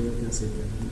quand c'est terminé.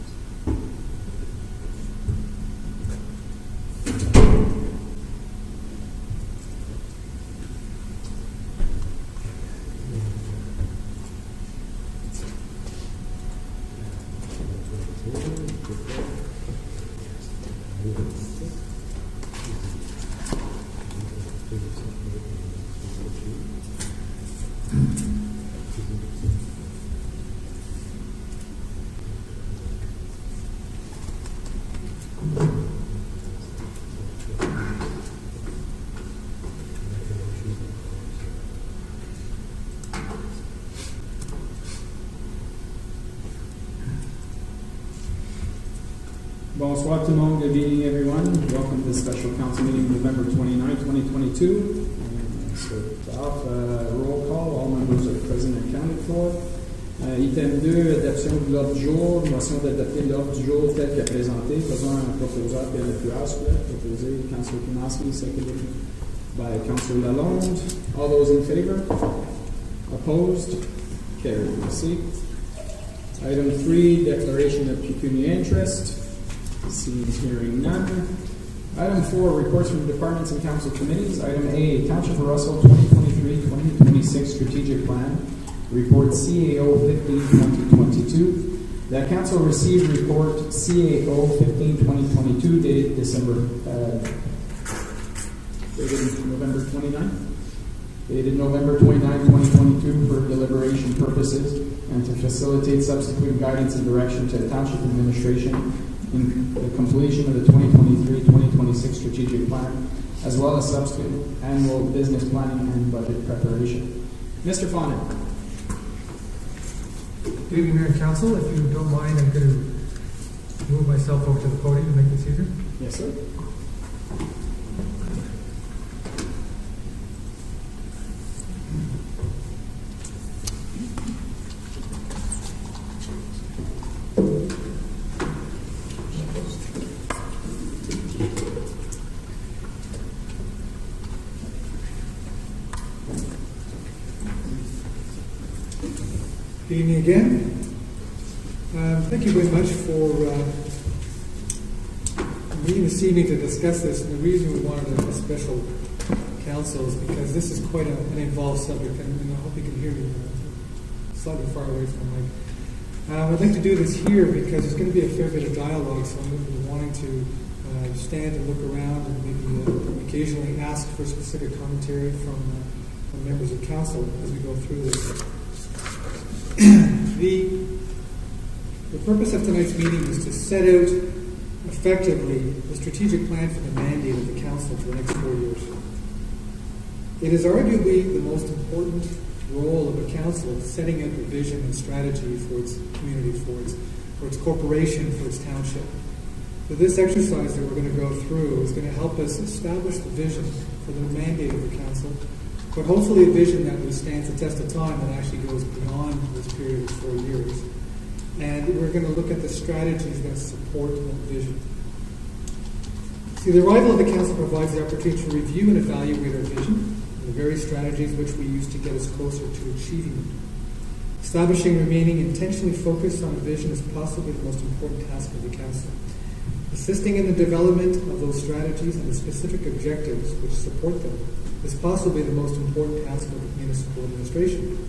Bonsoir tout le monde, good evening everyone. Welcome to the special council meeting November 29, 2022. So off, roll call, all members are present and accounted for. Item 2, adoption de l'ordre du jour, motion d'adopter l'ordre du jour tel que présenté. Faisons un proposeur puis un proposé Councilor Kinoski, seconded by Councilor Lalonde. All those in favor? Opposed? Carried. See. Item 3, declaration of pecuniary interest. Seeing hearing none. Item 4, reports from departments and council committees. Item A, Township of Russell 2023-2026 Strategic Plan. Report CAO 15-2022. The council received report CAO 15-2022 dated November 29. Dated November 29, 2022 for deliberation purposes and to facilitate subsequent guidance and direction to the Township administration in the completion of the 2023-2026 strategic plan, as well as subsequent annual business planning and budget preparation. Mr. Fawnin. Good evening, Mayor and Council. If you don't mind, I'm going to move myself over to the podium to make this easier. Yes, sir. Good evening again. Thank you very much for meeting this evening to discuss this. And the reason we wanted a special council is because this is quite an involved subject, and I hope you can hear me slightly far away from the mic. I'd like to do this here because there's going to be a fair bit of dialogue, so I'm going to be wanting to stand and look around and maybe occasionally ask for specific commentary from members of council as we go through this. The purpose of tonight's meeting is to set out effectively the strategic plan for the mandate of the council for the next 4 years. It is arguably the most important role of a council setting out the vision and strategy for its community, for its corporation, for its township. So this exercise that we're going to go through is going to help us establish the vision for the mandate of the council, but hopefully a vision that withstands the test of time and actually goes beyond this period of 4 years. And we're going to look at the strategies that support that vision. See, the arrival of the council provides the opportunity to review and evaluate our vision and the various strategies which we use to get us closer to achieving it. Establishing and remaining intentionally focused on a vision is possibly the most important task of the council. Assisting in the development of those strategies and the specific objectives which support them is possibly the most important task of municipal administration.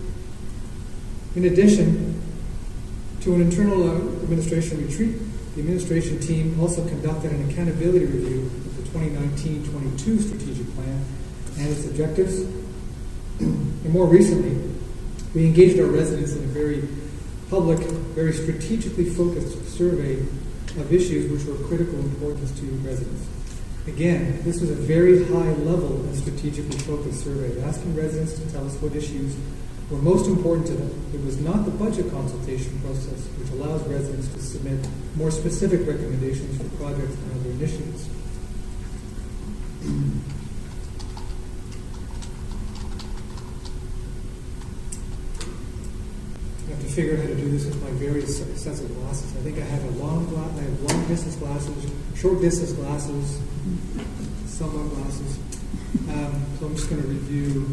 In addition to an internal administration retreat, the administration team also conducted an accountability review of the 2019-22 strategic plan and its objectives. And more recently, we engaged our residents in a very public, very strategically focused survey of issues which were of critical importance to residents. Again, this was a very high level and strategically focused survey, asking residents to tell us what issues were most important to them. It was not the budget consultation process, which allows residents to submit more specific recommendations for projects and other initiatives. I have to figure out how to do this with my various sets of glasses. I think I have long distance glasses, short distance glasses, somewhat glasses. So I'm just going to review.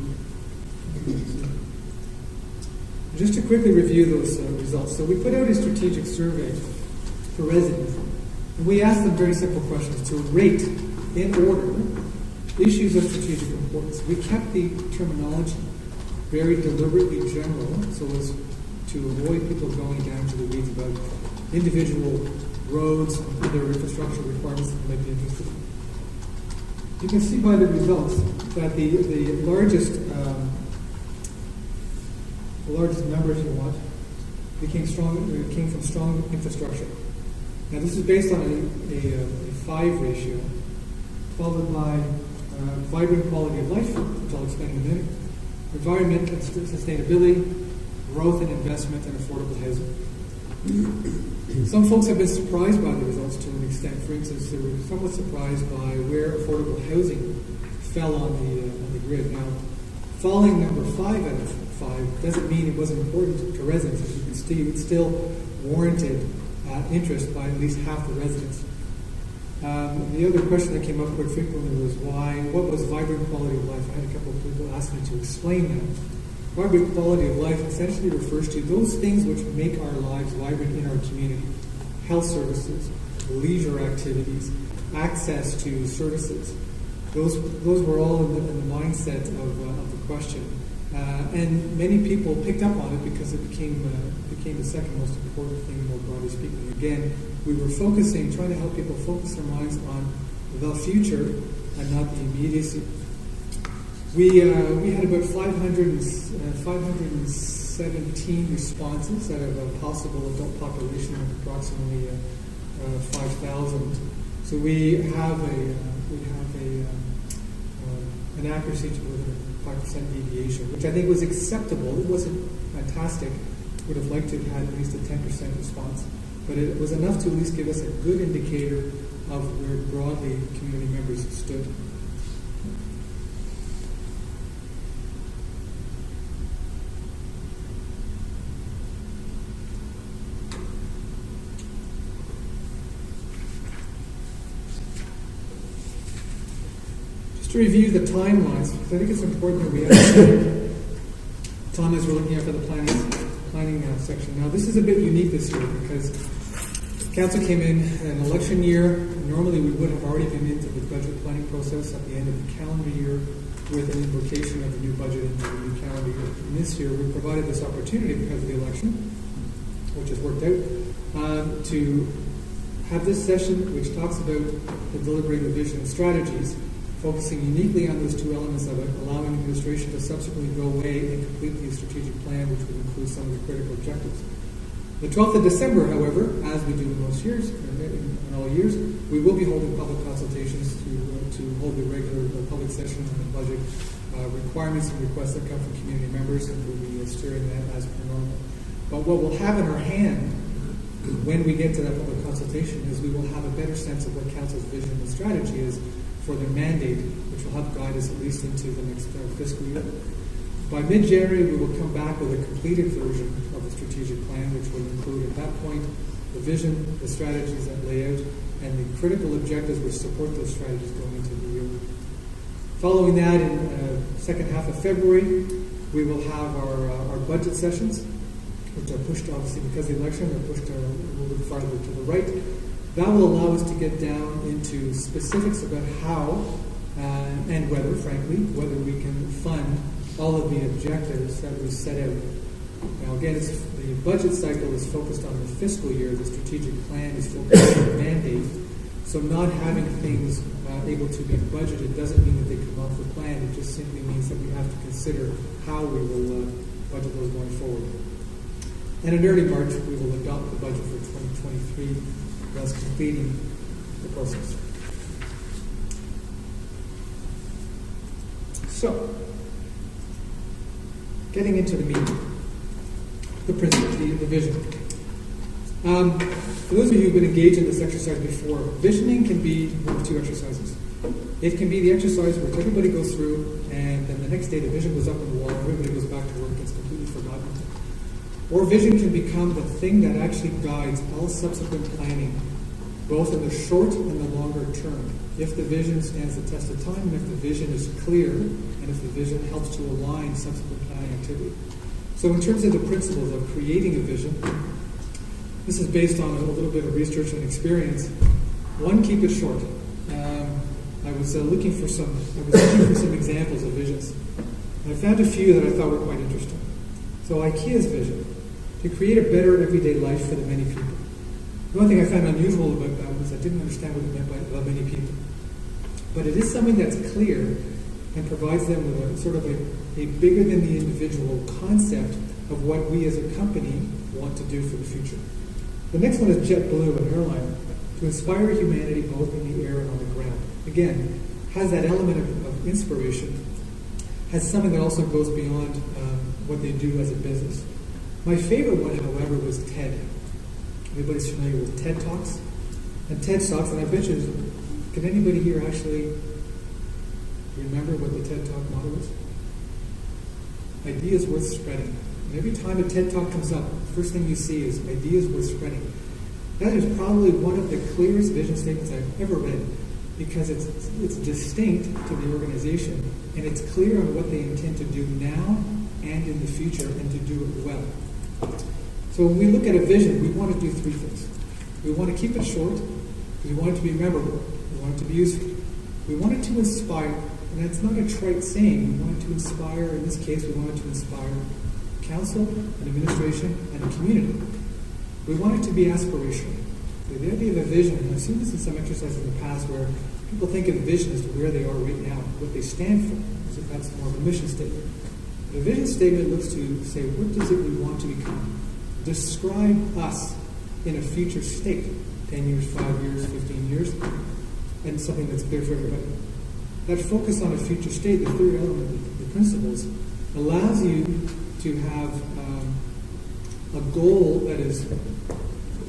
Just to quickly review those results. So we put out a strategic survey for residents, and we asked them very simple questions to rate in order issues of strategic importance. We kept the terminology very deliberately general so as to avoid people going down to the weeds about individual roads and other infrastructure requirements that they might be interested in. You can see by the results that the largest number, if you want, came from strong infrastructure. Now this is based on a 5 ratio, followed by vibrant quality of life, which I'll explain in a minute, environment and sustainability, growth and investment, and affordable housing. Some folks have been surprised by the results to an extent. For instance, they were somewhat surprised by where affordable housing fell on the grid. Now, falling number 5 out of 5 doesn't mean it wasn't important to residents. As you can see, it still warranted interest by at least half the residents. The other question that came up quite frequently was what was vibrant quality of life? I had a couple of people ask me to explain that. Vibrant quality of life essentially refers to those things which make our lives vibrant in our community. Health services, leisure activities, access to services. Those were all in the mindset of the question. And many people picked up on it because it became the second most important thing, more broadly speaking. Again, we were trying to help people focus their minds on the future and not the immediacy. We had about 517 responses out of a possible adult population of approximately 5,000. So we have an accuracy to within a 5% deviation, which I think was acceptable. It wasn't fantastic. Would have liked to have had at least a 10% response, but it was enough to at least give us a good indicator of where broadly community members stood. To review the timelines, because I think it's important that we have time as we're looking at for the planning section. Now, this is a bit unique this year because council came in an election year. Normally, we would have already been into the budget planning process at the end of the calendar year with an invocation of the new budget into the new calendar year. And this year, we provided this opportunity because of the election, which has worked out, to have this session which talks about the deliberating vision and strategies, focusing uniquely on those two elements of it, allowing administration to subsequently go away and complete the strategic plan, which would include some of the critical objectives. The 12th of December, however, as we do in most years, in all years, we will be holding public consultations to hold a regular public session on the budget requirements and requests that come from community members, and we'll be steering that as per normal. But what we'll have in our hand when we get to that public consultation is we will have a better sense of what council's vision and strategy is for their mandate, which will help guide us at least into the next fiscal year. By mid-January, we will come back with a completed version of the strategic plan, which will include at that point the vision, the strategies that lay out, and the critical objectives which support those strategies going into the year. Following that, in the second half of February, we will have our budget sessions, which are pushed, obviously, because of the election, they're pushed a little bit farther to the right. That will allow us to get down into specifics about how and whether, frankly, whether we can fund all of the objectives that we set out. Now, again, the budget cycle is focused on the fiscal year. The strategic plan is focused on the mandate. So not having things able to be budgeted doesn't mean that they come off the plan. It just simply means that we have to consider how we will budget those going forward. And in early March, we will adopt the budget for 2023, thus completing the process. So, getting into the meat, the principle, the vision. For those of you who've been engaged in this exercise before, visioning can be one of two exercises. It can be the exercise where everybody goes through, and then the next day the vision goes up on the wall, everybody goes back to work, it's completely forgotten. Or vision can become the thing that actually guides all subsequent planning, both in the short and the longer term. If the vision stands the test of time, and if the vision is clear, and if the vision helps to align subsequent planning activity. So in terms of the principles of creating a vision, this is based on a little bit of research and experience. One, keep it short. I was looking for some examples of visions. And I found a few that I thought were quite interesting. So IKEA's vision, to create a better everyday life for the many people. The one thing I found unusual about that was I didn't understand what it meant by the many people. But it is something that's clear and provides them with a sort of a bigger than the individual concept of what we as a company want to do for the future. The next one is JetBlue, an airline, to inspire humanity both in the air and on the ground. Again, has that element of inspiration, has something that also goes beyond what they do as a business. My favorite one, however, was TED. Everybody's familiar with TED Talks? And TED Talks, and I bet you, can anybody here actually remember what the TED Talk motto is? Ideas worth spreading. And every time a TED Talk comes up, the first thing you see is ideas worth spreading. That is probably one of the clearest vision statements I've ever read, because it's distinct to the organization, and it's clear on what they intend to do now and in the future, and to do it well. So when we look at a vision, we want to do three things. We want to keep it short, because we want it to be memorable. We want it to be useful. We want it to inspire, and that's not a trite saying. We want it to inspire, in this case, we want it to inspire council, and administration, and a community. We want it to be aspirational. The idea of a vision, and I've seen this in some exercises in the past where people think of vision as to where they are right now, what they stand for, as if that's more of a mission statement. But a vision statement looks to say, what does it we want to become? Describe us in a future state, 10 years, 5 years, 15 years, and something that's clear for everybody. That focus on a future state, the third element of the principles, allows you to have a goal that is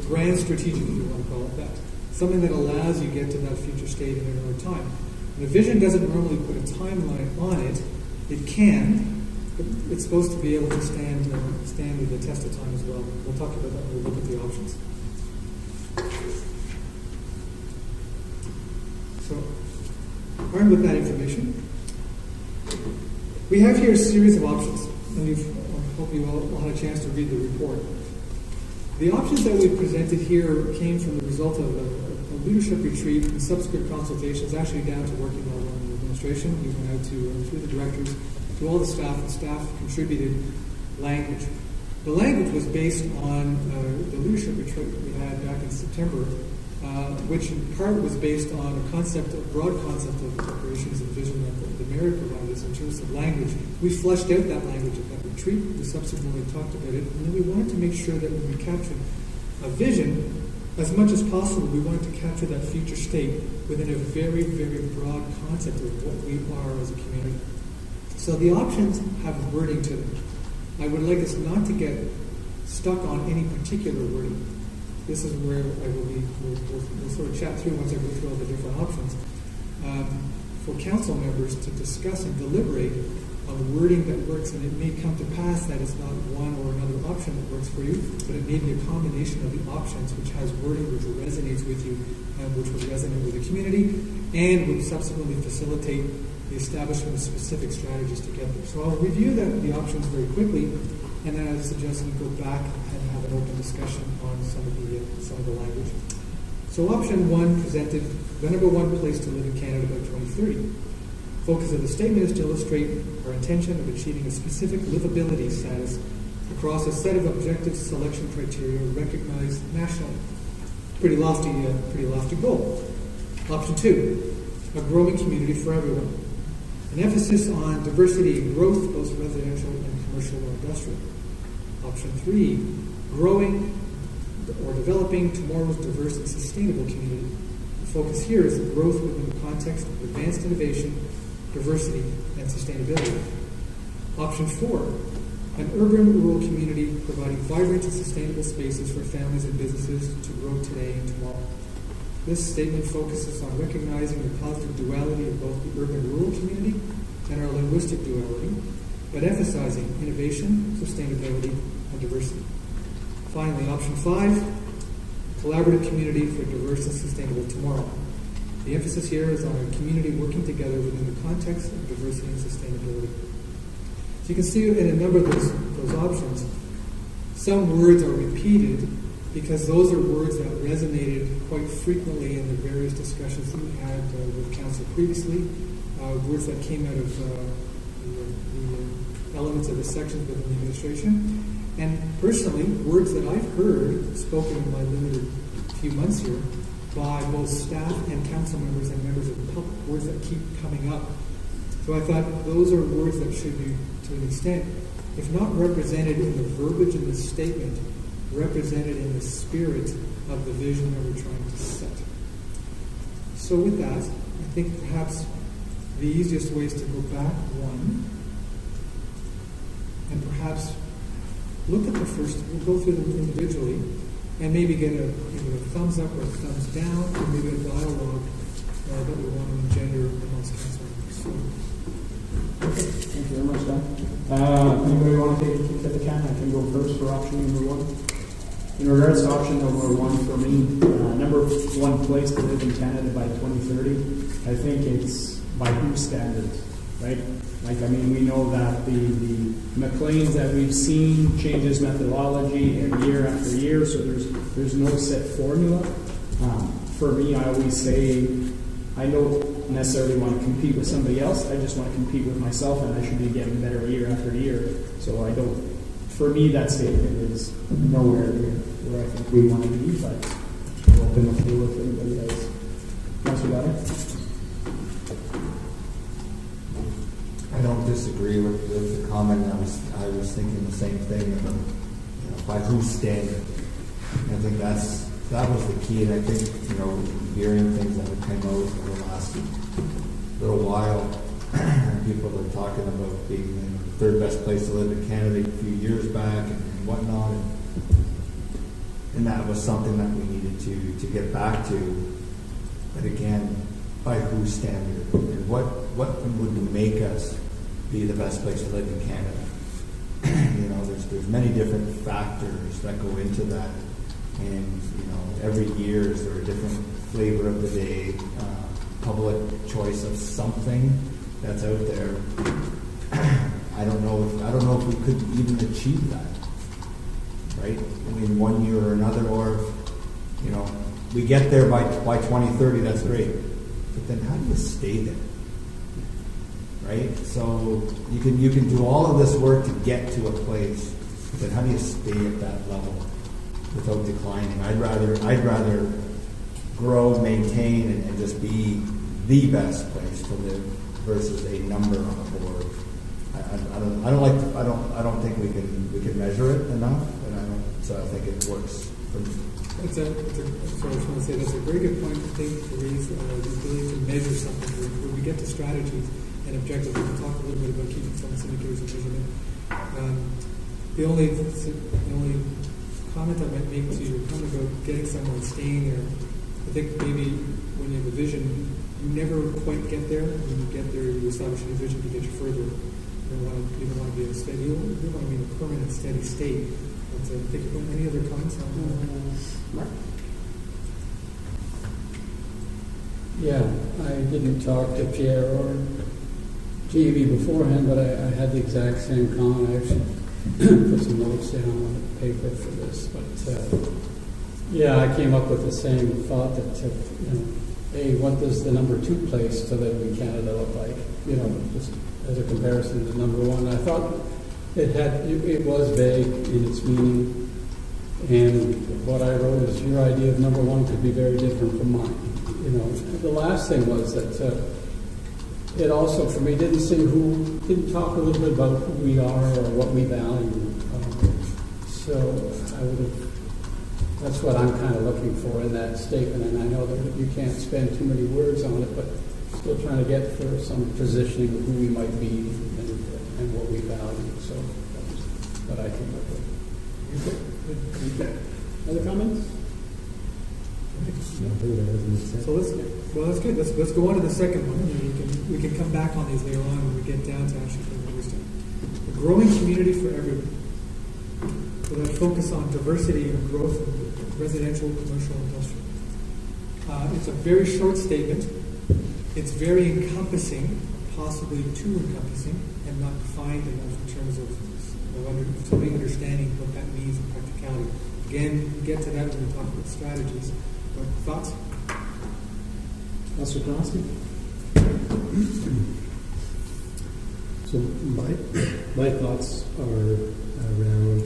grand strategic, if you want to call it that. Something that allows you to get to that future state in another time. And a vision doesn't normally put a timeline on it. It can, but it's supposed to be able to stand with the test of time as well. We'll talk about that when we look at the options. So, armed with that information, we have here a series of options, and I hope you all had a chance to read the report. The options that we presented here came from the result of a leadership retreat and subsequent consultations, actually down to working on the administration. We went out through the directors, to all the staff, and staff contributed language. The language was based on the leadership retreat we had back in September, which in part was based on a broad concept of operations and vision that the mayor provided us in terms of language. We fleshed out that language at that retreat. We subsequently talked about it, and then we wanted to make sure that when we captured a vision, as much as possible, we wanted to capture that future state within a very, very broad concept of what we are as a community. So the options have wording to them. I would like us not to get stuck on any particular wording. This is where we'll sort of chat through once I go through all the different options. For council members to discuss and deliberate on wording that works, and it may come to pass that it's not one or another option that works for you, but it may be a combination of the options which has wording which resonates with you and which would resonate with the community and would subsequently facilitate the establishment of specific strategies to get there. So I'll review the options very quickly, and then I suggest we go back and have an open discussion on some of the language. So option one presented the number one place to live in Canada by 2030. Focus of the statement is to illustrate our intention of achieving a specific livability status across a set of objective selection criteria recognized nationally. Pretty lofty goal. Option two, a growing community for everyone. An emphasis on diversity and growth, both residential and commercial or industrial. Option three, growing or developing tomorrow's diverse and sustainable community. The focus here is the growth within the context of advanced innovation, diversity, and sustainability. Option four, an urban-rural community providing vibrant and sustainable spaces for families and businesses to grow today and tomorrow. This statement focuses on recognizing the positive duality of both the urban-rural community and our linguistic duality, but emphasizing innovation, sustainability, and diversity. Finally, option five, a collaborative community for a diverse and sustainable tomorrow. The emphasis here is on a community working together within the context of diversity and sustainability. So you can see in a number of those options, some words are repeated because those are words that resonated quite frequently in the various discussions that we had with council previously, words that came out of the elements of the sections within the administration, and personally, words that I've heard spoken in my limited few months here by both staff and council members and members of the public, words that keep coming up. So I thought those are words that should be, to an extent, if not represented in the verbiage in the statement, represented in the spirit of the vision that we're trying to set. So with that, I think perhaps the easiest way is to go back one, and perhaps look at the first, we'll go through them individually, and maybe get either a thumbs up or a thumbs down, or maybe a dialogue that we want to engender amongst council members. So, okay, thank you very much, Dan. Anybody want to take a kick at the can? I can go first for option number one. In regards to option number one for me, number one place to live in Canada by 2030, I think it's by whose standards, right? Like, I mean, we know that the McLean's that we've seen changes methodology year after year, so there's no set formula. For me, I always say, I don't necessarily want to compete with somebody else, I just want to compete with myself, and I should be getting better year after year. So I don't, for me, that statement is nowhere near where I think we want to be, but I'll open the floor if anybody else. Councilor Goddard? I don't disagree with the comment. I was thinking the same thing about, by whose standard. And I think that was the key. And I think, hearing things that have come out over the last little while, people are talking about being the third best place to live in Canada a few years back and whatnot. And that was something that we needed to get back to. But again, by whose standard? And what would make us be the best place to live in Canada? There's many different factors that go into that. And, every year is there a different flavor of the day, public choice of something that's out there. I don't know if we could even achieve that, right? I mean, one year or another, or, we get there by 2030, that's great. But then how do you stay there? Right? So you can do all of this work to get to a place, but then how do you stay at that level without declining? I'd rather grow, maintain, and just be the best place to live versus a number on a board. I don't think we can measure it enough, so I think it works for me. I was going to say that's a very good point. I think to raise the ability to measure something. When we get to strategies and objectives, we can talk a little bit about key performance indicators and measurement. The only comment I might make to your comment about getting someone staying there, I think maybe when you have a vision, you never quite get there. When you get there, you establish a vision to get you further. You don't want to be in a steady. You want to be in a permanent, steady state. Think about any other comments on that? Mark? Yeah, I didn't talk to Pierre or JV beforehand, but I had the exact same comment. I actually put some notes down on the paper for this. But yeah, I came up with the same thought that, hey, what does the number 2 place to live in Canada look like? Just as a comparison to number 1. I thought it was vague in its meaning, and what I wrote is your idea of number 1 could be very different from mine. The last thing was that it also, for me, didn't talk a little bit about who we are or what we value. So that's what I'm kind of looking for in that statement, and I know that you can't spend too many words on it, but still trying to get for some positioning of who we might be and what we value. So that's what I came up with. Okay. Other comments? So that's good. Let's go on to the second one. We can come back on these later on when we get down to actually understand. A growing community for everyone. With a focus on diversity and growth in residential, commercial, industrial. It's a very short statement. It's very encompassing, possibly too encompassing and not defined enough in terms of somebody understanding what that means in practicality. Again, we get to that when we talk about strategies. But thoughts? Councilor Kronowski? So my thoughts are around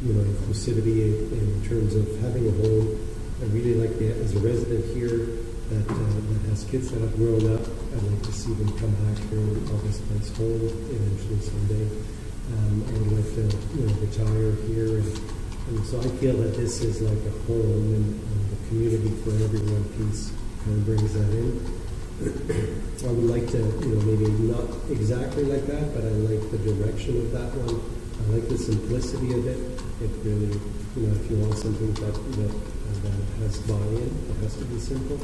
inclusivity in terms of having a home. I really like as a resident here that has kids that have grown up. I'd like to see them come back here and call this place home eventually someday. I would like to retire here, and so I feel that this is like a home, and the community for everyone piece kind of brings that in. I would like to, maybe not exactly like that, but I like the direction of that one. I like the simplicity of it. It really, if you want something that has buy-in, it has to be simple.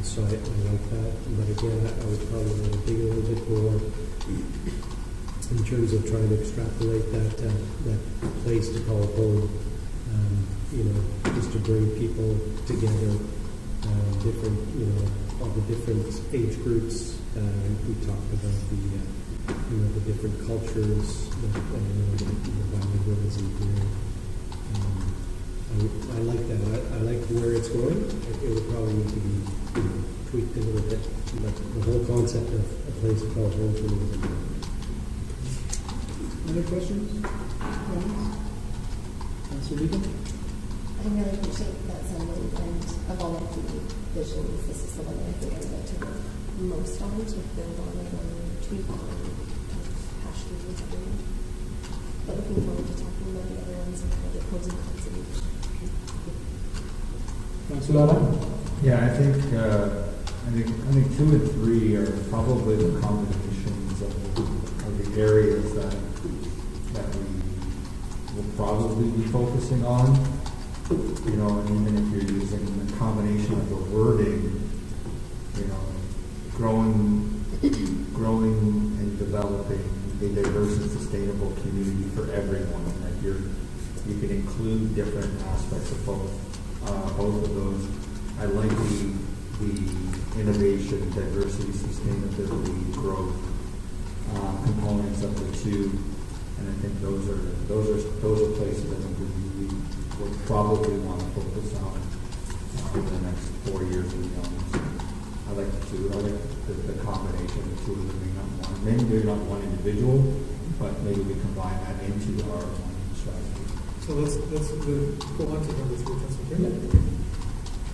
So I like that. But again, I would probably want to dig a little bit more in terms of trying to extrapolate that place to call home. Just to bring people together, different, all the different age groups. We talked about the different cultures, the bilingualism here. I like that. I like where it's going. It would probably need to be tweaked a little bit, but the whole concept of a place to call home for me is important. Other questions? Councilor Deacon? I really appreciate that sentiment, and of all my three visions, this is the one that I think I would like to work most on, to build on it or tweak on, passionate with everyone. But looking forward to talking about the other ones and kind of the pros and cons of each. Councilor Lala? Yeah, I think 2 and 3 are probably the combinations of the areas that we will probably be focusing on. And even if you're using the combination of the wording, growing and developing a diverse and sustainable community for everyone, and that you can include different aspects of both of those. I like the innovation, diversity, sustainability, growth components of the two, and I think those are places I think we will probably want to focus on over the next 4 years and beyond. I like the two. I like the combination of the two of them being not one. Maybe they're not one individual, but maybe we combine that into our one strategy. So let's go on to number 3. That's okay.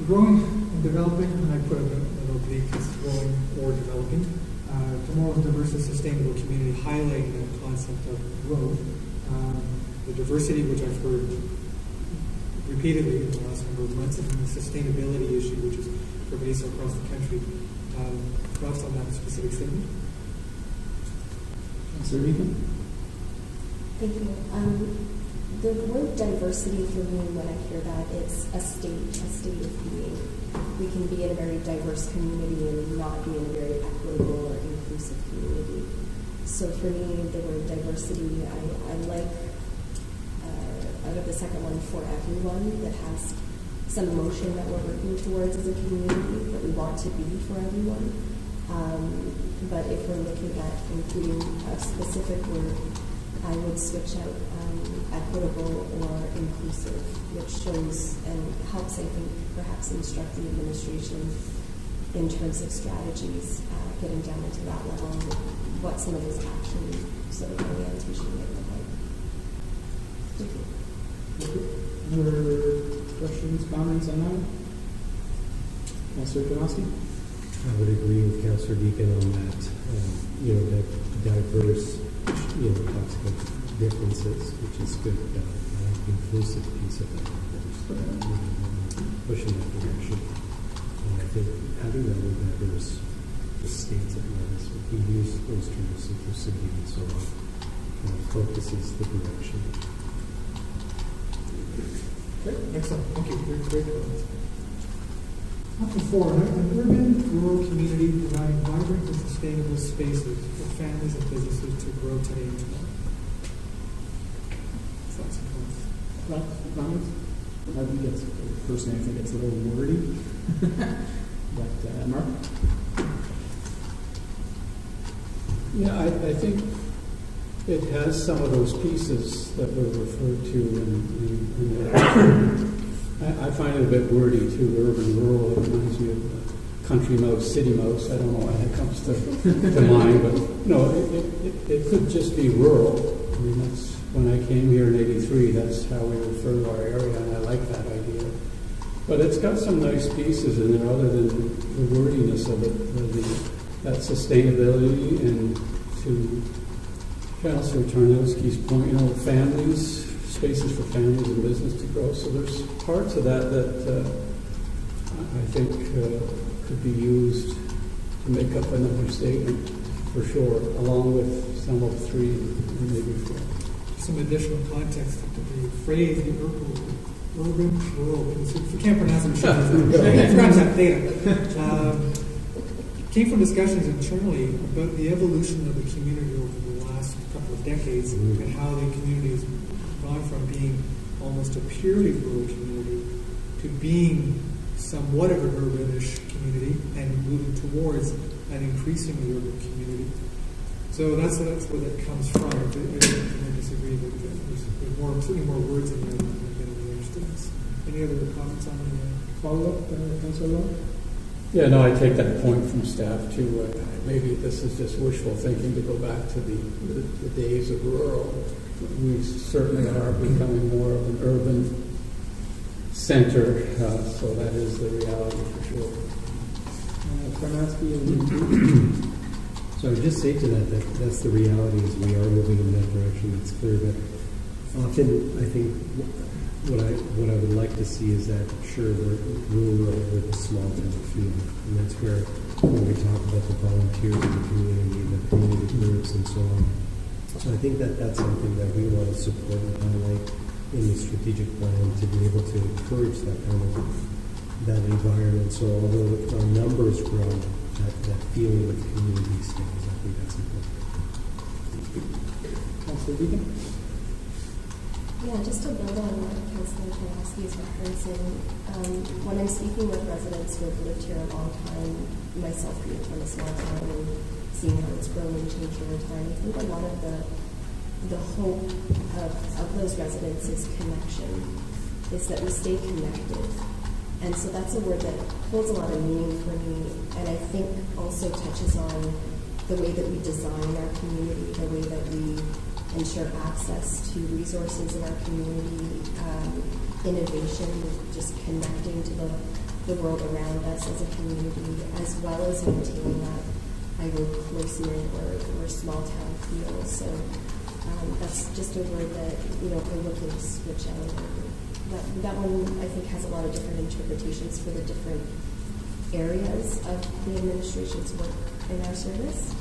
Growing and developing, and I put a little oblique as growing or developing. Tomorrow's diverse and sustainable community, highlighting that concept of growth. The diversity, which I've heard repeatedly in the last number of months, and the sustainability issue, which is pervasive across the country. Thoughts on that specific statement? Councilor Deacon? Thank you. The word diversity for me, when I hear that, it's a state of being. We can be in a very diverse community and not be in a very equitable or inclusive community. So for me, the word diversity, I like, out of the second one, for everyone, that has some emotion that we're working towards as a community, that we want to be for everyone. But if we're looking at including a specific word, I would switch out equitable or inclusive, which shows and helps, I think, perhaps instruct the administration in terms of strategies, getting down into that level, what some of those action sort of orientation might look like. Thank you. Other questions, comments on that? Councilor Kowalski? I would agree with Councillor Deacon on that. That diverse, talks about differences, which is good. I like the inclusive piece of that. Pushing that direction. And I think having that more diverse states at once, we use those terms, inclusivity and so on, focuses the direction. Okay, excellent. Thank you. Great comments. Up to 4, an urban rural community providing vibrant and sustainable spaces for families and businesses to grow today and tomorrow. Thoughts and comments? I think it's, personally, I think it's a little wordy. But, Mark? Yeah, I think it has some of those pieces that were referred to in I find it a bit wordy too, urban, rural. It reminds me of country mouse, city mouse. I don't know why that comes to mind, but no, it could just be rural. I mean, that's when I came here in '83. That's how we refer to our area, and I like that idea. But it's got some nice pieces in there, other than the wordiness of it, that sustainability, and to Councillor Tarnowski's point, families, spaces for families and business to grow. So there's parts of that I think could be used to make up another statement for sure, along with some of 3 and maybe 4. Some additional context to the phrase, the urban, rural, if you can't pronounce it, grab that data. Came from discussions internally about the evolution of the community over the last couple of decades, and how the community has gone from being almost a purely rural community to being somewhat of an urbanish community and moving towards an increasingly urban community. So that's where that comes from. I disagree that there's certainly more words in there than we understand. Any other comments on the Follow-up, Councillor Lowe? Yeah, no, I take that point from staff too. Maybe this is just wishful thinking to go back to the days of rural. We certainly are becoming more of an urban center, so that is the reality for sure. So I would just say to that that's the reality, is we are moving in that direction. It's clear, but often I think what I would like to see is that, sure, we're rural with a small town feel, and that's where when we talk about the volunteers in the community, the community groups, and so on. So I think that's something that we want to support and highlight in the strategic plan, to be able to encourage that kind of that environment. So although our numbers grow, that feeling of community stays. I think that's important. Councillor Deacon? Yeah, just to build on what Councillor Tarnowski is referencing, when I'm speaking with residents who have lived here a long time, myself being from a small town and seeing how it's grown and changed over time, I think a lot of the hope of those residents is connection, is that we stay connected. And so that's a word that holds a lot of meaning for me, and I think also touches on the way that we design our community, the way that we ensure access to resources in our community, innovation, just connecting to the world around us as a community, as well as maintaining that either close-knit or small town feel. So that's just a word that, we're looking to switch out. That one, I think, has a lot of different interpretations for the different areas of the administration's work in our service,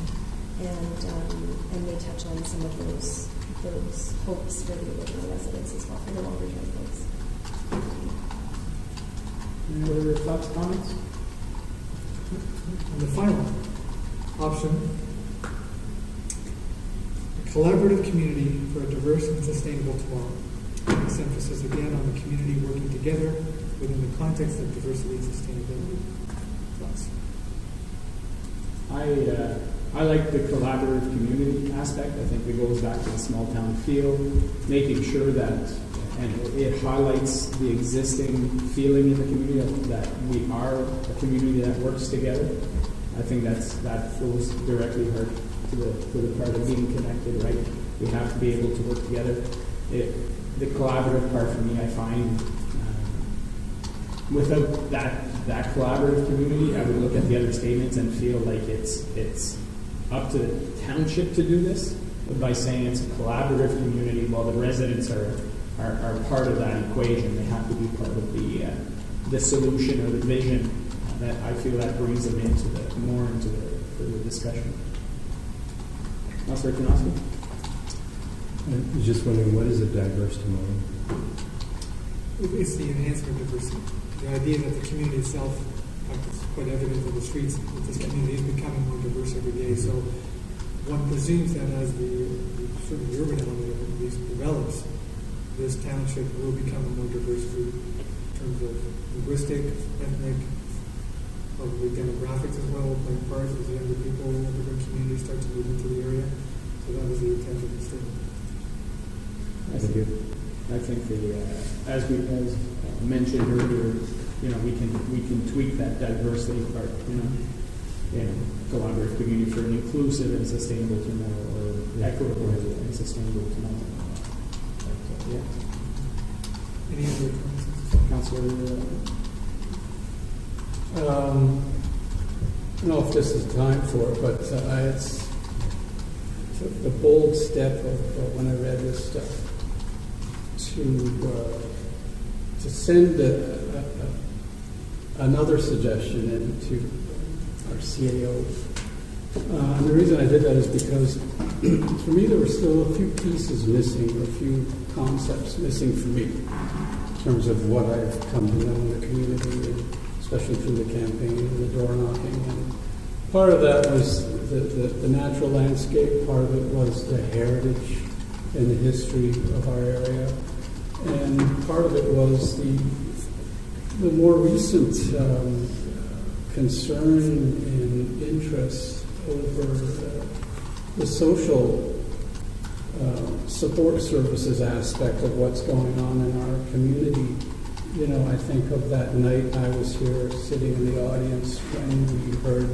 and they touch on some of those hopes for the original residents as well, for the longer term folks. Any other thoughts, comments? And the final option, a collaborative community for a diverse and sustainable tomorrow. This emphasis again on the community working together within the context of diversity and sustainability. Thoughts? I like the collaborative community aspect. I think it goes back to the small town feel, making sure that, and it highlights the existing feeling in the community that we are a community that works together. I think that goes directly to the part of being connected, right? We have to be able to work together. The collaborative part for me, I find, without that collaborative community, I would look at the other statements and feel like it's up to the township to do this. But by saying it's a collaborative community, while the residents are part of that equation, they have to be part of the solution or the vision. That I feel that brings them into the discussion. Councillor Tarnowski? I was just wondering, what is a diverse tomorrow? It's the enhancement of diversity. The idea that the community itself, it's quite evident in the streets, that this community is becoming more diverse every day. So one presumes that as the urban element of these develops, this township will become a more diverse group in terms of linguistic, ethnic, probably demographics as well will play a part as younger people in different communities start to move into the area. So that was the intent of the statement. I think as mentioned earlier, we can tweak that diversity part, collaborative community for an inclusive and sustainable tomorrow, or equitable and sustainable tomorrow. Any other comments? Councillor. I don't know if this is time for it, but it's the bold step of when I read this stuff to send another suggestion into our CAO. And the reason I did that is because for me there were still a few pieces missing, or a few concepts missing for me in terms of what I've come to know in the community, and especially through the campaign and the door knocking. And part of that was the natural landscape, part of it was the heritage and the history of our area, and part of it was the more recent concern and interest over the social support services aspect of what's going on in our community. I think of that night I was here sitting in the audience when we heard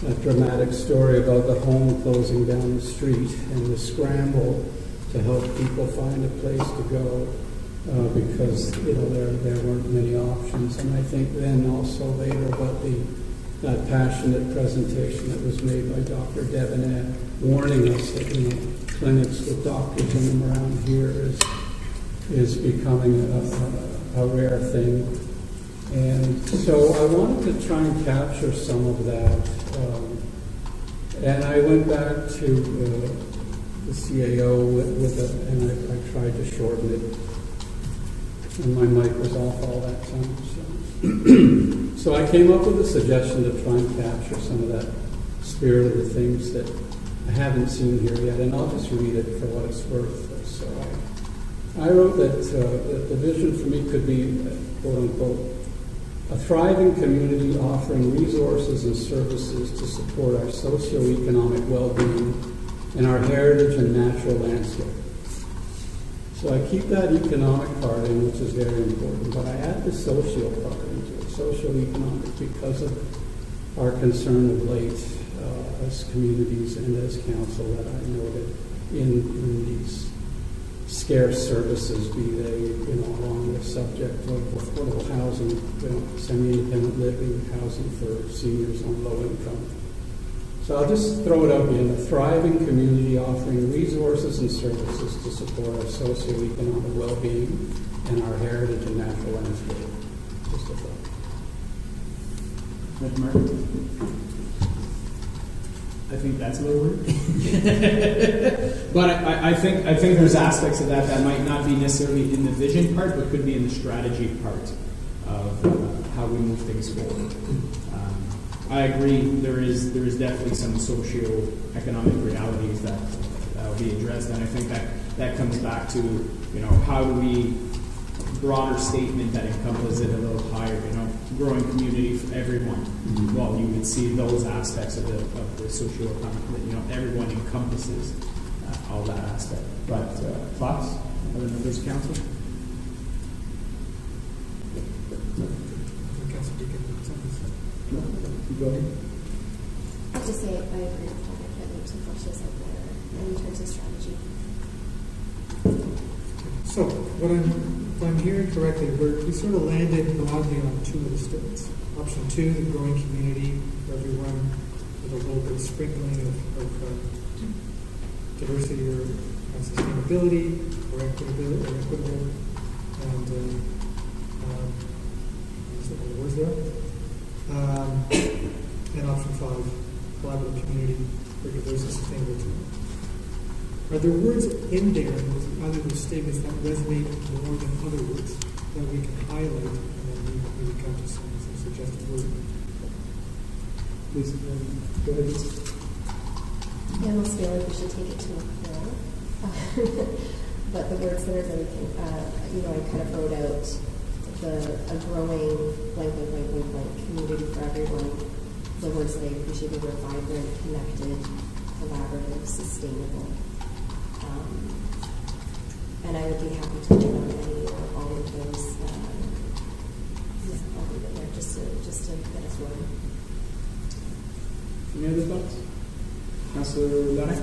that dramatic story about the home closing down the street and the scramble to help people find a place to go because there weren't many options. And I think then also later about that passionate presentation that was made by Dr. Devanette, warning us that clinics with doctors in them around here is becoming a rare thing. And so I wanted to try and capture some of that. And I went back to the CAO and I tried to shorten it. And my mic was off all that time. So I came up with a suggestion to try and capture some of that spirit of the things that I haven't seen here yet. And I'll just read it for what it's worth. So I wrote that the vision for me could be, quote unquote, a thriving community offering resources and services to support our socioeconomic well-being and our heritage and natural landscape. So I keep that economic part in, which is very important, but I add the social part into it, socioeconomic, because of our concern of late as communities and as council that I noted in these scarce services, be they, along the subject of affordable housing, semi-independent living, housing for seniors on low income. So I'll just throw it out again, a thriving community offering resources and services to support our socioeconomic well-being and our heritage and natural landscape. Just a thought. Mark? I think that's a little weird. But I think there's aspects of that might not be necessarily in the vision part, but could be in the strategy part of how we move things forward. I agree. There is definitely some socio-economic realities that will be addressed, and I think that comes back to how do we broader statement that encompasses it a little higher. Growing community for everyone. Mm-hmm. Well, you would see those aspects of the socio-economic that everyone encompasses all that aspect. But thoughts, other members of council? Go ahead. I have to say, I agree with that. I need to flesh this out better in terms of strategy. So, if I'm hearing correctly, we sort of landed broadly on two of the statements. Option 2, the growing community for everyone, with a little bit of sprinkling of diversity or sustainability or equitable, and what was there? And option 5, collaborative community for diverse and sustainable tomorrow. Are there words in there, either of the statements, that resonate more than other words that we can highlight and then maybe come to some suggested word? Please, go ahead. I almost feel like we should take it to a poll. But the words that are really, I kind of wrote out a growing blank, blank, blank, blank, blank community for everyone. The words that I appreciated were vibrant, connected, collaborative, sustainable. And I would be happy to do on any or all of those. I'll leave it there just to get us rolling. Any other thoughts? Councillor Larry?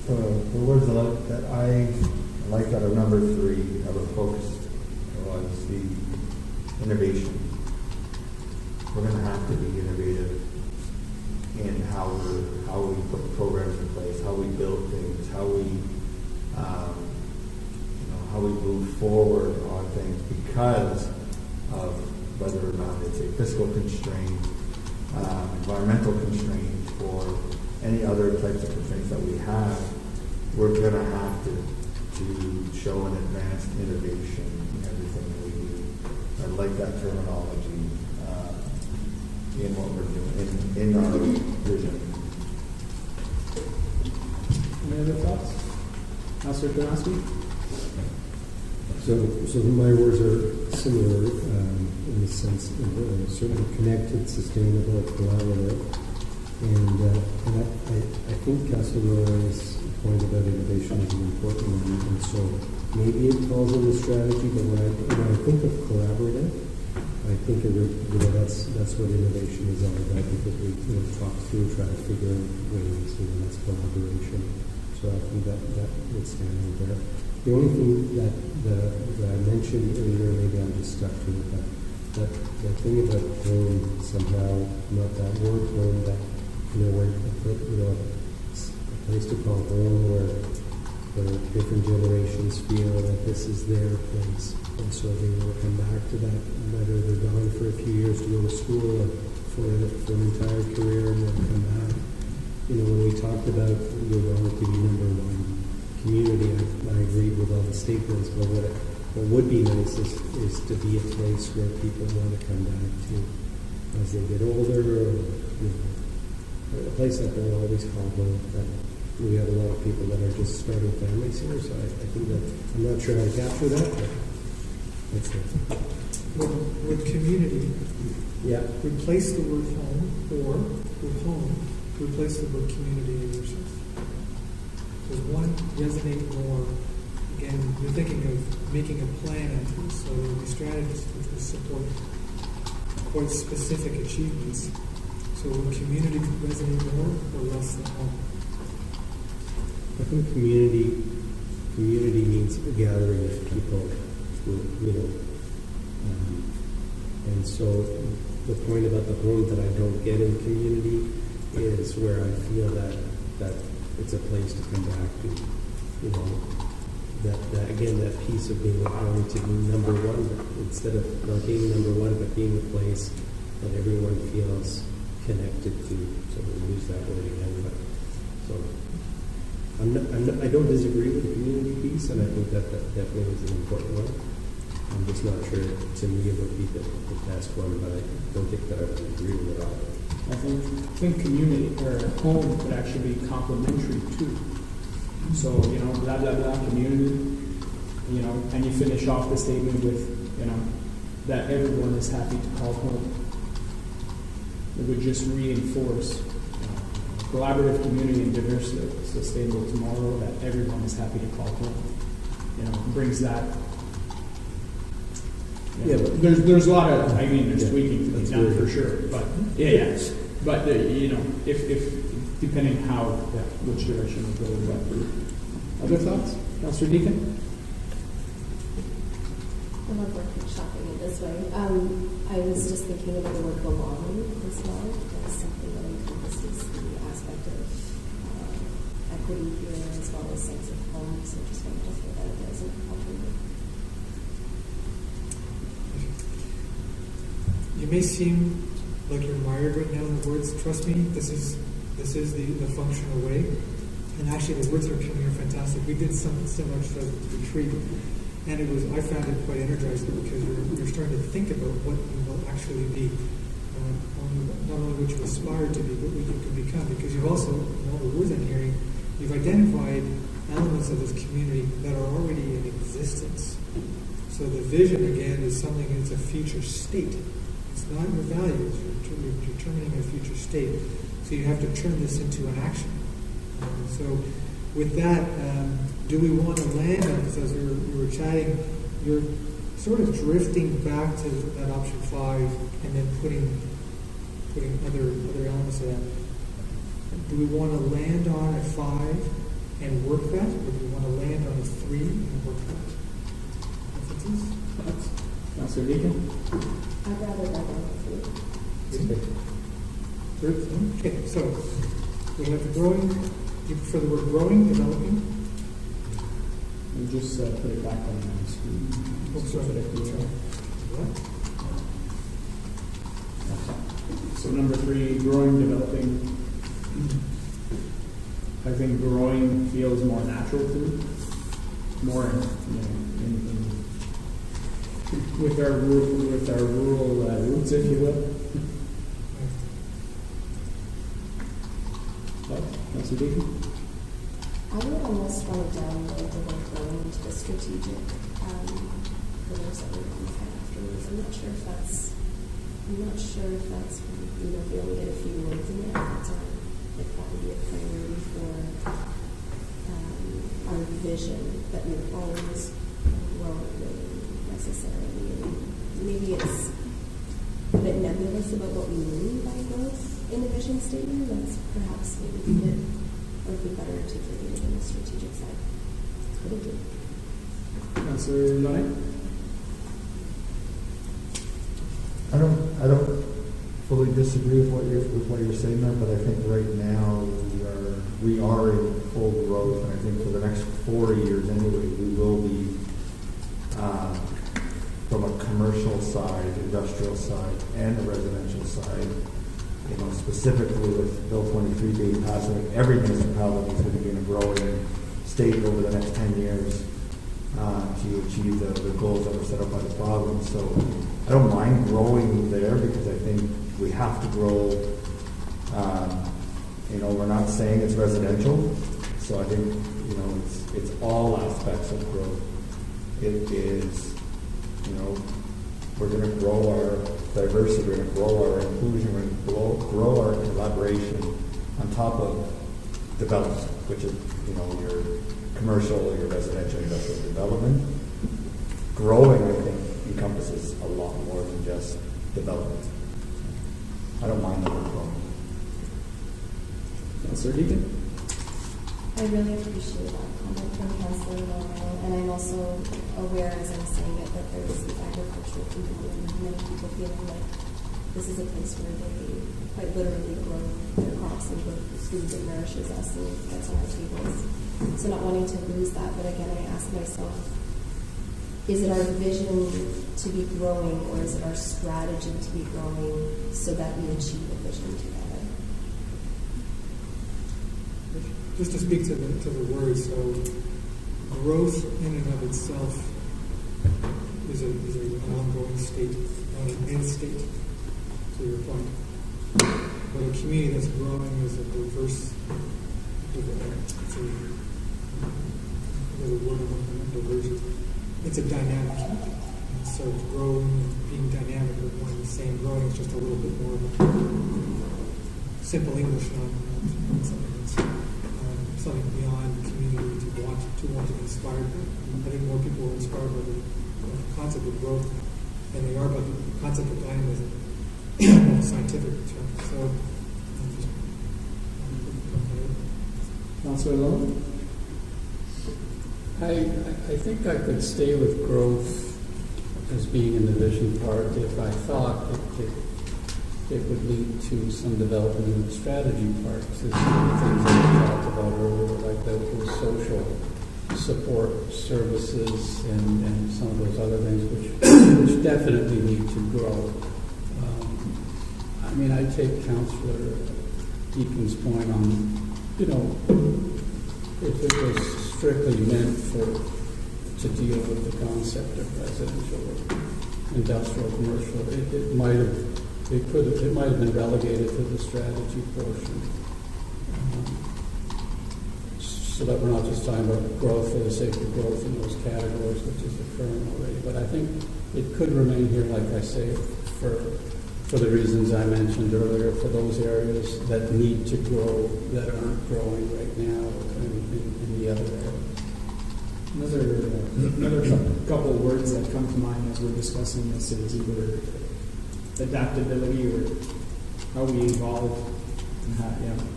The words that I like out of number 3 that were focused was the innovation. We're going to have to be innovative in how we put programs in place, how we build things, how we move forward on things because of whether or not it's a fiscal constraint, environmental constraint, or any other types of constraints that we have. We're going to have to show an advanced innovation in everything that we do. I like that terminology in what we're doing, in our vision. Any other thoughts? Councillor Kowalski? So my words are similar in the sense of certainly connected, sustainable, collaborative, and I think Councillor Roy's point about innovation is an important one, and so maybe it falls in the strategy, but when I think of collaborative, I think that's what innovation is all about, because we talk through, try to figure out ways, that's collaboration. So I think that would stand out there. The only thing that I mentioned earlier, maybe I'm just stuck to it, but the thing about home somehow, not that word home, that where a place to call home where different generations feel that this is their place, and so they will come back to that, whether they're gone for a few years to go to school or for an entire career, and then come back. When we talked about we wanted to be number 1 community, I agreed with all the statements, but what would be nice is to be a place where people want to come back to as they get older, or a place that they'll always call home. That we have a lot of people that are just starting families here, so I think that I'm not sure how to capture that, but that's it. Would community replace the word home, or would home replace the word community in yourself? Does one resonate more? Again, you're thinking of making a plan, so there will be strategies which will support quite specific achievements. So will community resonate more or less than home? I think community means a gathering of people, and so the point about the home that I don't get in community is where I feel that it's a place to come back to, that again, that piece of being wanting to be number 1, instead of not being number 1, but being a place that everyone feels connected to. So we'll use that word again. But so I don't disagree with the community piece, and I think that definitely is an important one. I'm just not sure, to me, it would be the best one, but I don't think that I would agree with it all. I think community or home would actually be complementary too. So, blah, blah, blah, community, and you finish off the statement with, that everyone is happy to call home. It would just reinforce collaborative community and diverse, sustainable tomorrow, that everyone is happy to call home. Brings that. Yeah, but there's a lot of, there's tweaking to be done weird. for sure, but but if depending which direction we go with that. Other thoughts, Councillor Deacon? I love workshopping it this way. I was just thinking about the word belonging as well. That's something that encompasses the aspect of equity here as well as sense of home. So just wanted to throw that out as an alternative. You may seem like you're mired right now in the words. Trust me, this is the functional way. And actually, the words that are coming are fantastic. We did something similar to the retreat, and I found it quite energizing because you're starting to think about what you will actually be, not only what you aspire to be, but what you can become. Because you've also, in all the words I'm hearing, you've identified elements of this community that are already in existence. So the vision, again, is something that's a future state. It's not your values. You're determining a future state. So you have to turn this into an action. So with that, do we want to land on this? As we were chatting, you're sort of drifting back to that option 5 and then putting other elements of that. Do we want to land on a 5 and work that, or do we want to land on a 3 and work that? Preferences? Councillor Deacon? I'd rather go down with 3. Okay, so we have the growing. Do you prefer the word growing, developing? And just put it back on the screen. Oh, sorry. What? So number 3, growing, developing. I think growing feels more natural to me. More, with our rural roots, if you will. What? Councillor Deacon? I would almost want to download the word growing into the strategic pillars that we're going to have afterwards. I'm not sure if that's if we only get a few words in it, if that would be a priority for our vision that we've always grown necessarily. And maybe it's a bit nebulous about what we mean by growth in the vision statement. That's perhaps maybe would be better articulated in the strategic side. Thank you. Councillor Lonnie? I don't fully disagree with what you're saying there, but I think right now we are in full growth, and I think for the next 4 years anyway, we will be from a commercial side, industrial side, and a residential side. Specifically with Bill 23 being passed, I think every municipality is going to be in a growing state over the next 10 years to achieve the goals that were set up by the province. So I don't mind growing there because I think we have to grow. We're not saying it's residential, so I think it's all aspects of growth. It is, we're going to grow our diversity, we're going to grow our inclusion, we're going to grow our collaboration on top of development, which is, your commercial or your residential industrial development. Growing, I think, encompasses a lot more than just development. I don't mind the word growing. Councillor Deacon? I really appreciate that comment from Councillor Lowe, and I'm also aware, as I'm saying it, that there's the agricultural community and many people feeling like this is a place where they quite literally grow their crops and grow food that nourishes us and gets on our tables. So not wanting to lose that, but again, I ask myself, is it our vision to be growing, or is it our strategy to be growing so that we achieve the vision together? Just to speak to the words, so growth in and of itself is an ongoing state, not an end state, to your point. But a community that's growing is a diverse, it's a dynamic community. And so growing and being dynamic are one and the same. Growing is just a little bit more of a simple English, not something that's something beyond the community to want to be inspired by. I think more people are inspired by the concept of growth than they are by the concept of dynamism, scientific term. So, Councillor Lowe? I think I could stay with growth as being in the vision part if I thought it would lead to some development in the strategy part. So some of the things that we talked about earlier, like the social support services and some of those other things which definitely need to grow. I take Councillor Deacon's point on, if it was strictly meant to deal with the concept of residential or industrial commercial, it might have been relegated to the strategy portion. so that we're not just talking about growth for the sake of growth in those categories, which is occurring already. But I think it could remain here, like I say, for the reasons I mentioned earlier, for those areas that need to grow that aren't growing right now in the other areas. Another couple of words that come to mind as we're discussing this is either adaptability or how we evolve, and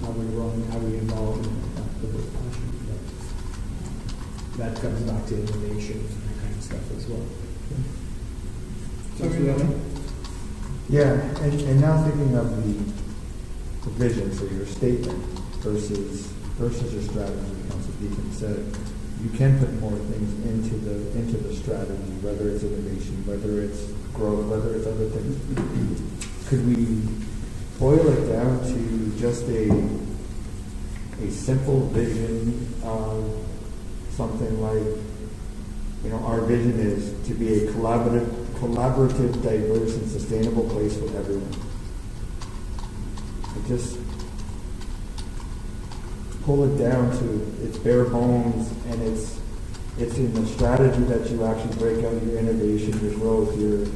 how we grow and how we evolve in an adaptable fashion. But that comes back to innovation and that kind of stuff as well. Yeah, and now thinking of the vision, so your statement versus your strategy, Council Deacon said, you can put more things into the strategy, whether it's innovation, whether it's growth, whether it's other things. Could we boil it down to just a simple vision of something like, our vision is to be a collaborative, diverse, and sustainable place for everyone. Just pull it down to its bare bones, and it's in the strategy that you actually break out your innovation, your growth, your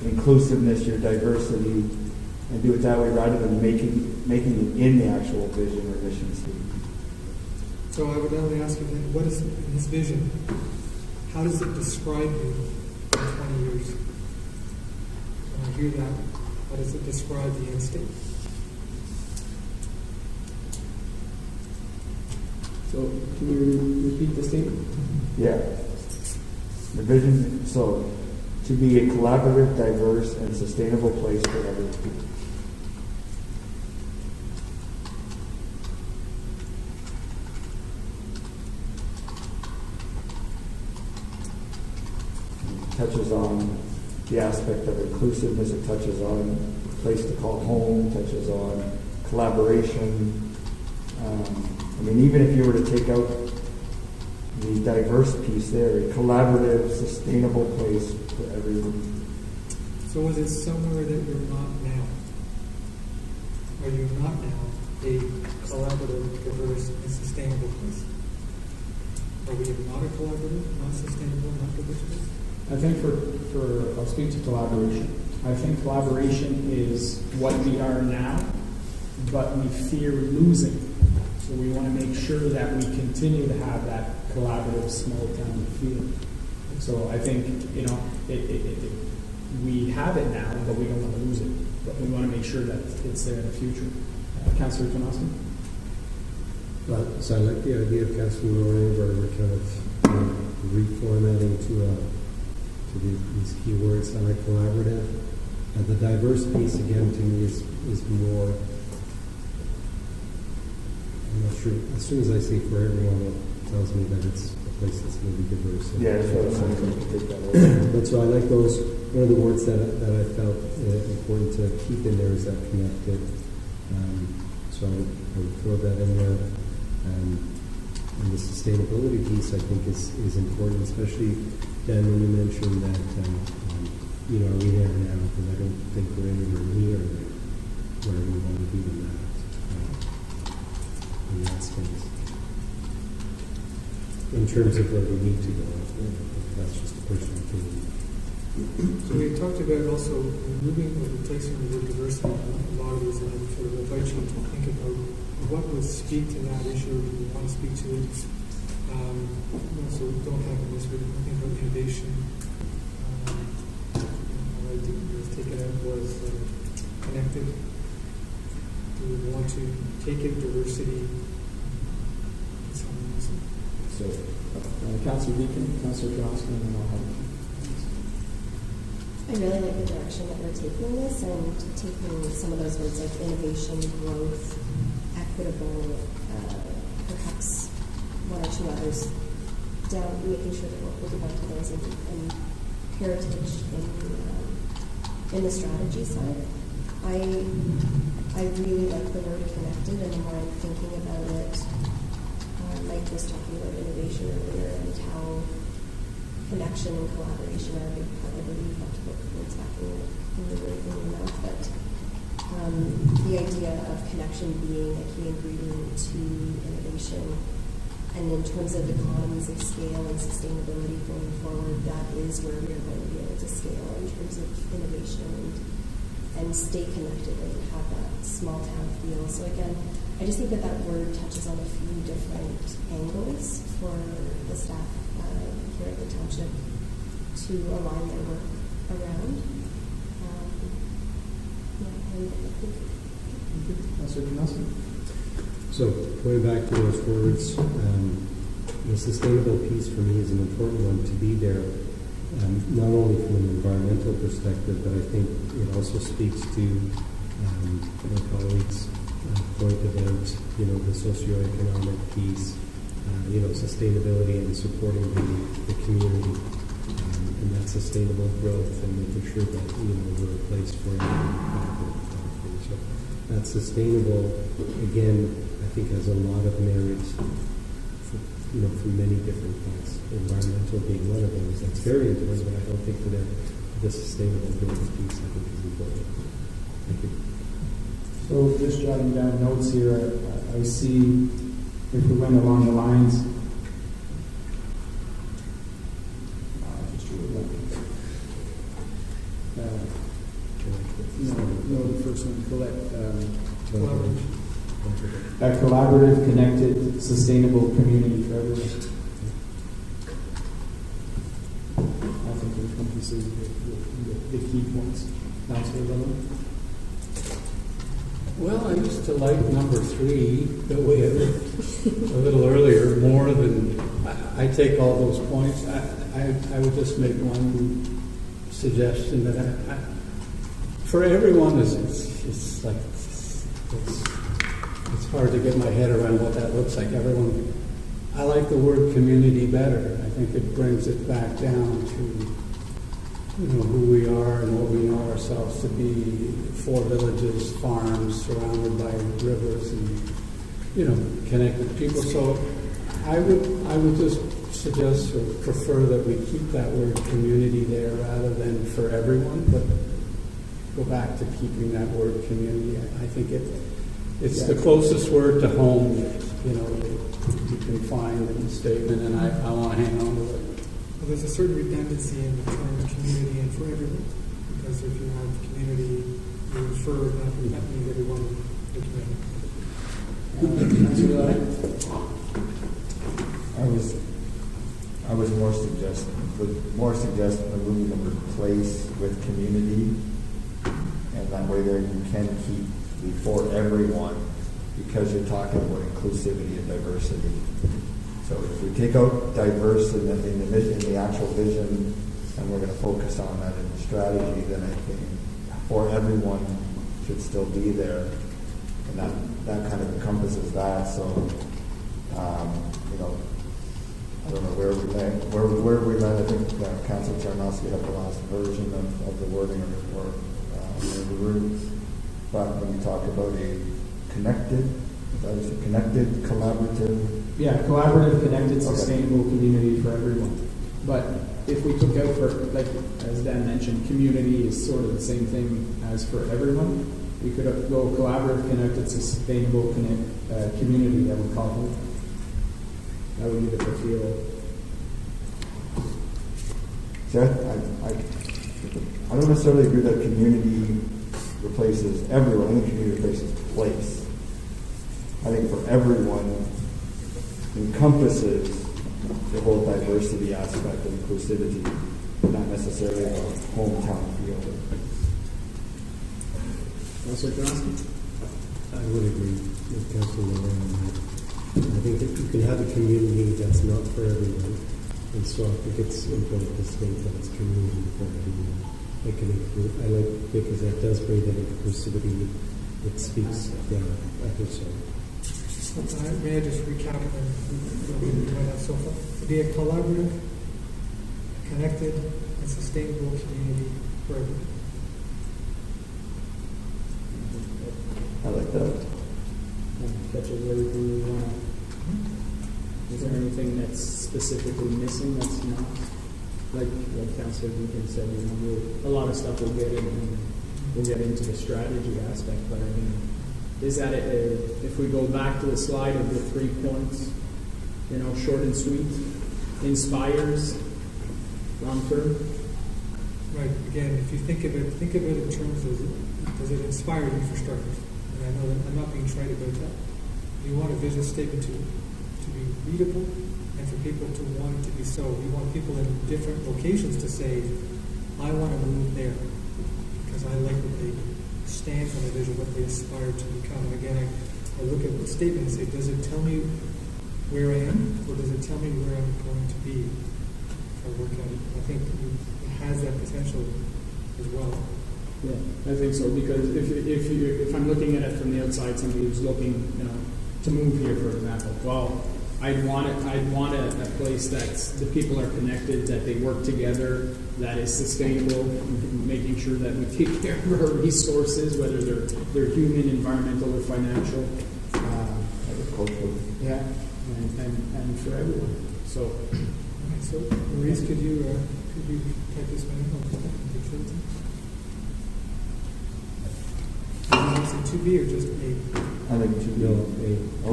inclusiveness, your diversity, and do it that way rather than making it in the actual vision or mission statement. So I would only ask you then, what is in his vision? How does it describe you in 20 years? When I hear that, how does it describe the end state? So, can you repeat the statement? Yeah. The vision, so, to be a collaborative, diverse, and sustainable place for everyone. Touches on the aspect of inclusiveness, it touches on a place to call home, touches on collaboration. Even if you were to take out the diverse piece there, a collaborative, sustainable place for everyone. So is it somewhere that you're not now? Are you not now a collaborative, diverse, and sustainable place? Are we not a collaborative, not sustainable, not diverse place? I think I'll speak to collaboration. I think collaboration is what we are now, but we fear losing. So we want to make sure that we continue to have that collaborative small town feel. So I think, we have it now, but we don't want to lose it. But we want to make sure that it's there in the future. Councillor Tomasky? So I like the idea of Councillor Moran, where we're kind of reformatting to these key words. I like collaborative. The diverse piece, again, to me is more, I'm not sure, as soon as I say for everyone, it tells me that it's a place that's going to be diverse. Yeah, that's what I was saying, to take that over. But so I like those. One of the words that I felt important to keep in there is that connected. So I would throw that in there. And the sustainability piece, I think, is important, especially, Dan, when you mentioned that, are we there now? Because I don't think we're anywhere near where we want to be in that space. In terms of where we need to go, that's just a personal opinion. So we talked about also removing or replacing the word diversity in a lot of these, and I would sort of invite you to think about what would speak to that issue, or do you want to speak to it? So don't have in this, we're thinking about innovation. I think was taken out was connected. Do we want to take it diversity? So, Councillor Deacon, Councillor Tomasky, and then I'll have I really like the direction that we're taking this and taking some of those words like innovation, growth, equitable, perhaps one or two others down, making sure that we're holding on to those and heritage in the strategy side. I really like the word connected, and the more I'm thinking about it, Mike was talking about innovation earlier and how connection and collaboration are a big part. I believe you have to put words back in your mouth, but The idea of connection being a key ingredient to innovation. And in terms of economies of scale and sustainability going forward, that is where we're going to be able to scale in terms of innovation and stay connected and have that small town feel. So again, I just think that that word touches on a few different angles for the staff here at the township to align their work around. And I think Councilor Knudsen? So going back to those words, the sustainable piece for me is an important one to be there, not only from an environmental perspective, but I think it also speaks to my colleagues' point about, the socioeconomic piece, sustainability and supporting the community, and that sustainable growth and making sure that, we're a place for everyone. So that sustainable, again, I think has a lot of merit, from many different things. Environmental being one of those. That's very important, but I don't think that the sustainable growth piece, I think, is important. Thank you. So just jotting down notes here, I see if we went along the lines. Just drew a blank. No, the first one, a collaborative, connected, sustainable community for everyone. I think it encompasses the key points. Councilor Lillard? Well, I used to like number 3 that we had a little earlier more than I take all those points. I would just make one suggestion that for everyone it's like it's hard to get my head around what that looks like. Everyone, I like the word community better. I think it brings it back down to who we are and what we know ourselves to be. 4 villages, farms surrounded by rivers, and connected people. So I would just suggest or prefer that we keep that word community there rather than for everyone, but go back to keeping that word community. I think it's the closest word to home that you can find in the statement, and I want to hang on to it. Well, there's a certain redundancy in the term community and for everyone, because if you have community, you refer that means everyone in the community. I was more suggesting removing the word place with community, and that way there you can keep the for everyone, because you're talking about inclusivity and diversity. So if we take out diverse in the actual vision, and we're going to focus on that in the strategy, then I think for everyone should still be there, and that kind of encompasses that. So I don't know where we land. Where we land, I think Councilor Czarnowski had the last version of the wording or in the room. But when you talk about a connected, collaborative. Yeah, collaborative, connected, sustainable community for everyone. But if we took out for, like, as Dan mentioned, community is sort of the same thing as for everyone. We could go collaborative, connected, sustainable community, that would call home. That would give it the feel. See, I don't necessarily agree that community replaces everyone. I think community replaces place. I think for everyone encompasses the whole diversity aspect of inclusivity, but not necessarily a hometown feel. Councilor Johnson? I would agree with Councilor Miller on that. I think that you can have a community that's not for everyone, and so I think it's important to state that it's community for everyone. It can include, I like, because that does bring that inclusivity. It speaks, I think so. May I just recap what we went at so far? To be a collaborative, connected, and sustainable community for everyone. I like that. Catches everything we want. Is there anything that's specifically missing that's not? Like Councilor Deacon said, a lot of stuff will get in. we'll get into the strategy aspect, but I mean, is that if we go back to the slide of the 3 points, you know, short and sweet, inspires, long term? Right, again, if you think of it in terms of, does it inspire you for starters? And I know that I'm not being trite about that. You want a vision statement to be readable and for people to want it to be so. You want people in different locations to say, I want to move there because I like what they stand for, the vision, what they aspire to become. And again, I look at the statement and say, does it tell me where I am or does it tell me where I'm going to be if I work at it? I think it has that potential as well. Yeah, I think so, because if I'm looking at it from the outside, somebody who's looking, you know, to move here, for example, well, I'd want a place that's the people are connected, that they work together, that is sustainable, making sure that we take care of our resources, whether they're human, environmental, or financial, Agricultural. yeah, and for everyone. So, Okay, so Maurice, could you type this one in? I'll put that in the picture. Is it 2B or just A? I think to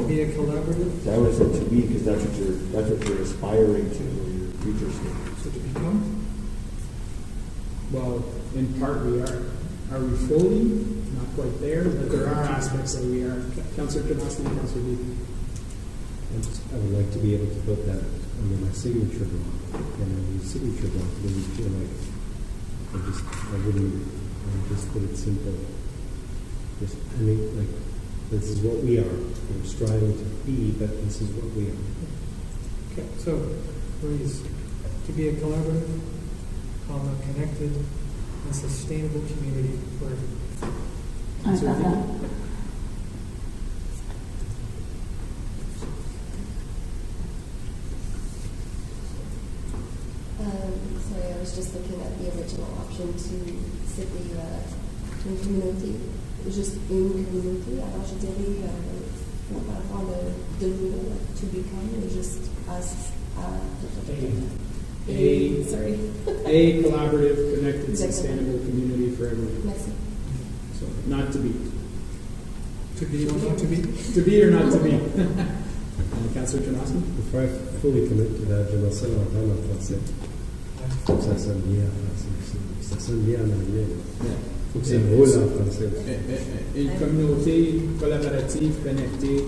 Be a collaborative, that was a to be because that's what you're aspiring to, or your future state. so to become. well, in part we are. Are we fully? Not quite there, but there are aspects that we are. Councillor Kanowski and Councillor Deep. I would like to be able to put that under my signature block, and on the signature block, then you feel like I would just put it simple. I mean, like, this is what we are. We're striving to be, but this is what we are. Okay, so Maurice, to be a collaborative, connected, and sustainable community for everyone. I love that. Sorry, I was just looking at the original option to simply une communauté, juste une communauté. Alors je dirais par rapport de l'union, to become, et juste sorry. A collaborative, connected, sustainable community for everyone. Merci. So, not to be. To be or not to be? To be or not to be. Councillor Kanowski? Before I fully commit to that, je vais essayer d'entendre en français. Faut que ça sonne bien en français. Ça sonne bien en anglais. Faut que ça roule en français. Une communauté collaborative, connectée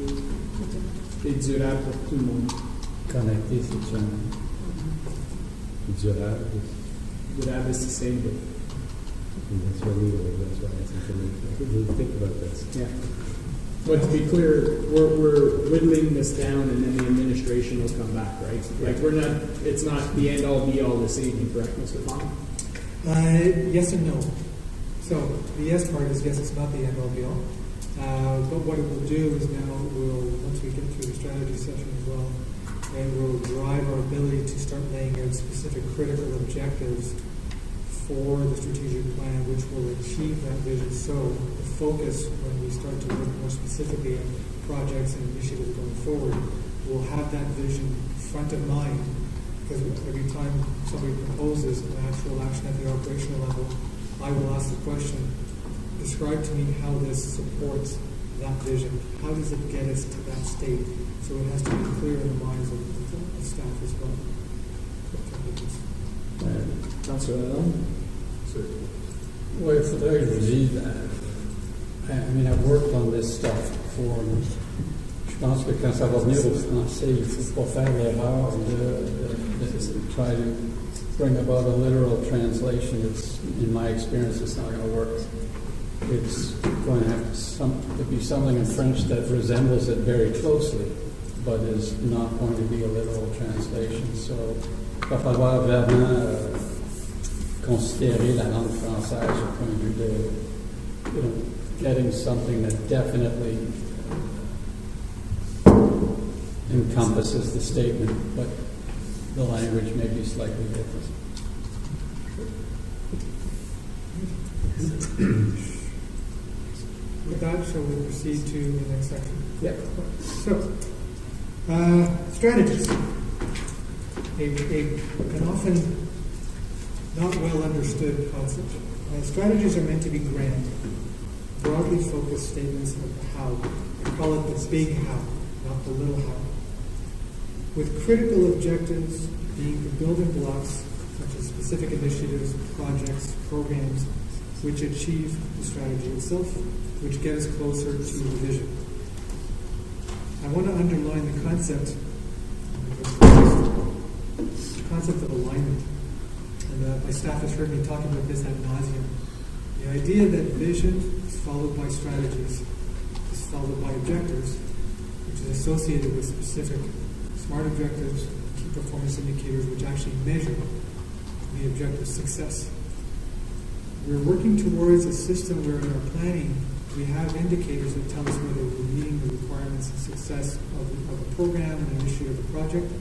et durable pour tout le monde. Connecté, c'est un Durable. Durable et sustainable. And that's what we were. That's why I think we think about this. Yeah. But to be clear, we're whittling this down, and then the administration will come back, right? Like it's not the end all be all this evening, correct, Mr. Fong? Yes and no. So the yes part is yes, it's not the end all be all. But what it will do is now once we get through the strategy session as well, and we'll drive our ability to start laying out specific critical objectives for the strategic plan, which will achieve that vision. So the focus, when we start to look more specifically at projects and initiatives going forward, we'll have that vision front of mind, because every time somebody proposes an actual action at the operational level, I will ask the question, describe to me how this supports that vision. How does it get us to that state? So it has to be clear in the minds of staff as well. Councillor Lalonde? Oui, il faudrait que je vous dise, I mean, I've worked on this stuff before. Je pense que quand ça va venir au français, il ne faut pas faire l'erreur de try to bring about a literal translation. It's, in my experience, it's not going to work. It's going to have to be something in French that resembles it very closely, but is not going to be a literal translation. So, il va falloir vraiment considérer la langue française au point de vue de getting something that definitely encompasses the statement, but the language may be slightly different. With that, shall we proceed to the next section? Yeah. So, strategies. An often not well understood concept. Strategies are meant to be grand, broadly focused statements of the how. I call it the big how, not the little how. With critical objectives being the building blocks, such as specific initiatives, projects, programs, which achieve the strategy itself, which get us closer to the vision. I want to underline the concept of alignment. And my staff has heard me talking about this ad nauseum. The idea that vision is followed by strategies, is followed by objectives, which is associated with specific SMART objectives, key performance indicators, which actually measure the objective's success. We're working towards a system where in our planning we have indicators that tell us whether we're meeting the requirements and success of a program, an initiative, a project,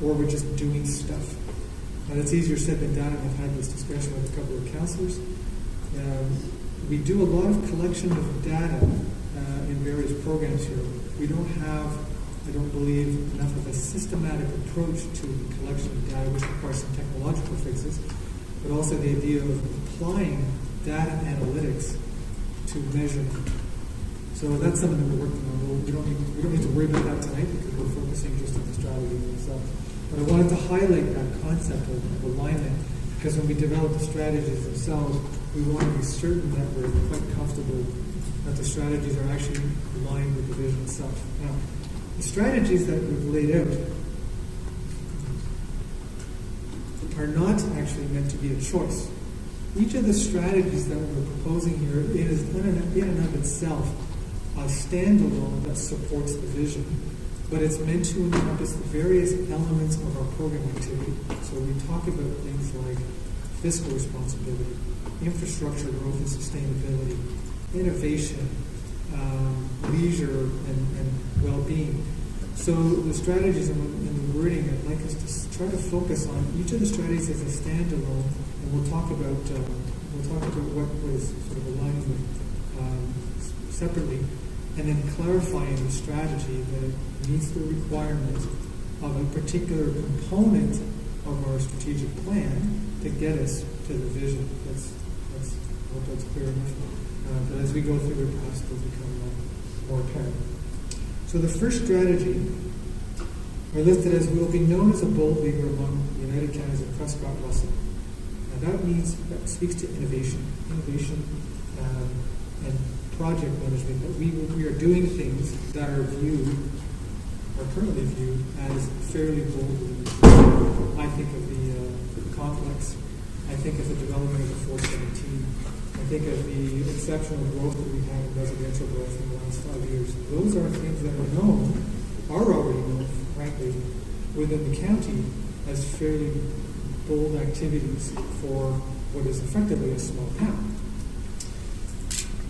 or we're just doing stuff. Now that's easier said than done, and I've had this discussion with a couple of counselors. We do a lot of collection of data in various programs here. We don't have, I don't believe, enough of a systematic approach to the collection of data, which requires some technological fixes, but also the idea of applying data analytics to measurement. So that's something that we're working on. We don't need to worry about that tonight because we're focusing just on the strategy itself. But I wanted to highlight that concept of alignment because when we develop the strategies themselves, we want to be certain that we're quite comfortable that the strategies are actually aligned with the vision itself. Now, the strategies that we've laid out are not actually meant to be a choice. Each of the strategies that we're proposing here is in and of itself a standalone that supports the vision, but it's meant to encompass the various elements of our program activity. So we talk about things like fiscal responsibility, infrastructure growth and sustainability, innovation, leisure, and well-being. So the strategies and the wording, I'd like us to try to focus on each of the strategies as a standalone, and we'll talk about what was sort of aligned with separately, and then clarifying the strategy that it meets the requirement of a particular component of our strategic plan to get us to the vision. I hope that's clear enough. But as we go through it, perhaps it'll become more apparent. So the first strategy are listed as will be known as a bold leader among the United Canadians of Prescott Russell. Now that speaks to innovation and project management, that we are doing things that are currently viewed as fairly bold leaders. I think of the complex. I think of the development of the 417. I think of the exceptional growth that we've had in residential growth in the last 5 years. Those are things that are already known, frankly, within the county as fairly bold activities for what is effectively a small town.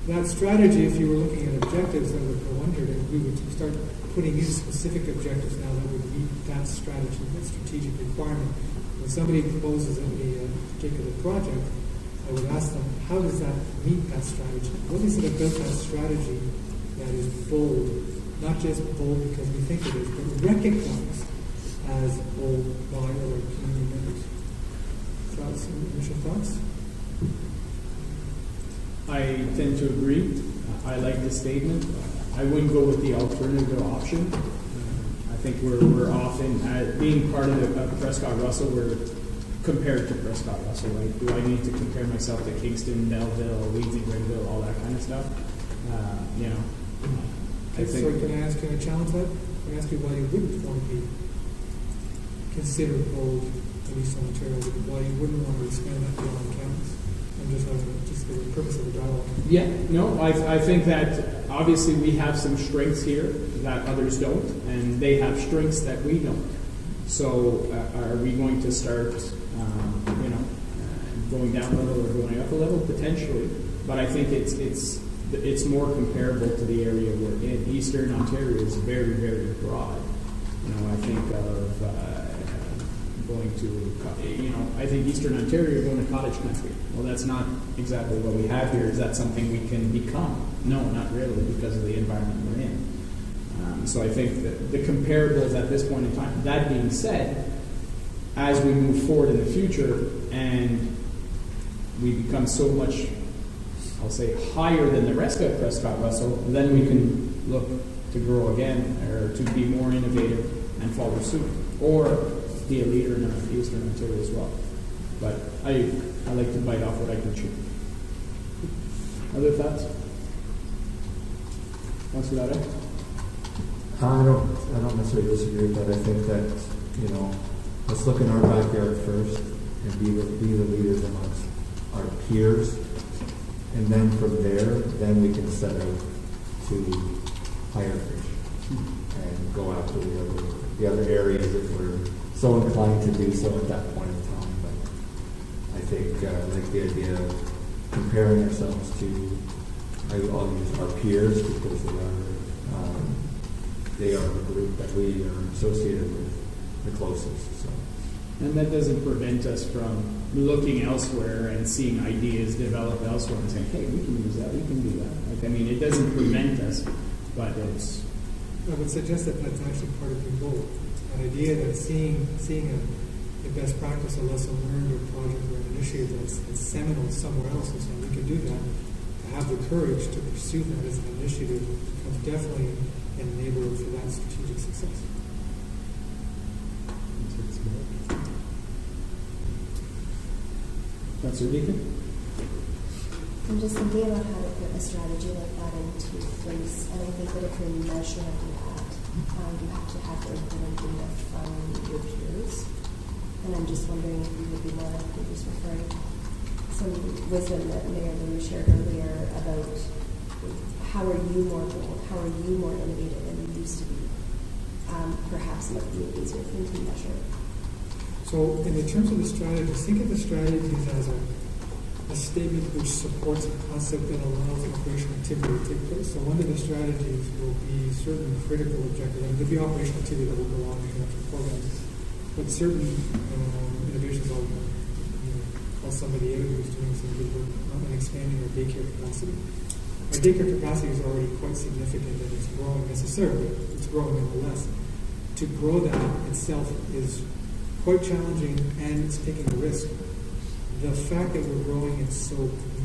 That strategy, if you were looking at objectives that would go under it, we would start putting in specific objectives now that would meet that strategy, that strategic requirement. When somebody proposes a particular project, I would ask them, how does that meet that strategy? What is it about that strategy that is bold? Not just bold because we think it is, but recognized as bold by our community members. Thoughts, initial thoughts? I tend to agree. I like this statement. I wouldn't go with the alternative option. I think we're often, being part of Prescott Russell, we're compared to Prescott Russell, right? Do I need to compare myself to Kingston, Belleville, Leeds and Grenville, all that kind of stuff? I think. So can I challenge that? Can I ask you why you wouldn't want to be considered bold in Eastern Ontario? Why you wouldn't want to expand that beyond counties? I'm just for the purpose of the dialogue. Yeah, no, I think that obviously we have some strengths here that others don't, and they have strengths that we don't. So are we going to start, going down a level or going up a level? Potentially, but I think it's more comparable to the area we're in. Eastern Ontario is very, very broad. I think of going to, I think Eastern Ontario going to cottage country. Well, that's not exactly what we have here. Is that something we can become? No, not really, because of the environment we're in. So I think that the comparables at this point in time. That being said, as we move forward in the future and we become so much, I'll say, higher than the rest of Prescott Russell, then we can look to grow again or to be more innovative and follow suit, or be a leader in Eastern Ontario as well. But I like to bite off what I can chew. Other thoughts? Councilor Lara? I don't necessarily disagree with that. I think that, let's look in our backyard first and be the leaders amongst our peers. And then from there, then we can set out to hire fish and go after the other areas if we're so inclined to do so at that point in time. But I think I like the idea of comparing ourselves to, I'll use our peers because they are the group that we are associated with the closest. So. And that doesn't prevent us from looking elsewhere and seeing ideas develop elsewhere and saying, hey, we can use that, we can do that. It doesn't prevent us, but it's... I would suggest that that's actually part of your goal. An idea that seeing a best practice, a lesson learned, or project or an initiative that's seminal somewhere else and saying we can do that, to have the courage to pursue that as an initiative becomes definitely an enabler for that strategic success. Councilor Deacon? I'm just thinking about how to put a strategy like that into place, and I think that if you're measuring that, you have to have independent data from your peers. And I'm just wondering if you would be more likely just referring some wisdom that Mayor Lou shared earlier about how are you more bold, how are you more innovative than you used to be. Perhaps might be an easier thing to measure. So in terms of the strategies, think of the strategies as a statement which supports a concept that allows operational activity to take place. So one of the strategies will be certain critical objectives. There'll be operational activity that will go on in the program, but certain innovations will call somebody out who's doing some good work on expanding our daycare capacity. Our daycare capacity is already quite significant and it's growing necessarily. It's growing nonetheless. To grow that itself is quite challenging and it's taking a risk. The fact that we're growing it so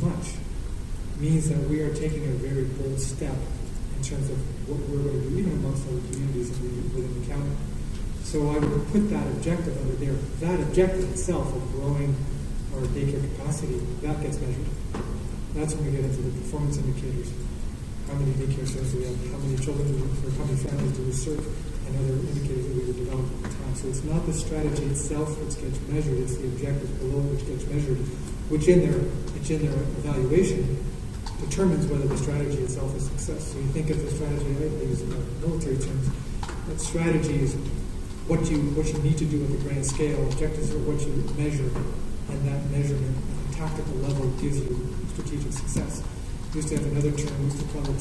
much means that we are taking a very bold step in terms of what we're going to do, even amongst other communities within the county. So I would put that objective under there. That objective itself of growing our daycare capacity, that gets measured. That's when we get into the performance indicators. How many daycare centers do we have? How many children or how many families do we serve? And other indicators that we would develop at the time. So it's not the strategy itself which gets measured, it's the objectives below which gets measured, which in their evaluation determines whether the strategy itself is success. So you think of the strategy, I use military terms, that strategy is what you need to do at the grand scale, objectives are what you measure, and that measurement at a tactical level gives you strategic success. We used to have another term, we used to call it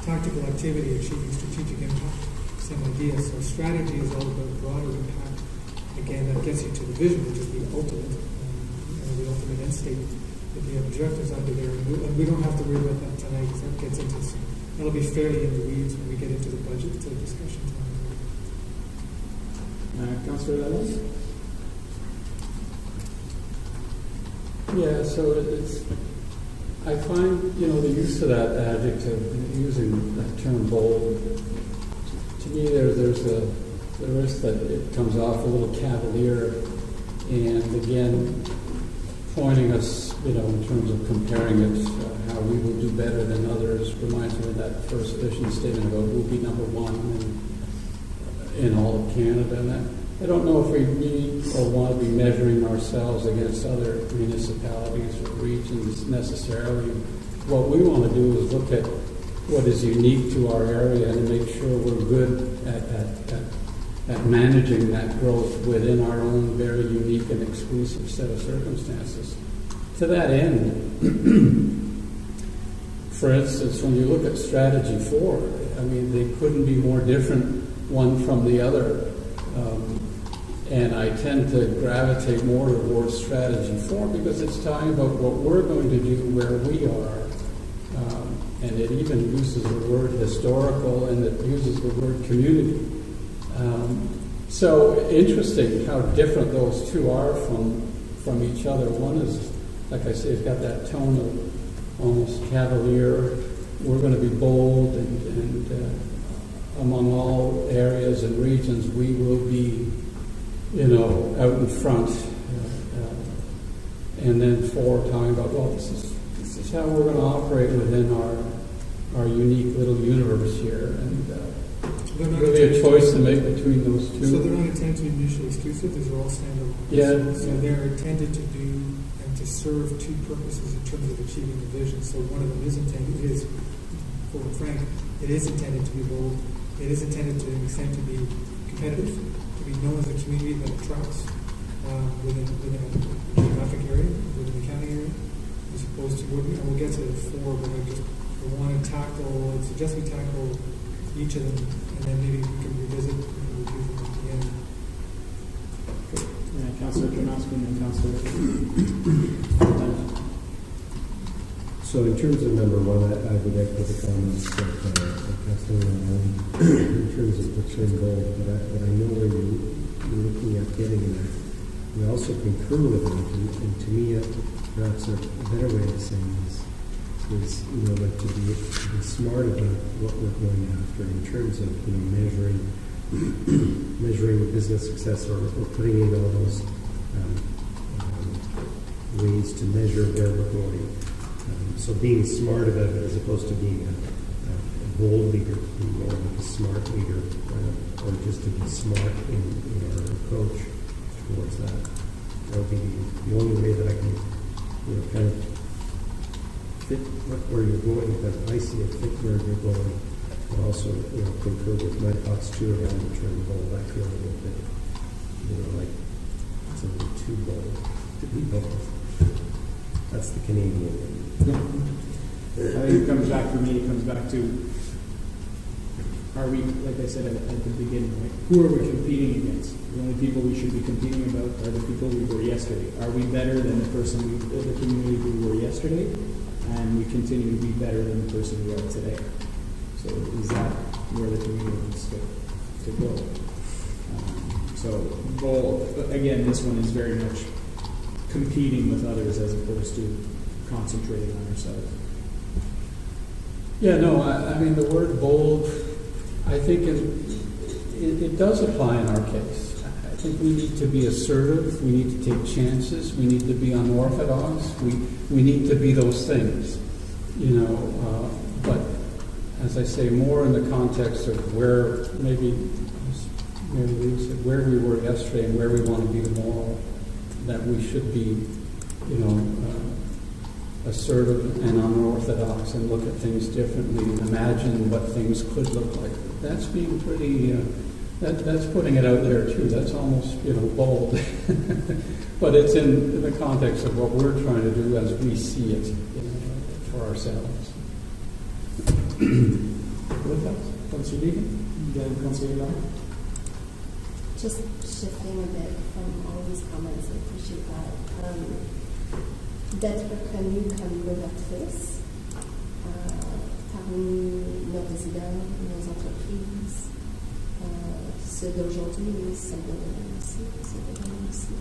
tactical activity achieving strategic impact. Same idea. So strategy is all about broader impact. Again, that gets you to the vision, which is the ultimate end state. But the objectives under there, and we don't have to worry about that tonight because that gets into that'll be fairly in the weeds when we get into the budget discussion time. Councilor Lewis? Yeah, so it's. I find the use of that adjective, using that term bold. To me, there's the risk that it comes off a little cavalier, and again, pointing us, in terms of comparing it, how we will do better than others, reminds me of that first vision statement about we'll be number one in all of Canada. And I don't know if we need or want to be measuring ourselves against other municipalities or regions necessarily. What we want to do is look at what is unique to our area and make sure we're good at managing that growth within our own very unique and exclusive set of circumstances. To that end, for instance, when you look at Strategy 4, they couldn't be more different one from the other. And I tend to gravitate more towards Strategy 4 because it's talking about what we're going to do where we are. And it even uses the word historical and it uses the word community. So interesting how different those two are from each other. One is like I say, it's got that tone of almost cavalier. We're going to be bold, and among all areas and regions, we will be, out in front. And then 4, talking about, well, this is how we're going to operate within our unique little universe here, and really a choice to make between those two. So they're not intended to be mutually exclusive, these are all standalone. Yeah. So they're intended to do and to serve two purposes in terms of achieving the vision. So one of them is intended, for Frank, it is intended to be bold, it is intended to an extent to be competitive, to be known as a community that attracts within a geographic area, within the county area, as opposed to, and we'll get to the 4, but I want to tackle, I suggest we tackle each of them, and then maybe we can revisit and review them at the end. Councillor Tarnowski and then Councillor. So in terms of number 1, I would echo the comments that Councillor in terms of the term goal, but I know where you're looking at getting at. We also concur with it, and to me, perhaps a better way of saying this is, like to be smart about what we're going after in terms of, measuring business success or putting in all those ways to measure where we're going. So being smart about it as opposed to being a bold leader, being more like a smart leader, or just to be smart in our approach towards that. That would be the only way that I can, kind of fit where you're going, but I see it fit where you're going. And also, concur with my thoughts too around the term bold. I feel a little bit, like it's a little too bold to be bold. That's the Canadian way. I think it comes back for me, it comes back to, are we, like I said at the beginning, like, who are we competing against? The only people we should be competing about are the people we were yesterday. Are we better than the community we were yesterday? And we continue to be better than the person we are today. So is that where the community wants to go? So goal, again, this one is very much competing with others as opposed to concentrating on ourselves. Yeah, no, I mean, the word bold, I think it does apply in our case. I think we need to be assertive, we need to take chances, we need to be unorthodox, we need to be those things, but as I say, more in the context of where maybe where we were yesterday and where we want to be tomorrow, that we should be, assertive and unorthodox and look at things differently and imagine what things could look like. That's being pretty, that's putting it out there too. That's almost, bold. But it's in the context of what we're trying to do as we see it, for ourselves. What else? Councillor Deegan? Then Councillor Young? Just shifting a bit from all these comments, I appreciate that. D'être connu comme novatrice, parmi nos résidents, nos entreprises, ceux d'aujourd'hui, ceux de demain aussi.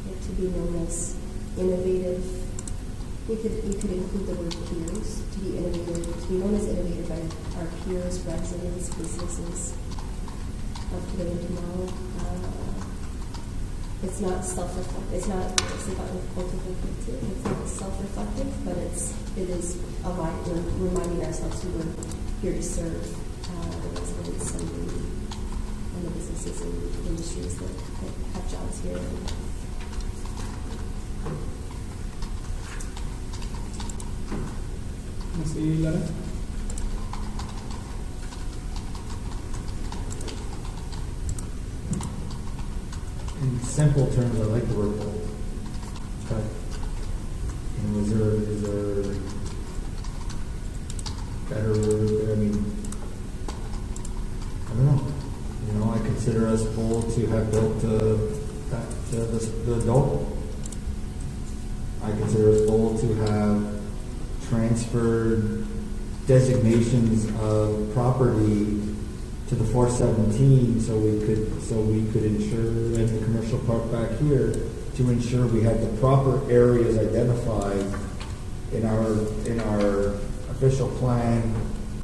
And to be known as innovative. We could include the word peers, to be innovative, to be known as innovative by our peers, residents, businesses of today and tomorrow. It's not self-reflective. It's not self-reflective, but it is reminding ourselves who we're here to serve the residents and the businesses and industries that have jobs here. Councillor Lara? In simple terms, I like the word bold. But is there better word? I mean, I don't know. I consider us bold to have built the Dole. I consider us bold to have transferred designations of property to the 417 so we could ensure in the commercial park back here to ensure we had the proper areas identified in our official plan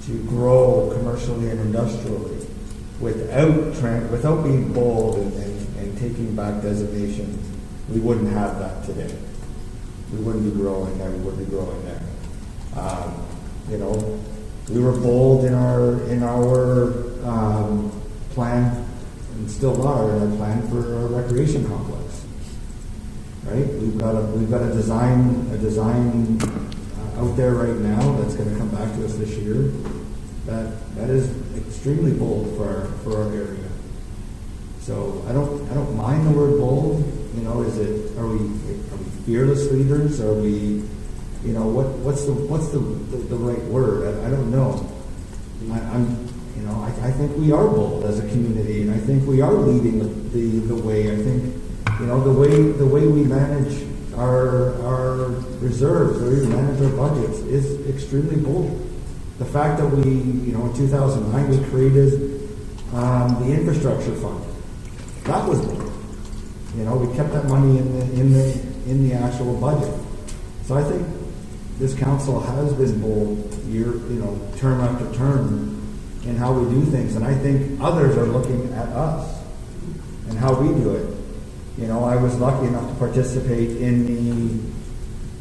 to grow commercially and industrially without being bold and taking back designations. We wouldn't have that today. We wouldn't be growing there. We wouldn't be growing there. We were bold in our plan, and still are in our plan for our recreation complex. Right? We've got a design out there right now that's going to come back to us this year. That is extremely bold for our area. So I don't mind the word bold. Are we fearless leaders? Are we, what's the right word? I don't know. I think we are bold as a community, and I think we are leading the way. I think, the way we manage our reserves, the way we manage our budgets is extremely bold. The fact that we, in 2009 we created the infrastructure fund, that was bold. We kept that money in the actual budget. So I think this council has been bold term after term in how we do things, and I think others are looking at us and how we do it. I was lucky enough to participate in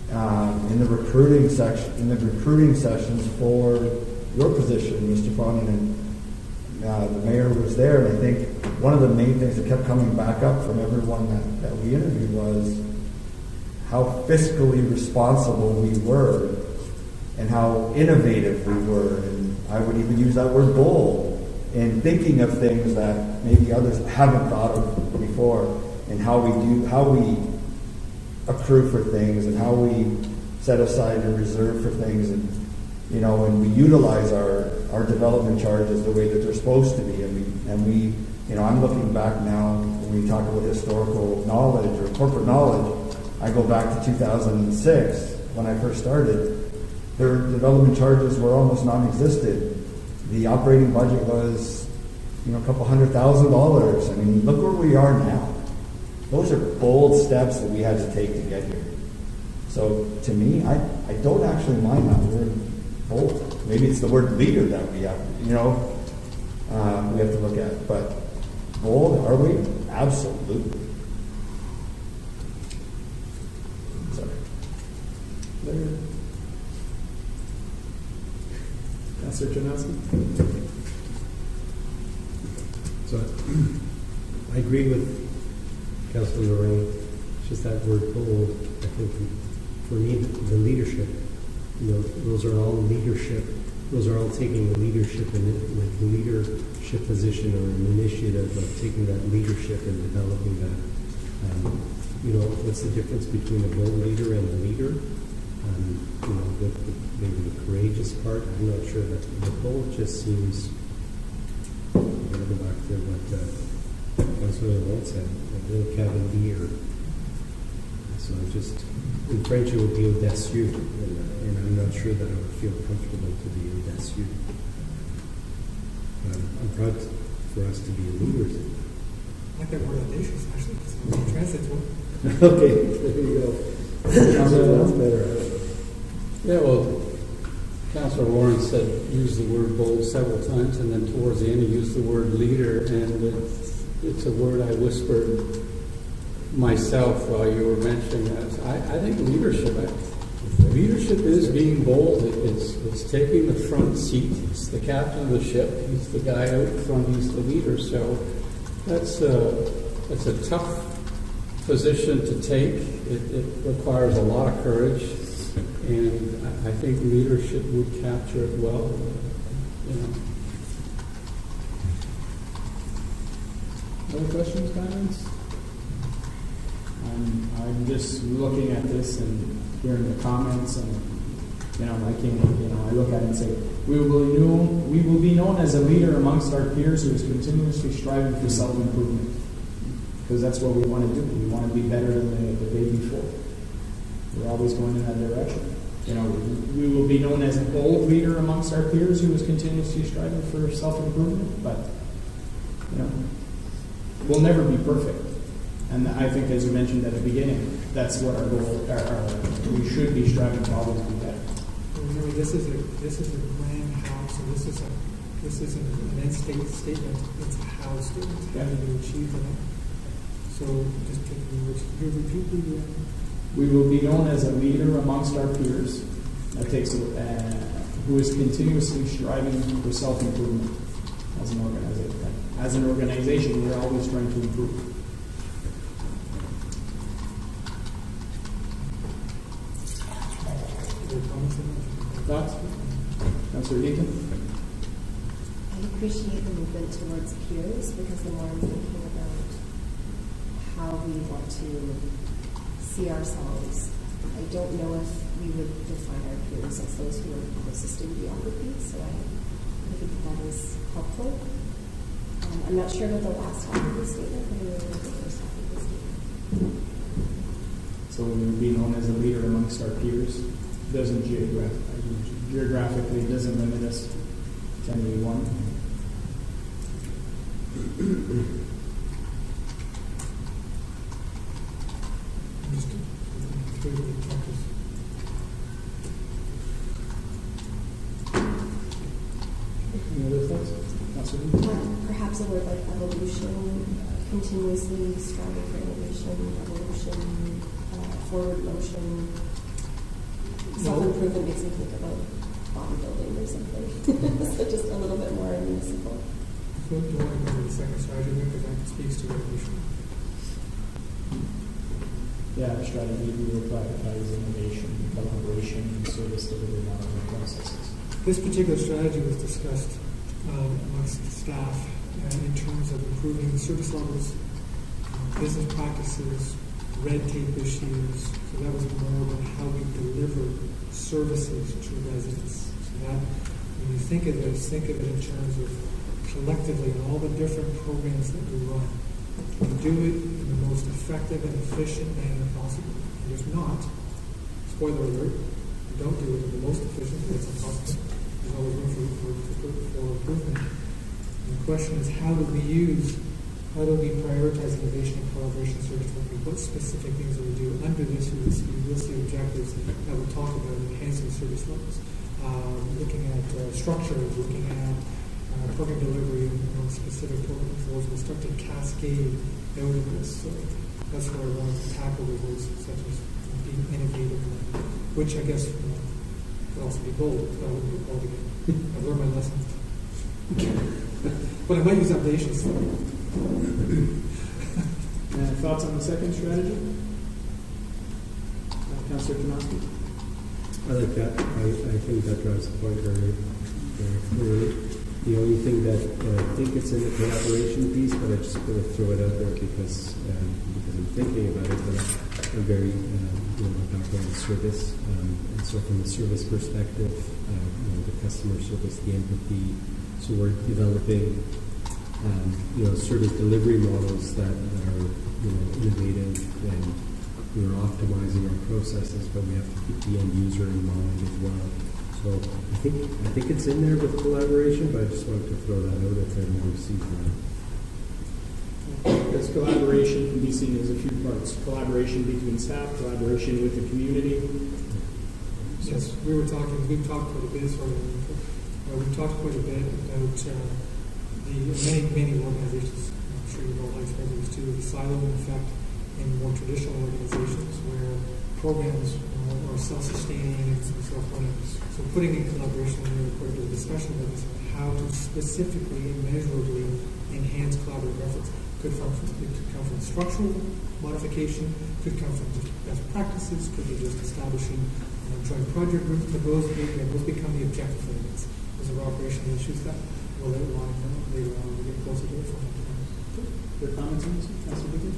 the recruiting sessions for your position, Mr. Fawnin, and the mayor was there, and I think one of the main things that kept coming back up from everyone that we interviewed was how fiscally responsible we were and how innovative we were, and I would even use that word bold, in thinking of things that maybe others haven't thought of before, and how we accrue for things, and how we set aside a reserve for things, and and we utilize our development charges the way that they're supposed to be, and we I'm looking back now when we talk about historical knowledge or corporate knowledge. I go back to 2006 when I first started. Their development charges were almost non-existent. The operating budget was a couple $100,000. I mean, look where we are now. Those are bold steps that we had to take to get here. So to me, I don't actually mind that word bold. Maybe it's the word leader that we have, we have to look at. But bold, are we? Absolutely. Sorry. Councilor Janowski? So I agree with Councilor Lorraine. It's just that word bold. I think for me, the leadership, those are all leadership. Those are all taking a leadership leadership position or an initiative of taking that leadership and developing that. What's the difference between a bold leader and a leader? Maybe the courageous part. I'm not sure that the bold just seems. I'm going to go back to what Councilor Lorraine said, a little cavalier. So in French it would be audacieux, and I'm not sure that I would feel comfortable to be audacieux. But I'm proud for us to be leaders. I like that word audacious, actually, because it translates well. Okay, there you go. That's better. Yeah, well, Councilor Warren said use the word bold several times, and then towards the end he used the word leader, and it's a word I whispered myself while you were mentioning that. I think leadership is being bold. It's taking the front seat. It's the captain of the ship. He's the guy out front. He's the leader. So that's a tough position to take. It requires a lot of courage, and I think leadership would capture it well. Other questions, comments? I'm just looking at this and hearing the comments, and I look at it and say, we will be known as a leader amongst our peers who is continuously striving for self-improvement, because that's what we want to do. We want to be better than the day before. We're always going in that direction. We will be known as a bold leader amongst our peers who is continuously striving for self-improvement, but we'll never be perfect. And I think, as you mentioned at the beginning, that's what our goal, we should be striving to always be better. Remember, this is a grand house, and this is an end state statement. It's a how statement. How do you achieve that? So, just taking which you repeat the. We will be known as a leader amongst our peers. That takes who is continuously striving for self-improvement as an organization. As an organization, we're always trying to improve. Thoughts? Councillor Deaton? I appreciate the movement towards peers because the more I'm thinking about how we want to see ourselves, I don't know if we would define our peers as those who are closest in geography, so I think that is helpful. I'm not sure about the last half of the statement, but I really like the first half of the statement. So we will be known as a leader amongst our peers. Doesn't geographically doesn't limit us to any one. Any other thoughts? Perhaps a word like evolution, continuously striving for innovation, evolution, forward motion. Self-improvement makes me think about bodybuilding or something. So just a little bit more municipal. Do you want to go to the second strategy because that speaks to evolution? Yeah, our strategy we will prioritize innovation, collaboration, and service delivery models and processes. This particular strategy was discussed amongst the staff in terms of improving the service levels, business practices, red tape issues. So that was more about how we deliver services to residents. So that, when you think of this, think of it in terms of collectively all the different programs that we run. We do it in the most effective and efficient manner possible. And if not, spoiler alert, we don't do it in the most efficient, it's impossible. There's always room for improvement. And the question is, how do we prioritize innovation and collaboration service delivery? What specific things do we do? Under this, you will see objectives that will talk about enhancing service levels, looking at structures, looking at program delivery on specific program flows. We'll start to cascade out of this. So that's where I want to tackle the words such as being innovative, which I guess could also be bold. That wouldn't be bold again. I've learned my lesson. But I might use audacious. Thoughts on the second strategy? Councillor Tomasky? I like that. I think that drives the point very, very clearly. The only thing that I think it's in the collaboration piece, but I just want to throw it out there because I'm thinking about it. But I'm very, my background in service, and so from the service perspective, the customer service, the empathy. So we're developing, service delivery models that are, innovative, and we're optimizing our processes, but we have to keep the end user in mind as well. So I think it's in there with collaboration, but I just wanted to throw that out if anyone sees that. Because collaboration can be seen as a few parts. Collaboration between staff, collaboration with the community. Yes, we've talked quite a bit, we've talked quite a bit about the many organizations, I'm sure you've all experienced too, the siloing effect in more traditional organizations where programs are self-sustaining and self-running. So putting in collaboration in the report, the discussion of this, how to specifically and measurably enhance collaborative efforts could come from structural modification, could come from best practices, could be just establishing joint project groups, but those become the objective elements. Those are operational issues that will outline later on when we get closer to it. Your comments on this, Councilor Biggie?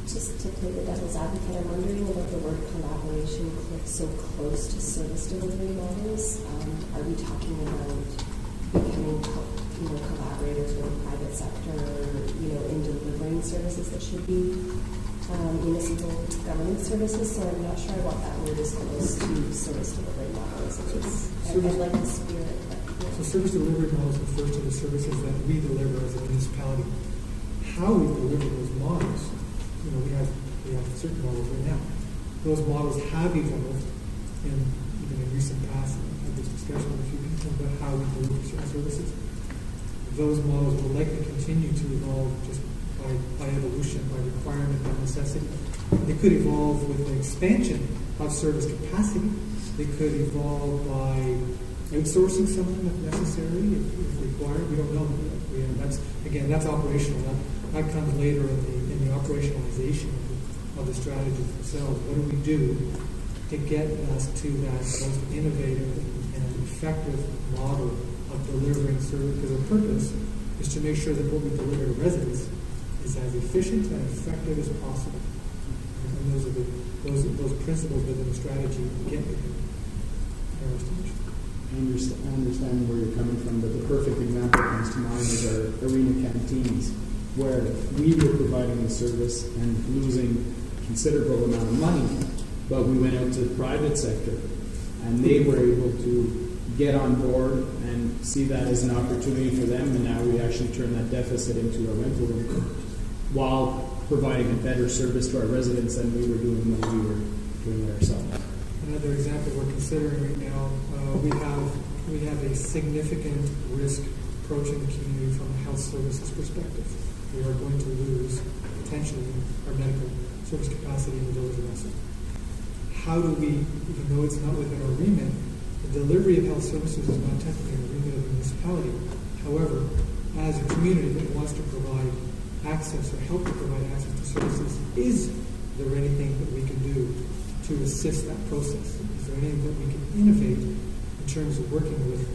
Just to play the devil's advocate, I'm wondering about the word collaboration so close to service delivery models. Are we talking about becoming collaborators with the private sector, in delivering services that should be municipal government services? So I'm not sure what that word is close to service delivery models. I like the spirit. But, So service delivery models refers to the services that we deliver as a municipality. how we deliver those models. You know, we have certain models right now. Those models have evolved, and even in recent past, I've had this discussion with a few people about how we deliver certain services. Those models will likely continue to evolve just by evolution, by requirement, by necessity. They could evolve with the expansion of service capacity. They could evolve by outsourcing something if necessary, if required. We don't know. That's operational. That comes later in the operationalization of the strategies themselves. What do we do to get us to that most innovative and effective model of delivering service? Because the purpose is to make sure that what we deliver to residents is as efficient and effective as possible. And those are those principles within the strategy we get within our estimation. I understand where you're coming from, but the perfect example comes to mind is our arena canteens, where we were providing the service and losing considerable amount of money, but we went out to the private sector, and they were able to get on board and see that as an opportunity for them, and now we actually turn that deficit into a rental income, while providing a better service to our residents than we were doing when we were doing it ourselves. Another example we're considering right now, we have a significant risk approaching the community from a health services perspective. We are going to lose potentially our medical service capacity in the village of Russell. How do we, even though it's not within our remit, the delivery of health services is not technically in the remit of the municipality. However, as a community that wants to provide access or help to provide access to services, is there anything that we can do to assist that process? Is there anything that we can innovate in terms of working with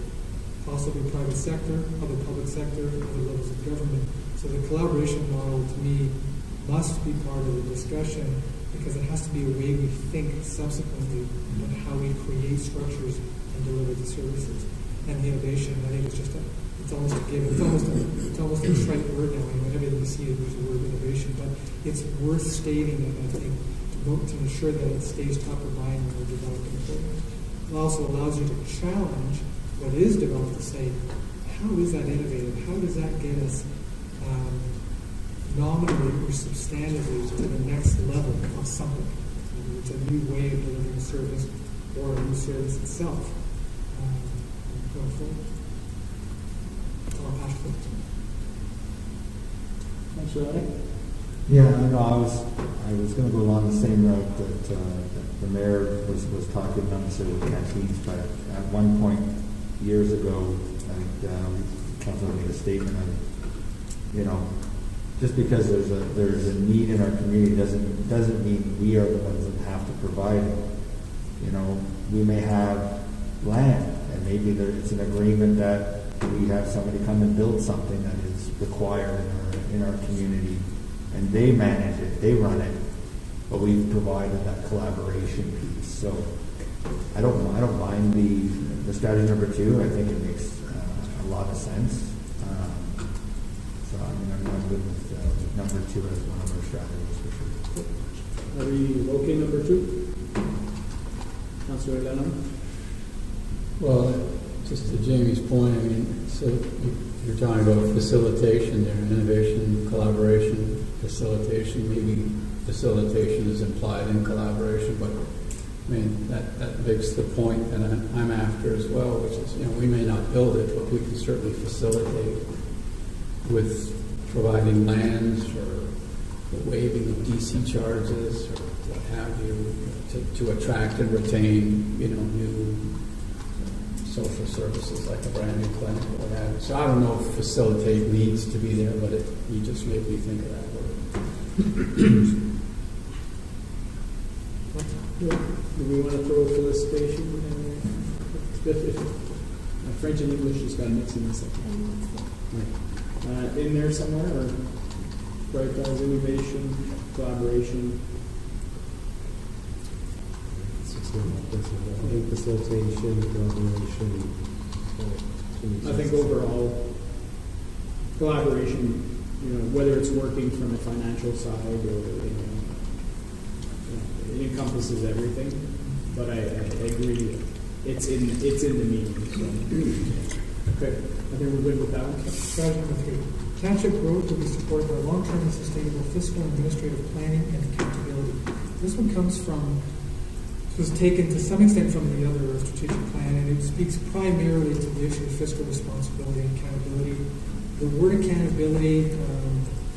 possibly private sector, other public sector, other levels of government? So the collaboration model, to me, must be part of the discussion, because it has to be a way we think subsequently about how we create structures and deliver the services. And the innovation, I think, it's almost a given. It's almost a trite word now. Whenever you see it, there's the word innovation, but it's worth stating, and I think, to ensure that it stays top of mind when we're developing programs. It also allows you to challenge what is developed, to say, how is that innovative? How does that get us nominally or substantively to the next level of something? It's a new way of delivering service, or a new service itself going forward. That's all I'll pass to you. Thanks, Riley. Yeah, no, I was going to go along the same route that the mayor was talking about, necessarily with canteens, but at one point years ago, I think council made a statement of, you know, just because there's a need in our community doesn't mean we are the ones that have to provide it. You know, we may have land, and maybe it's an agreement that we have somebody come and build something that is required in our community, and they manage it, they run it, but we've provided that collaboration piece. So I don't mind the strategy number 2. I think it makes a lot of sense. So I mean, I'm good with number 2 as one of our strategies for sure. Are we okay, number 2? Councilor Lennon? Well, just to Jamie's point, I mean, so you're talking about facilitation there, innovation, collaboration, facilitation. Maybe facilitation is implied in collaboration, but I mean, that begs the point that I'm after as well, which is, you know, we may not build it, but we can certainly facilitate with providing lands or the waiving of DC charges or what have you, to attract and retain, you know, new social services like a brand new clinic or what have you. So I don't know if facilitate needs to be there, but you just made me think of that word. Do we want to throw a felicitation? My French and English just got mixed in a second. In there somewhere, or prioritize innovation, collaboration? I think facilitation, collaboration. I think overall, collaboration, you know, whether it's working from a financial side or, it encompasses everything. But I agree, it's in the meaning. So. Okay, I think we're good with that one. Strategy number 3, Township growth will be supported by long-term and sustainable fiscal and administrative planning and accountability. This one was taken to some extent from the other strategic plan, and it speaks primarily to the issue of fiscal responsibility and accountability. The word accountability,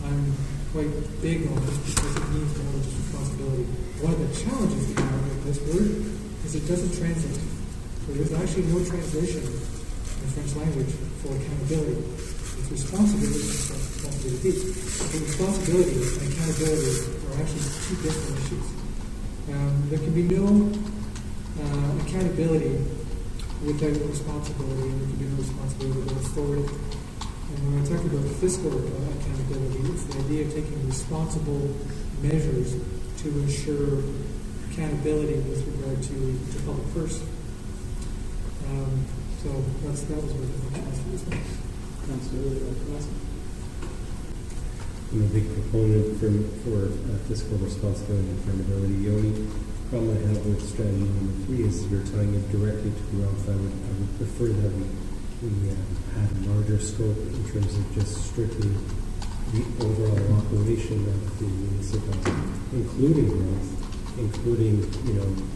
I'm quite big on this because it means more than just responsibility. One of the challenges we have with this word is it doesn't translate. There is actually no translation in the French language for accountability. It's responsibility and responsibility. But responsibility and accountability are actually two different issues. There can be no accountability without responsibility, and there can be no responsibility without authority. And when I talk about fiscal accountability, it's the idea of taking responsible measures to ensure accountability with regard to public purse. So that was what the challenge for this one. I'm a big proponent for fiscal responsibility and accountability. The only problem I have with strategy number 3 is you're tying it directly to growth. I would prefer that we had a larger scope in terms of just strictly the overall operation of the municipality, including growth, including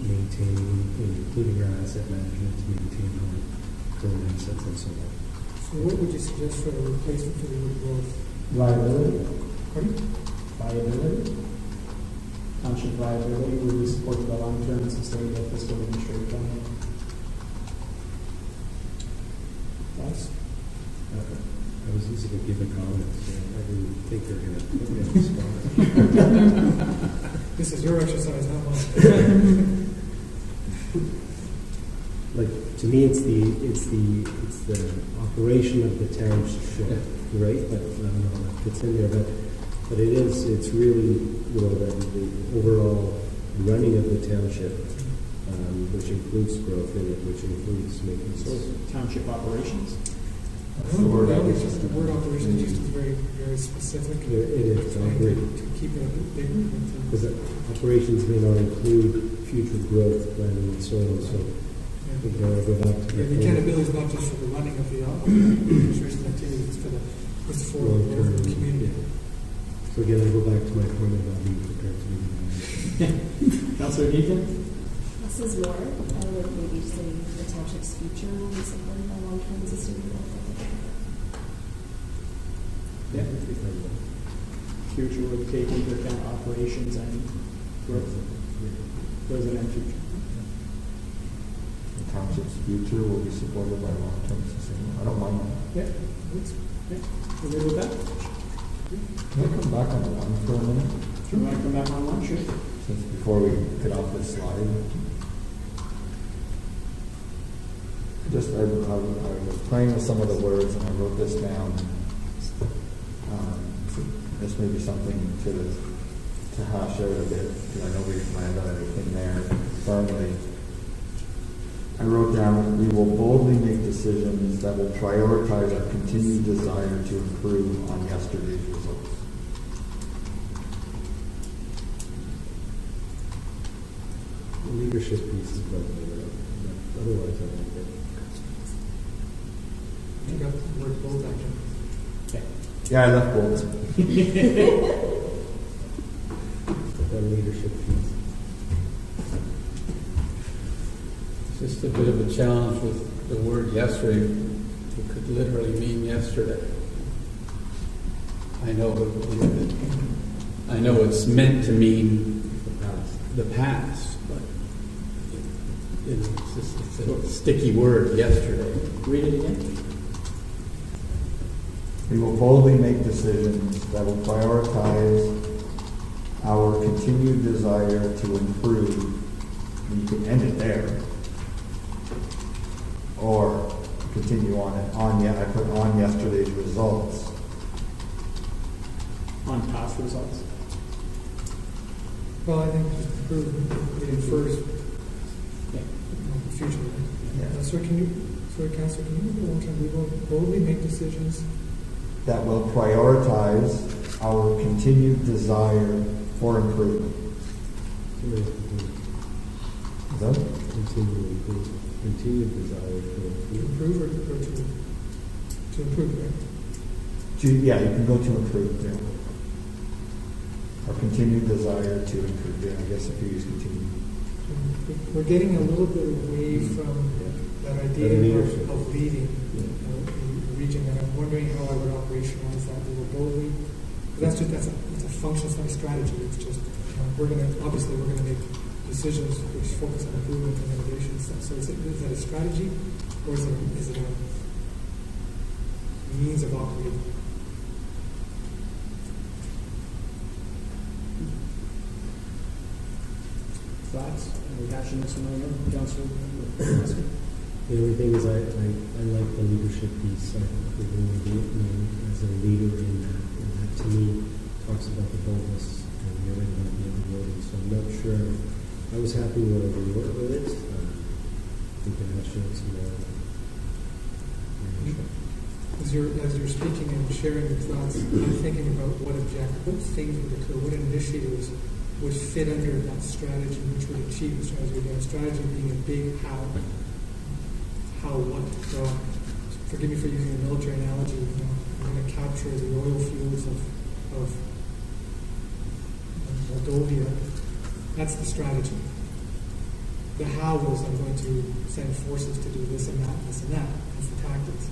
maintaining, including our asset management to maintain our current assets and so on. So what would you suggest for a replacement for the word growth? Viability. Pardon? Viability. Township viability will be supported by long-term and sustainable fiscal and administrative planning. Thoughts? I was using a given comment, so I didn't think they were going to respond. This is your exercise, not mine. Like, to me, it's the operation of the township, right? But I don't know if that fits in there, but it's really, the overall running of the township, which includes growth in it, which includes making Township operations. The word operation used is very, very specific. It is, I agree. To keep it a bit bigger. Because operations may not include future growth planning and so on. So we can go back to the accountability is not just for the running of the administration activities; it's for the community. So again, I go back to my point about being prepared to be. Councilor Deaton? This is more, I would maybe say the township's future will be supported by long-term and sustainable. Yeah. Future would take into account operations and growth. Present and future. The township's future will be supported by long-term sustainable. I don't mind that. Yeah. You good with that? Can I come back on one for a minute? Do you want to come back on one? Sure. Since before we get off this slide. I was playing with some of the words and I wrote this down. So this may be something to hash out a bit, because I know we didn't land on anything there firmly. I wrote down, we will boldly make decisions that will prioritize our continued desire to improve on yesterday's results. The leadership piece is lovely, but otherwise I like it. You got the word bold action. Yeah, I left bold. That leadership piece. It's just a bit of a challenge with the word yesterday. It could literally mean yesterday. I know it's meant to mean the past, but it's a sticky word, yesterday. Read it again. We will boldly make decisions that will prioritize our continued desire to improve. And you can end it there. Or continue on it. I put on yesterday's results. On past results. Well, I think just improve, it infers Yeah. the future. Yeah. Councilor, can you move it one time? We will boldly make decisions. That will prioritize our continued desire for improvement. Is that it? Continued desire for To improve or to improve, right? Yeah, you can go to improve, yeah. Or continued desire to improve, yeah, I guess if you use continue. We're getting a little bit away from that idea leadership. of leading the region, and I'm wondering how I would operationalize that more boldly. But that's a function, it's not a strategy. It's just we're going to make decisions which focus on improvement and innovation and stuff. So is that a strategy, or is it a means of operating? Thoughts? Any passion this one, Councilor? The only thing is I like the leadership piece. I think we're going to be as a leader in that. And that to me talks about the boldness and the other about the ability. So I'm not sure. I was happy when we worked with it. We can add some more. As you're speaking and sharing your thoughts, I'm thinking about what things would occur, what initiatives would fit under that strategy, which would achieve the strategy. Again, strategy being a big how what. So, forgive me for using a military analogy. I'm going to capture the oil fields of Moldova. That's the strategy. The how is I'm going to send forces to do this and that, and this and that. That's the tactics.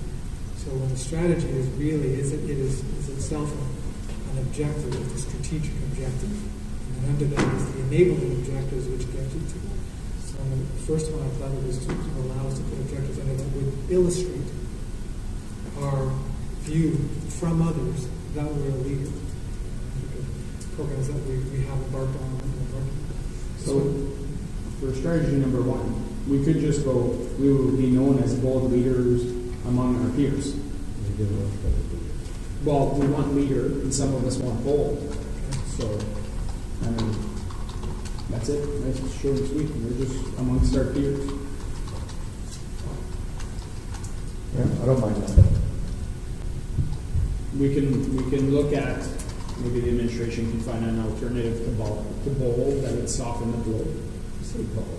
So when the strategy is really is itself an objective, it's a strategic objective, and under that is the enabling objectives which get you to that. So the first one I thought it was to allow us to put objectives under that would illustrate our view from others that we're a leader. Programs that we have embarked on. So for strategy number one, we could just go, we will be known as bold leaders among our peers. Well, we want leader, and some of us want bold. So, I mean, that's it. Nice, short and sweet. We're just amongst our peers. Yeah, I don't mind that. We can look at, maybe the administration can find an alternative to bold that would soften the blow. Say bold.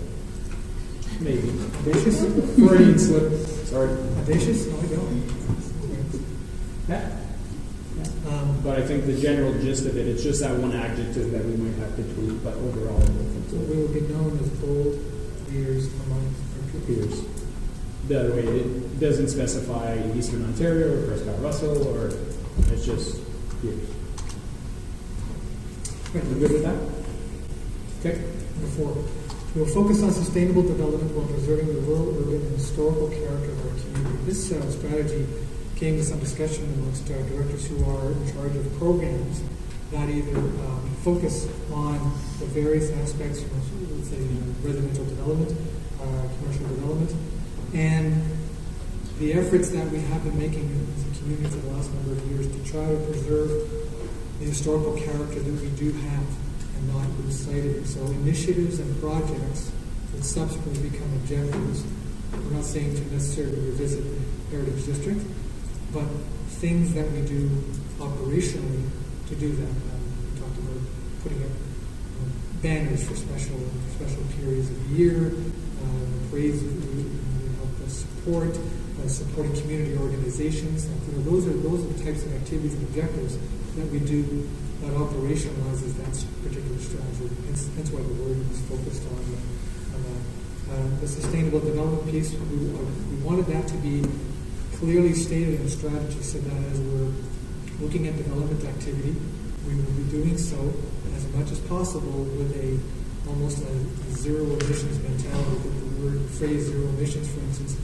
Maybe. Audacious? Freudian slip. Sorry. Audacious? No, I don't. Yeah. But I think the general gist of it, it's just that one adjective that we might have to tweak, but overall, I think So we will be known as bold leaders among our peers. peers. The other way, it doesn't specify Eastern Ontario or Prescott Russell, or it's just peers. Right. You good with that? Okay. Number 4. We will focus on sustainable development while preserving the rural, urban, and historical character of our community. This strategy came to some discussion amongst our directors who are in charge of programs that either focus on the various aspects, let's say residential development, commercial development, and the efforts that we have been making as a community for the last number of years to try to preserve the historical character that we do have and not lose sight of it. So initiatives and projects that subsequently become objectives. We're not saying to necessarily revisit the Heritage District, but things that we do operationally to do that. We talked about putting up banners for special periods of the year, praise we help us support, supporting community organizations. Those are the types of activities and objectives that we do that operationalizes that particular strategy. Hence why the word is focused on that. The sustainable development piece, we wanted that to be clearly stated in the strategy so that as we're looking at development activity, we will be doing so as much as possible with almost a zero emissions mentality. The phrase zero emissions, for instance,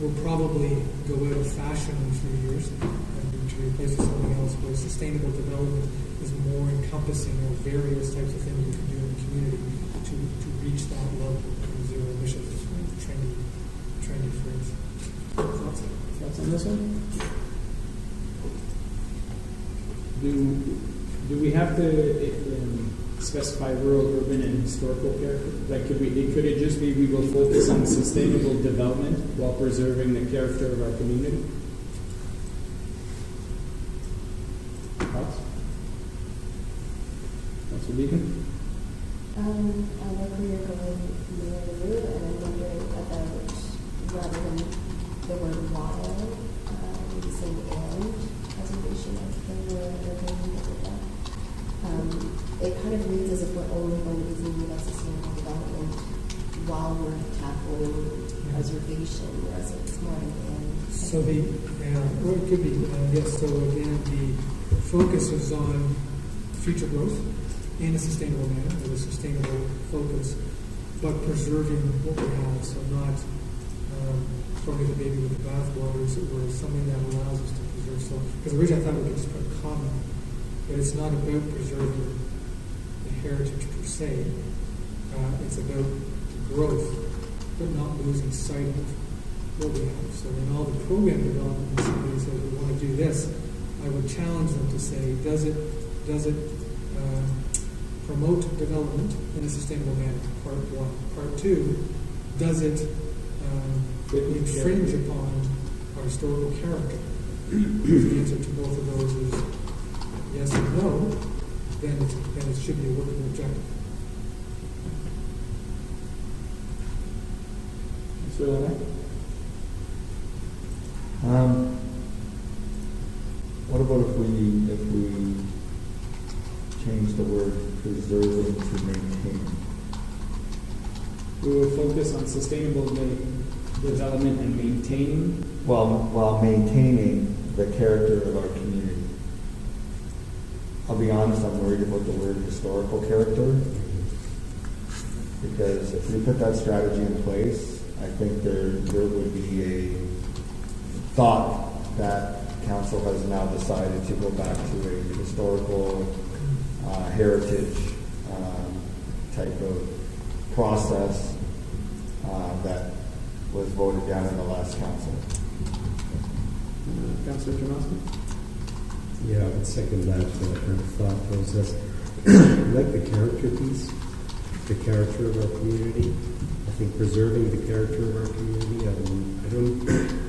will probably go out of fashion in a few years and to replace with something else, where sustainable development is more encompassing of various types of things you can do in the community to reach that level of zero emissions. It's a trendy phrase. Thoughts on this one? Do we have to specify rural, urban, and historical character? Like, could it just be we will focus on sustainable development while preserving the character of our community? Thoughts? Councilor Deacon? I like where you're going, Lou, and I'm wondering about, rather than the word while, maybe saying and, preservation of the rural urban. It kind of reads as if we're only going to be thinking about sustainable development while we're tackling preservation, whereas it's more than So or it could be, yes, so again, the focus is on future growth in a sustainable manner, with a sustainable focus, but preserving what we have, so not throwing the baby with the bathwater, as it were, something that allows us to preserve. So, because originally I thought we could just put common, but it's not about preserving the heritage per se. It's about the growth, but not losing sight of what we have. So in all the program development, when somebody says we want to do this, I would challenge them to say, does it promote development in a sustainable manner? Part one. Part two, does it infringe upon our historical character? If the answer to both of those is yes and no, then it should be a working objective. What about if we change the word preserving to maintain? We will focus on sustainable development and maintaining. While maintaining the character of our community. I'll be honest, I'm worried about the word historical character, because if we put that strategy in place, I think there would be a thought that council has now decided to go back to a historical heritage type of process that was voted down in the last council. Councillor Chernowski? Yeah, I would second that kind of thought process. I like the character piece, the character of our community. I think preserving the character of our community. I don't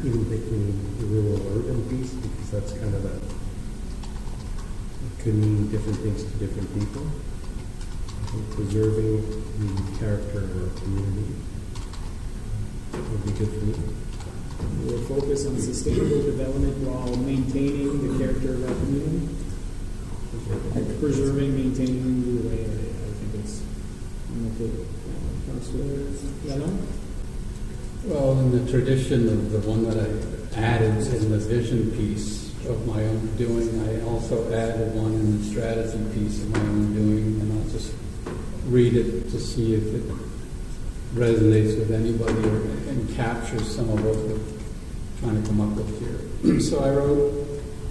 even think we need the rural urban piece, because that's kind of it could mean different things to different people. I think preserving the character of our community would be good for me. We will focus on sustainable development while maintaining the character of our community. Preserving, maintaining, either way, I think it's okay. Councillor Yellow? Well, in the tradition of the one that I added in the vision piece of my own doing, I also added one in the strategy piece of my own doing, and I'll just read it to see if it resonates with anybody and captures some of what we're trying to come up with here. So I wrote,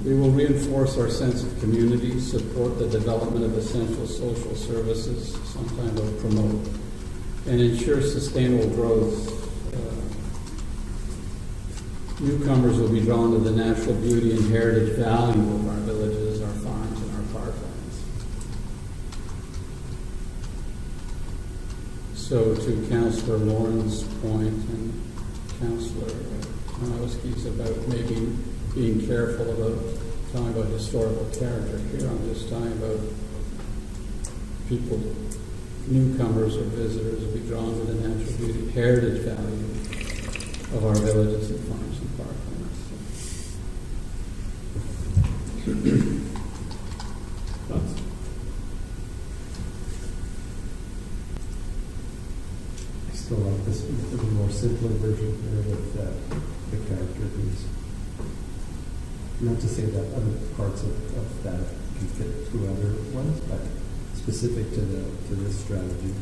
we will reinforce our sense of community, support the development of essential social services, sometimes we'll promote, and ensure sustainable growth. Newcomers will be drawn to the natural beauty and heritage value of our villages, our farms, and our parklands. So to Councillor Lauren's point and Councillor Chernowski's about maybe being careful about talking about historical character. Here I'm just talking about people, newcomers or visitors will be drawn to the natural beauty, heritage value of our villages and farms and parklands. Thoughts? I still like this more simpler version here with the character piece. Not to say that other parts of that can fit through other ones, but specific to this strategy,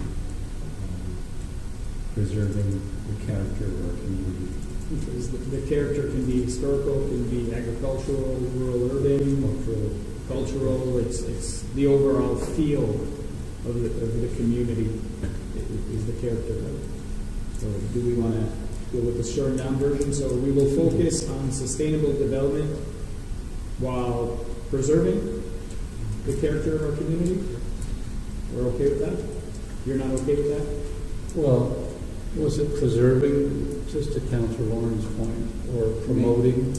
preserving the character of our community. Because the character can be historical, can be agricultural, rural, urban, cultural. It's the overall feel of the community is the character. So do we want to go with the short down version? So we will focus on sustainable development while preserving the character of our community. We're okay with that? You're not okay with that? Well, was it preserving, just to Councillor Lauren's point, or promoting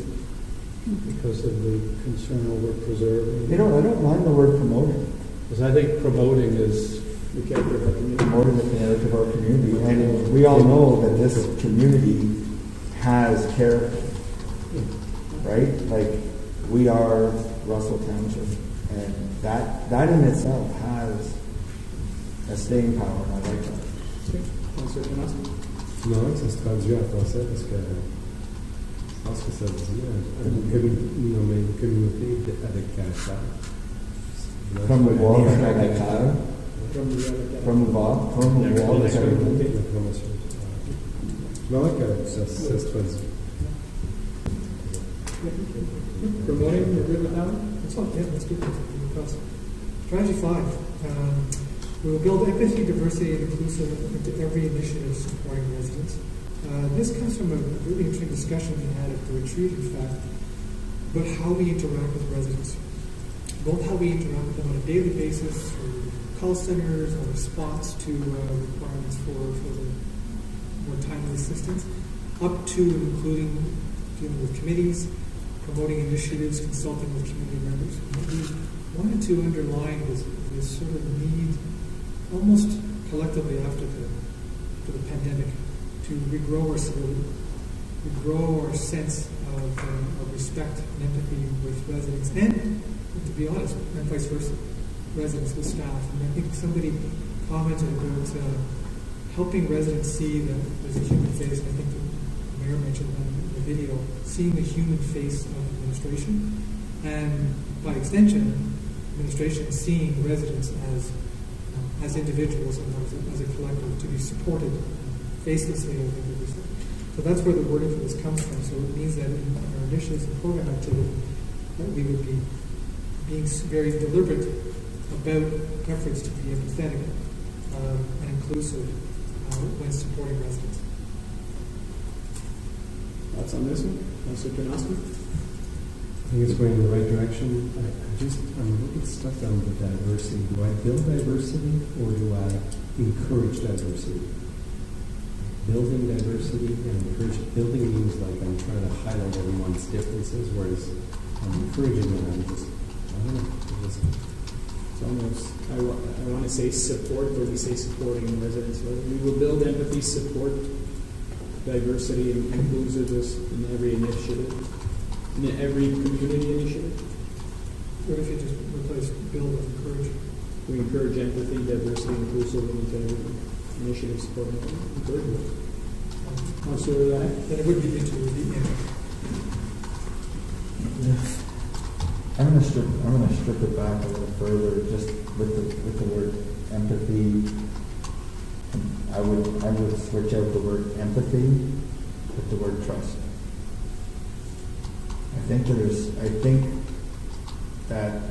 because of the concern over preserving? I don't mind the word promoting. Because I think promoting is The character of our community. Promoting the character of our community. And we all know that this community has character, right? Like, we are Russell Township, and that in itself has a staying power, and I like that. Okay. Councillor Kanaski? Non, ça se traduit en français parce que je pense que ça dit nommer une communauté avec caractère. Promouvoir le caractère. Promouvoir. Promouvoir le caractère. La promotion. Je me vois que ça se traduit. Promoting, you're good with that one? That's all, yeah, that's good. Strategy 5. We will build empathy, diversity, and inclusive into every initiative supporting residents. This comes from a really interesting discussion we had at the retreat, in fact, about how we interact with residents. Both how we interact with them on a daily basis through call centers or response to requirements for the more timely assistance, up to and including dealing with committees, promoting initiatives, consulting with community members. What we wanted to underline was this sort of need, almost collectively after the pandemic, to regrow our civility, regrow our sense of respect and empathy with residents, and to be honest, and vice versa, residents with staff. And I think somebody commented about helping residents see that there's a human face, and I think the mayor mentioned that in the video, seeing the human face of administration, and by extension, administration seeing residents as individuals and as a collective to be supported facelessly and individually. So that's where the wording for this comes from. So it means that in our initiatives and program activity, that we would be being very deliberate about efforts to be empathetic and inclusive when supporting residents. Thoughts on this one? Councillor Kanaski? I think it's going in the right direction. I'm a little bit stuck on the diversity. Do I build diversity or do I encourage diversity? Building diversity and encourage building means like I'm trying to highlight everyone's differences, whereas I'm encouraging them. I don't know. It's almost, I want to say support, but we say supporting residents. We will build empathy, support diversity and inclusiveness in every initiative, in every community initiative. What if you just replace build with encourage? We encourage empathy, diversity, inclusivity into every initiative supporting encouragement. Councillor Rai? Then it would be into the end. I'm gonna strip it back a little further, just with the word empathy. I would switch out the word empathy with the word trust. I think that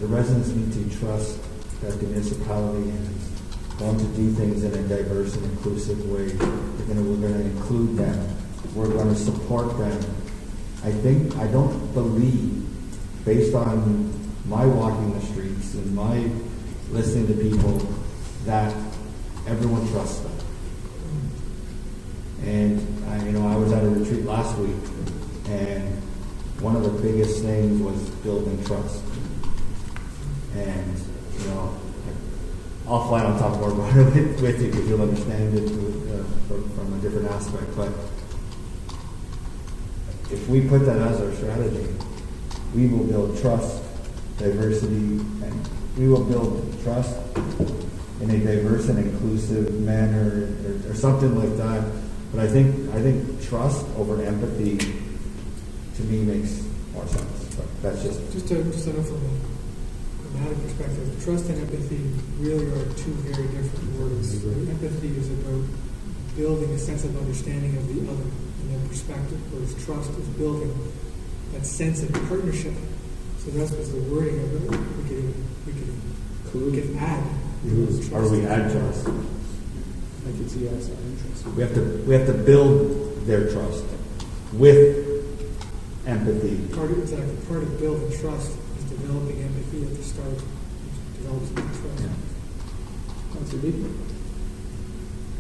the residents need to trust that the municipality is going to do things in a diverse and inclusive way. We're going to include them. We're going to support them. I don't believe, based on my walking the streets and my listening to people, that everyone trusts them. And I was at a retreat last week, and one of the biggest things was building trust. And I'll fly on top more about it with you because you'll understand it from a different aspect. But if we put that as our strategy, we will build trust, diversity, and we will build trust in a diverse and inclusive manner, or something like that. But I think trust over empathy, to me, makes more sense. But that's just to know from a grammatic perspective, trust and empathy really are two very different words. Empathy is about building a sense of understanding of the other and their perspective, whereas trust is building that sense of partnership. So that's what's the wording of it. We can add. Or we add trust. I can see that's our interest. We have to build their trust with empathy. Part of building trust is developing empathy at the start, which develops trust. Yeah. Councillor Beaton?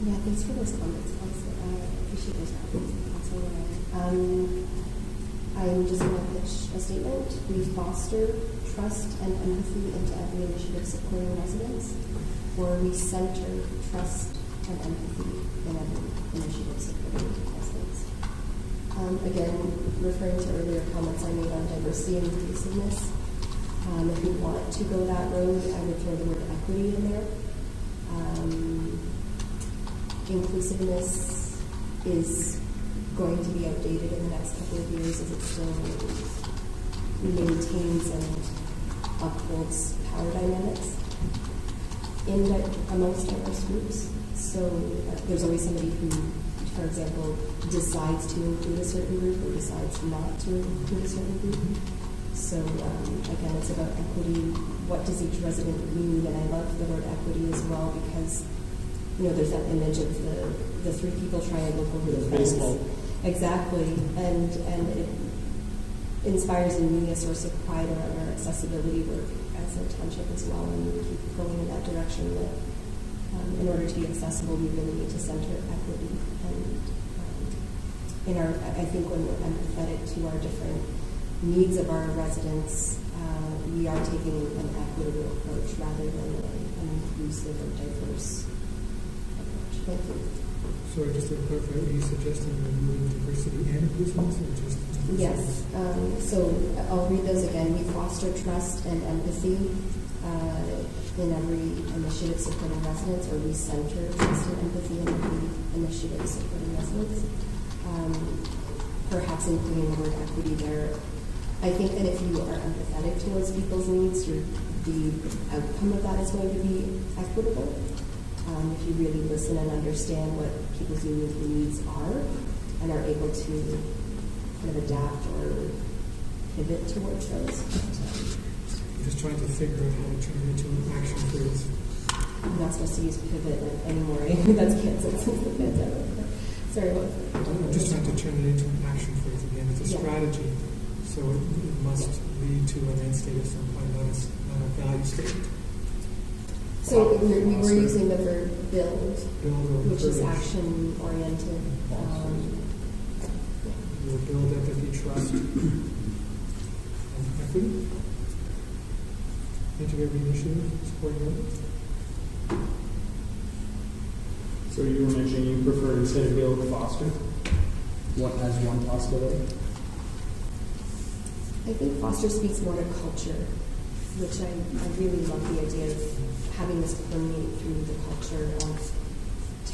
Yeah, thanks for those comments, Councillor. I appreciate those comments, Councillor. I'm just going to pitch a statement. We foster trust and empathy into every initiative supporting residents, or we center trust and empathy in every initiative supporting residents. Again, referring to earlier comments I made on diversity and inclusiveness, if we want to go that road, I would throw the word equity in there. Inclusiveness is going to be outdated in the next couple of years as it still maintains and upholds power dynamics amongst diverse groups. So there's always somebody who, for example, decides to include a certain group or decides not to include a certain group. So again, it's about equity. What does each resident mean? And I love the word equity as well because, there's that image of the three people triangle over the fence. Baseball. Exactly. And it inspires in me a source of pride around our accessibility work as a township as well, and we keep going in that direction that in order to be accessible, we really need to center equity. And I think when we're empathetic to our different needs of our residents, we are taking an equitable approach rather than an inclusive or diverse approach. Thank you. So just to clarify, are you suggesting removing diversity and inclusiveness or just inclusiveness? Yes. So I'll read those again. We foster trust and empathy in every initiative supporting residents, or we center trust and empathy in every initiative supporting residents. Perhaps including the word equity there. I think that if you are empathetic towards people's needs, the outcome of that is going to be equitable. If you really listen and understand what people's unique needs are and are able to kind of adapt or pivot towards those. I'm just trying to figure out how to turn it into an action phrase. I'm not supposed to use pivot anymore. That's canceled since the pandemic. Sorry, what? I'm just trying to turn it into an action phrase again. It's a strategy, so it must lead to an end state of some point, not a value statement. So we were using the verb build, which is encourage. action-oriented. We'll build empathy, trust, and equity into every initiative supporting others. So you were mentioning you prefer instead of build, foster? What has one possibility? I think foster speaks more to culture, which I really love the idea of having this permeate through the culture of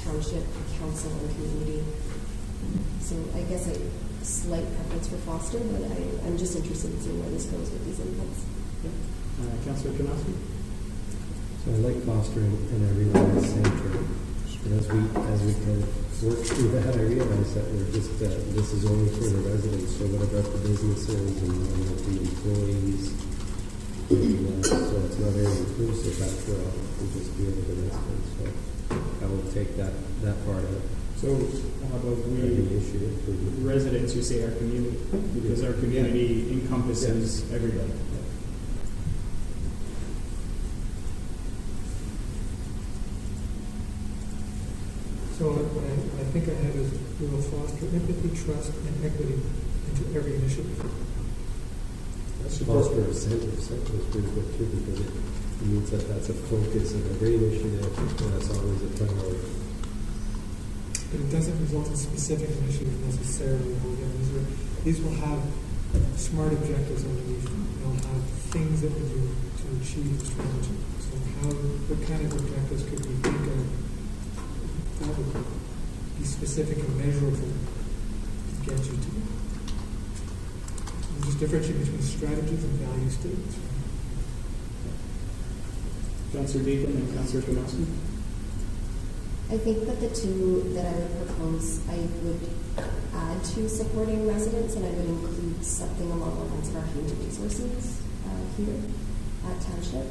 township, council, and community. So I guess a slight preference for foster, but I'm just interested in seeing where this goes with these inputs. Councillor Kanowski? So I like fostering and I realize center. But as we kind of work through that, I realize that we're just, this is only for the residents. So what about the businesses and what about the employees? And, so it's not very inclusive after all. We just deal with the residents. So I will take that part of it. So how about Every we, issue. residents, you say our community, because our community encompasses everybody. So what I think I have is we will foster empathy, trust, and equity into every initiative. Foster a center is pretty good too, because it means that that's a focus of every initiative, and that's always a priority. But it doesn't result in specific initiatives necessarily. Again, these will have smart objectives underneath them. They'll have things that we do to achieve the strategy. So what kind of objectives could we think of that would be specific and measurable to get you to it? And just differentiate between strategies and value statements. Councillor Deacon and Councillor Kanowski? I think that the two that I would propose, I would add to supporting residents, and I would include something along the lines of our human resources here at Township.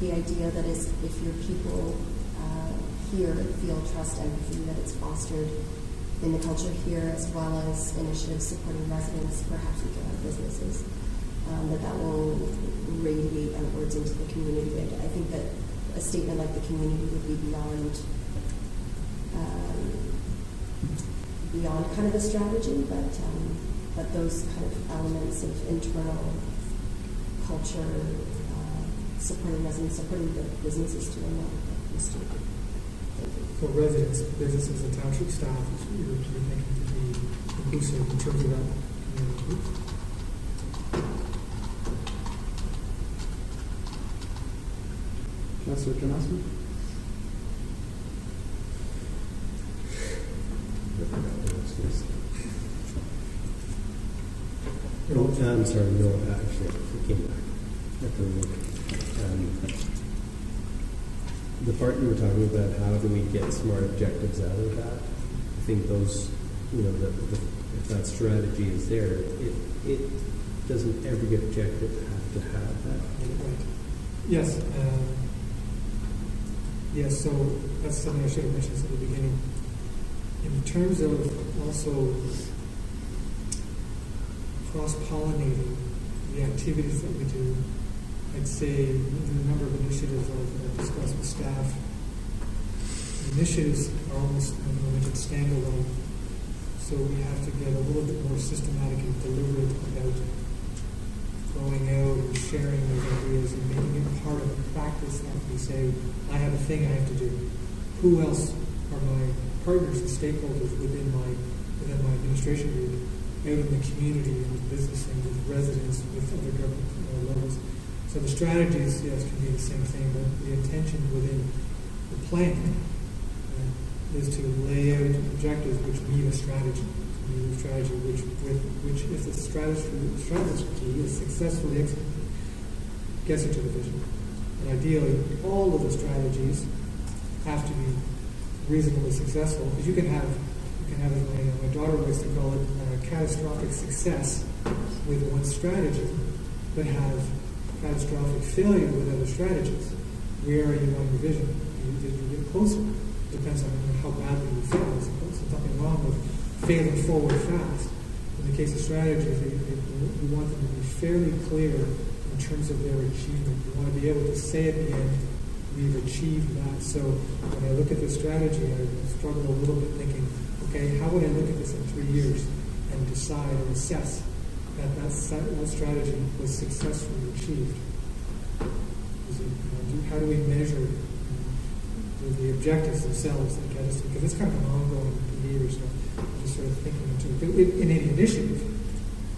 The idea that is, if your people here feel trust, empathy, that it's fostered in the culture here, as well as initiatives supporting residents, perhaps we can have businesses, that will radiate outwards into the community. I think that a statement like the community would be beyond kind of the strategy, but those kind of elements of internal culture, supporting residents, supporting the businesses too, and that. So residents, businesses, and township staff is what you're thinking to be inclusive in terms of that community group. Councillor Janowski? Oh, I'm sorry, no, actually, it came back. After a look. The part you were talking about, how do we get smart objectives out of that? I think those, if that strategy is there, it doesn't every objective have to have that. Right. Yes. Yes, so that's something I should have mentioned at the beginning. In terms of also cross-pollinating the activities that we do, I'd say in a number of initiatives I've discussed with staff, initiatives are almost limited standalone, so we have to get a little bit more systematic and deliberate about going out and sharing those ideas and making it part of practice. Like we say, I have a thing I have to do. Who else are my partners and stakeholders within my administration group, out in the community, in the business and with residents, with other government levels? So the strategies, yes, can be the same thing, but the intention within the plan is to lay out objectives which meet a strategy. Which if the strategy is successfully executed, gets into the vision. And ideally, all of the strategies have to be reasonably successful, because you can have my daughter likes to call it catastrophic success with one strategy, but have catastrophic failure with other strategies. Where are you on your vision? Did you get closer? Depends on how badly you fail, I suppose. There's nothing wrong with failing forward fast. In the case of strategies, you want them to be fairly clear in terms of their achievement. You want to be able to say at the end, we've achieved that. So when I look at the strategy, I struggle a little bit thinking, okay, how would I look at this in 3 years and decide or assess that strategy was successfully achieved? How do we measure the objectives themselves that get us to, because it's kind of an ongoing behavior, so I'm just sort of thinking into it. But in any initiative,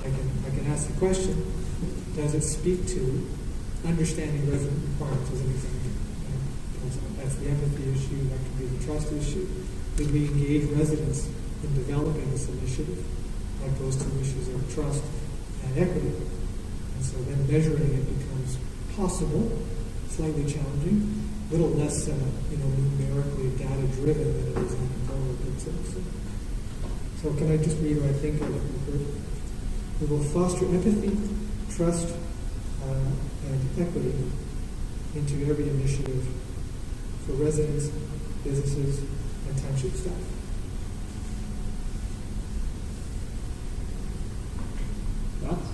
I can ask the question, does it speak to understanding resident requirements as an example? That's the empathy issue, that could be the trust issue. Did we engage residents in developing this initiative? Like those two issues of trust and equity. And so then measuring it becomes possible, slightly challenging, a little less numerically data driven than it is in control. So can I just read what I think of it? We will foster empathy, trust, and equity into every initiative for residents, businesses, and township staff. Thoughts?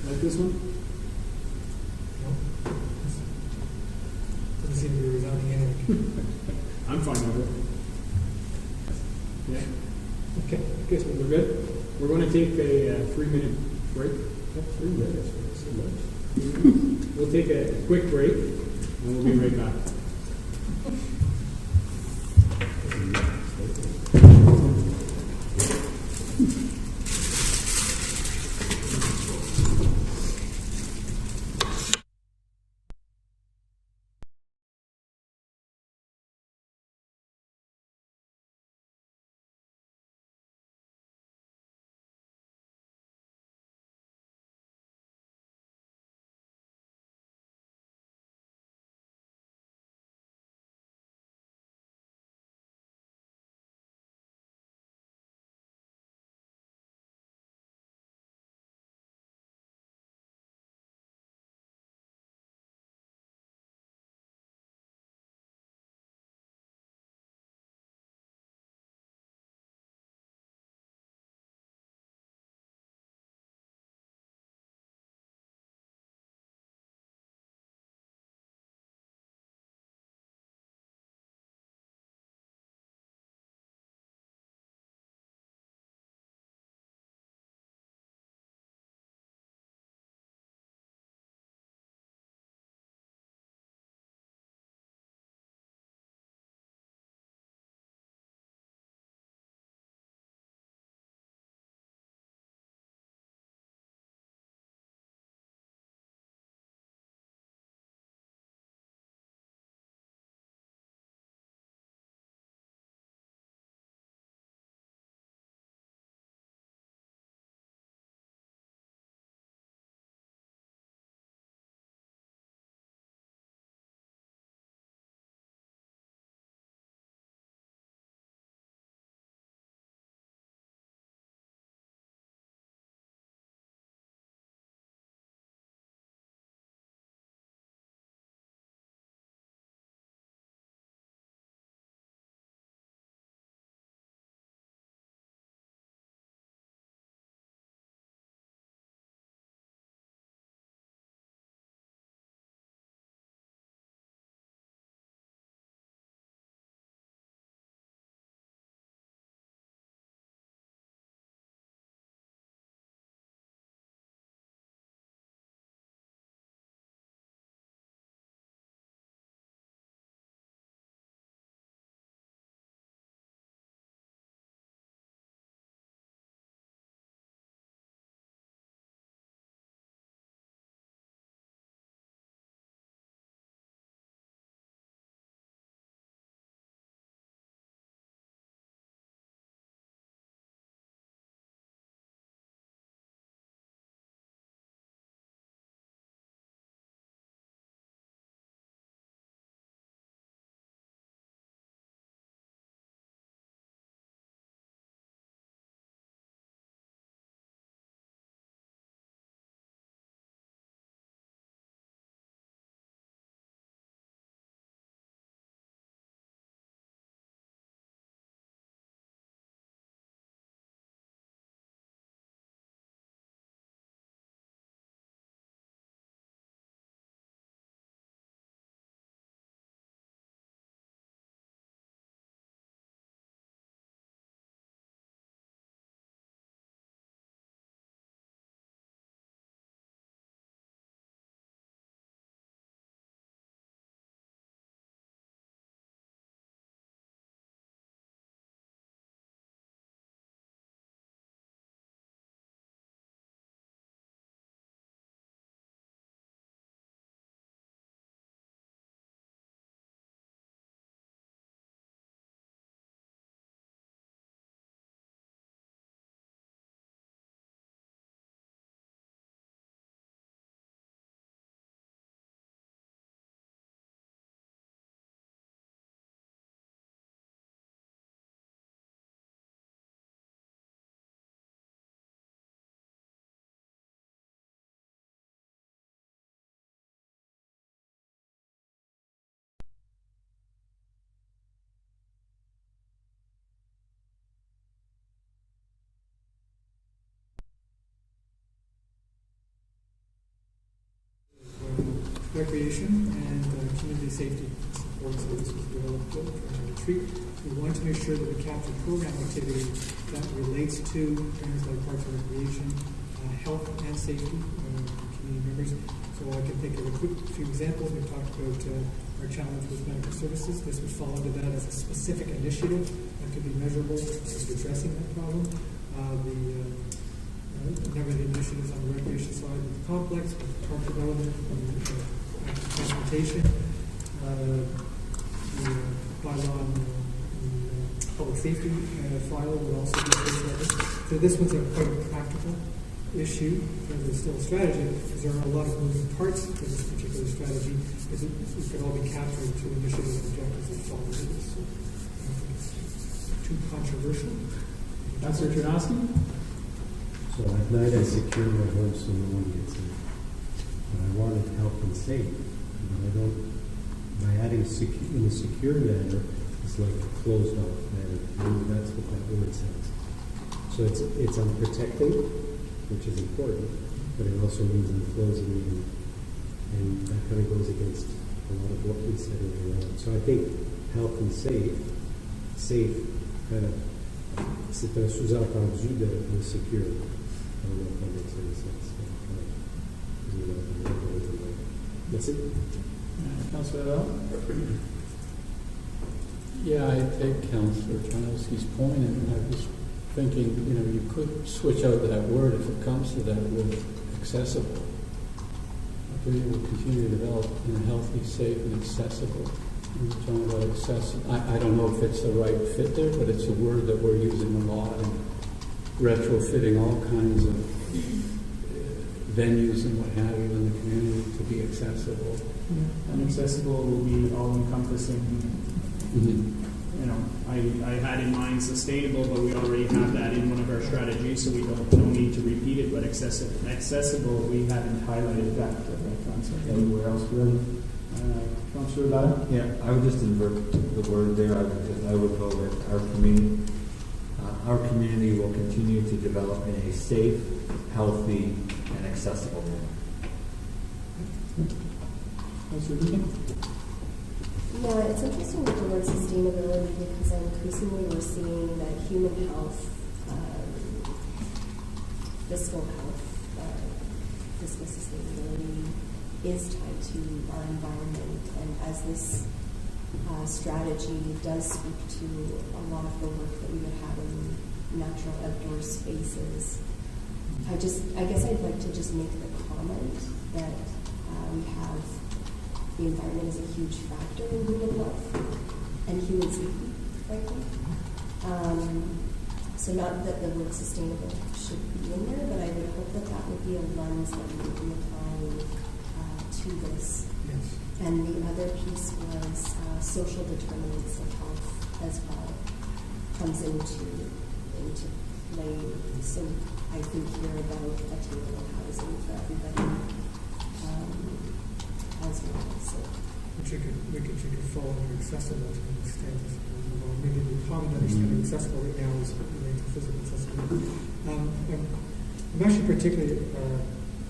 Like this one? No? Doesn't seem to be resounding anyway. I'm fine with it. Yeah. Okay, Okay, so we're good. We're going to take a 3-minute break. 3 minutes, so much. We'll take a quick break, and we'll be right back. recreation and community safety support. So this was developed during a retreat. We want to make sure that we capture program activity that relates to things like parks and recreation, health and safety for community members. So I can think of a few examples. We talked about our challenge with medical services. This would fall under that as a specific initiative that could be measurable as addressing that problem. A number of the initiatives on the recreation side with the complex, with park development, active transportation, the bylaw on public safety file would also be considered. So this one's quite a practical issue, because it's still a strategy, because there are a lot of moving parts to this particular strategy. It could all be captured to initiatives and objectives that fall into this. So, I don't think it's too controversial. Councillor Ternowski? So at night I secure my home so no one gets in. But I want it health and safe. But I don't, by adding in a secure manner, it's like a closed off manner. Maybe that's what that word says. So it's I'm protecting, which is important, but it also means I'm closing and that kind of goes against a lot of what we said earlier on. So I think health and safe kind of, c'est un sous-entendu de secure. I don't know if that makes any sense. That's it. Councillor Bell? Yeah, I take Councillor Tarnowski's point, and I was thinking, you could switch out that word if it comes to that with accessible. We will continue to develop in a healthy, safe, and accessible. We're talking about accessible. I don't know if it's the right fit there, but it's a word that we're using a lot and retrofitting all kinds of venues and what have you in the community to be accessible. Yeah. And accessible will be all-encompassing. I had in mind sustainable, but we already have that in one of our strategies, so we don't need to repeat it. But accessible, we haven't highlighted that concept anywhere else, really. Councillor Lara? Yeah, I would just invert the word there. I would go with our community. Our community will continue to develop in a safe, healthy, and accessible manner. Councillor Deacon? Yeah, it's interesting with the word sustainability, because increasingly we're seeing that human health, fiscal health, fiscal sustainability is tied to our environment. And as this strategy does speak to a lot of the work that we would have in natural outdoor spaces, I guess I'd like to just make the comment that we have the environment is a huge factor in human health and human safety, frankly. So not that the word sustainable should be in there, but I would hope that that would be a lens that we would be applying to this. Yes. And the other piece was social determinants of health as well comes into play. So I think here about attainable housing for everybody as well. So. Which you could fall under accessible to an extent. Maybe the common understanding of accessible right now is related to physical accessibility. I'm actually particularly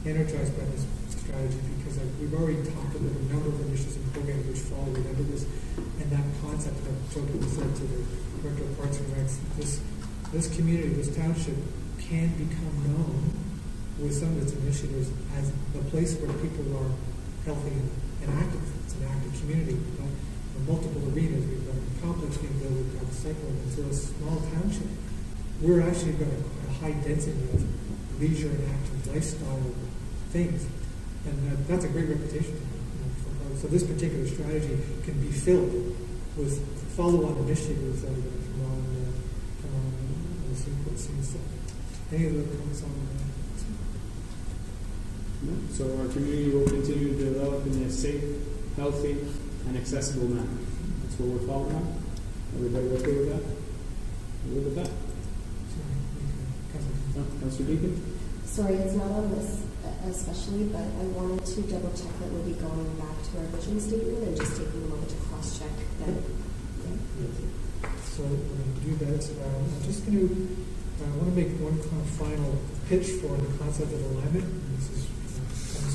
energized by this strategy because we've already talked about a number of initiatives and programs which fall under this, and that concept that I've jokingly said to the Director of Parks and Recs, this community, this township, can become known with some of its initiatives as the place where people are healthy and active. It's an active community. We've got multiple arenas. We've got a complex being built. We've got cycling. And so a small township, we're actually got a high density of leisure and active lifestyle things. And that's a great reputation. So this particular strategy can be filled with follow-on initiatives that are going to come on the scene. So any other comments on that? No. So our community will continue to develop in a safe, healthy, and accessible manner. That's what we're following on. Everybody okay with that? Good with that? Councillor Deacon? Sorry, it's not on this especially, but I wanted to double check that we'll be going back to our vision statement and just taking a moment to cross-check that. Yeah. So we're going to do that. I'm just going to, I want to make one kind of final pitch for the concept of alignment. And this is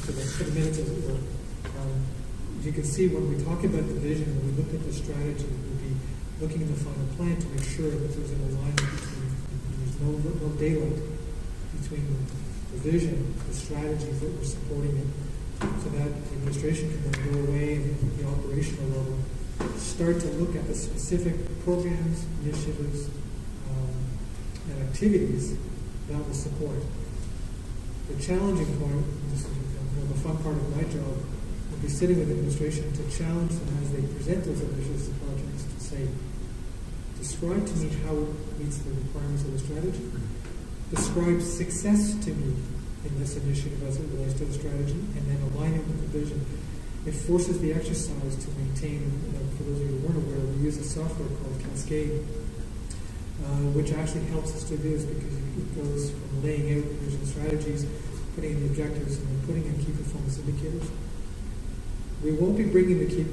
comes to the minutes, as it were. As you can see, when we talk about the vision, when we look at the strategy, we'll be looking at the final plan to make sure that there's an alignment between, there's no daylight between the vision, the strategies that we're supporting it, so that the administration can then go away and at the operational level start to look at the specific programs, initiatives, and activities that will support. The challenging point, this is the fun part of my job, will be sitting with the administration to challenge them as they present those initiatives and projects to say, describe to me how it meets the requirements of the strategy. Describe success to me in this initiative as it relates to the strategy, and then align it with the vision. It forces the exercise to maintain, for those of you who weren't aware, we use a software called Cascade, which actually helps us to do this because it goes from laying out the vision strategies, putting in the objectives, and then putting in key performance indicators. We won't be bringing the key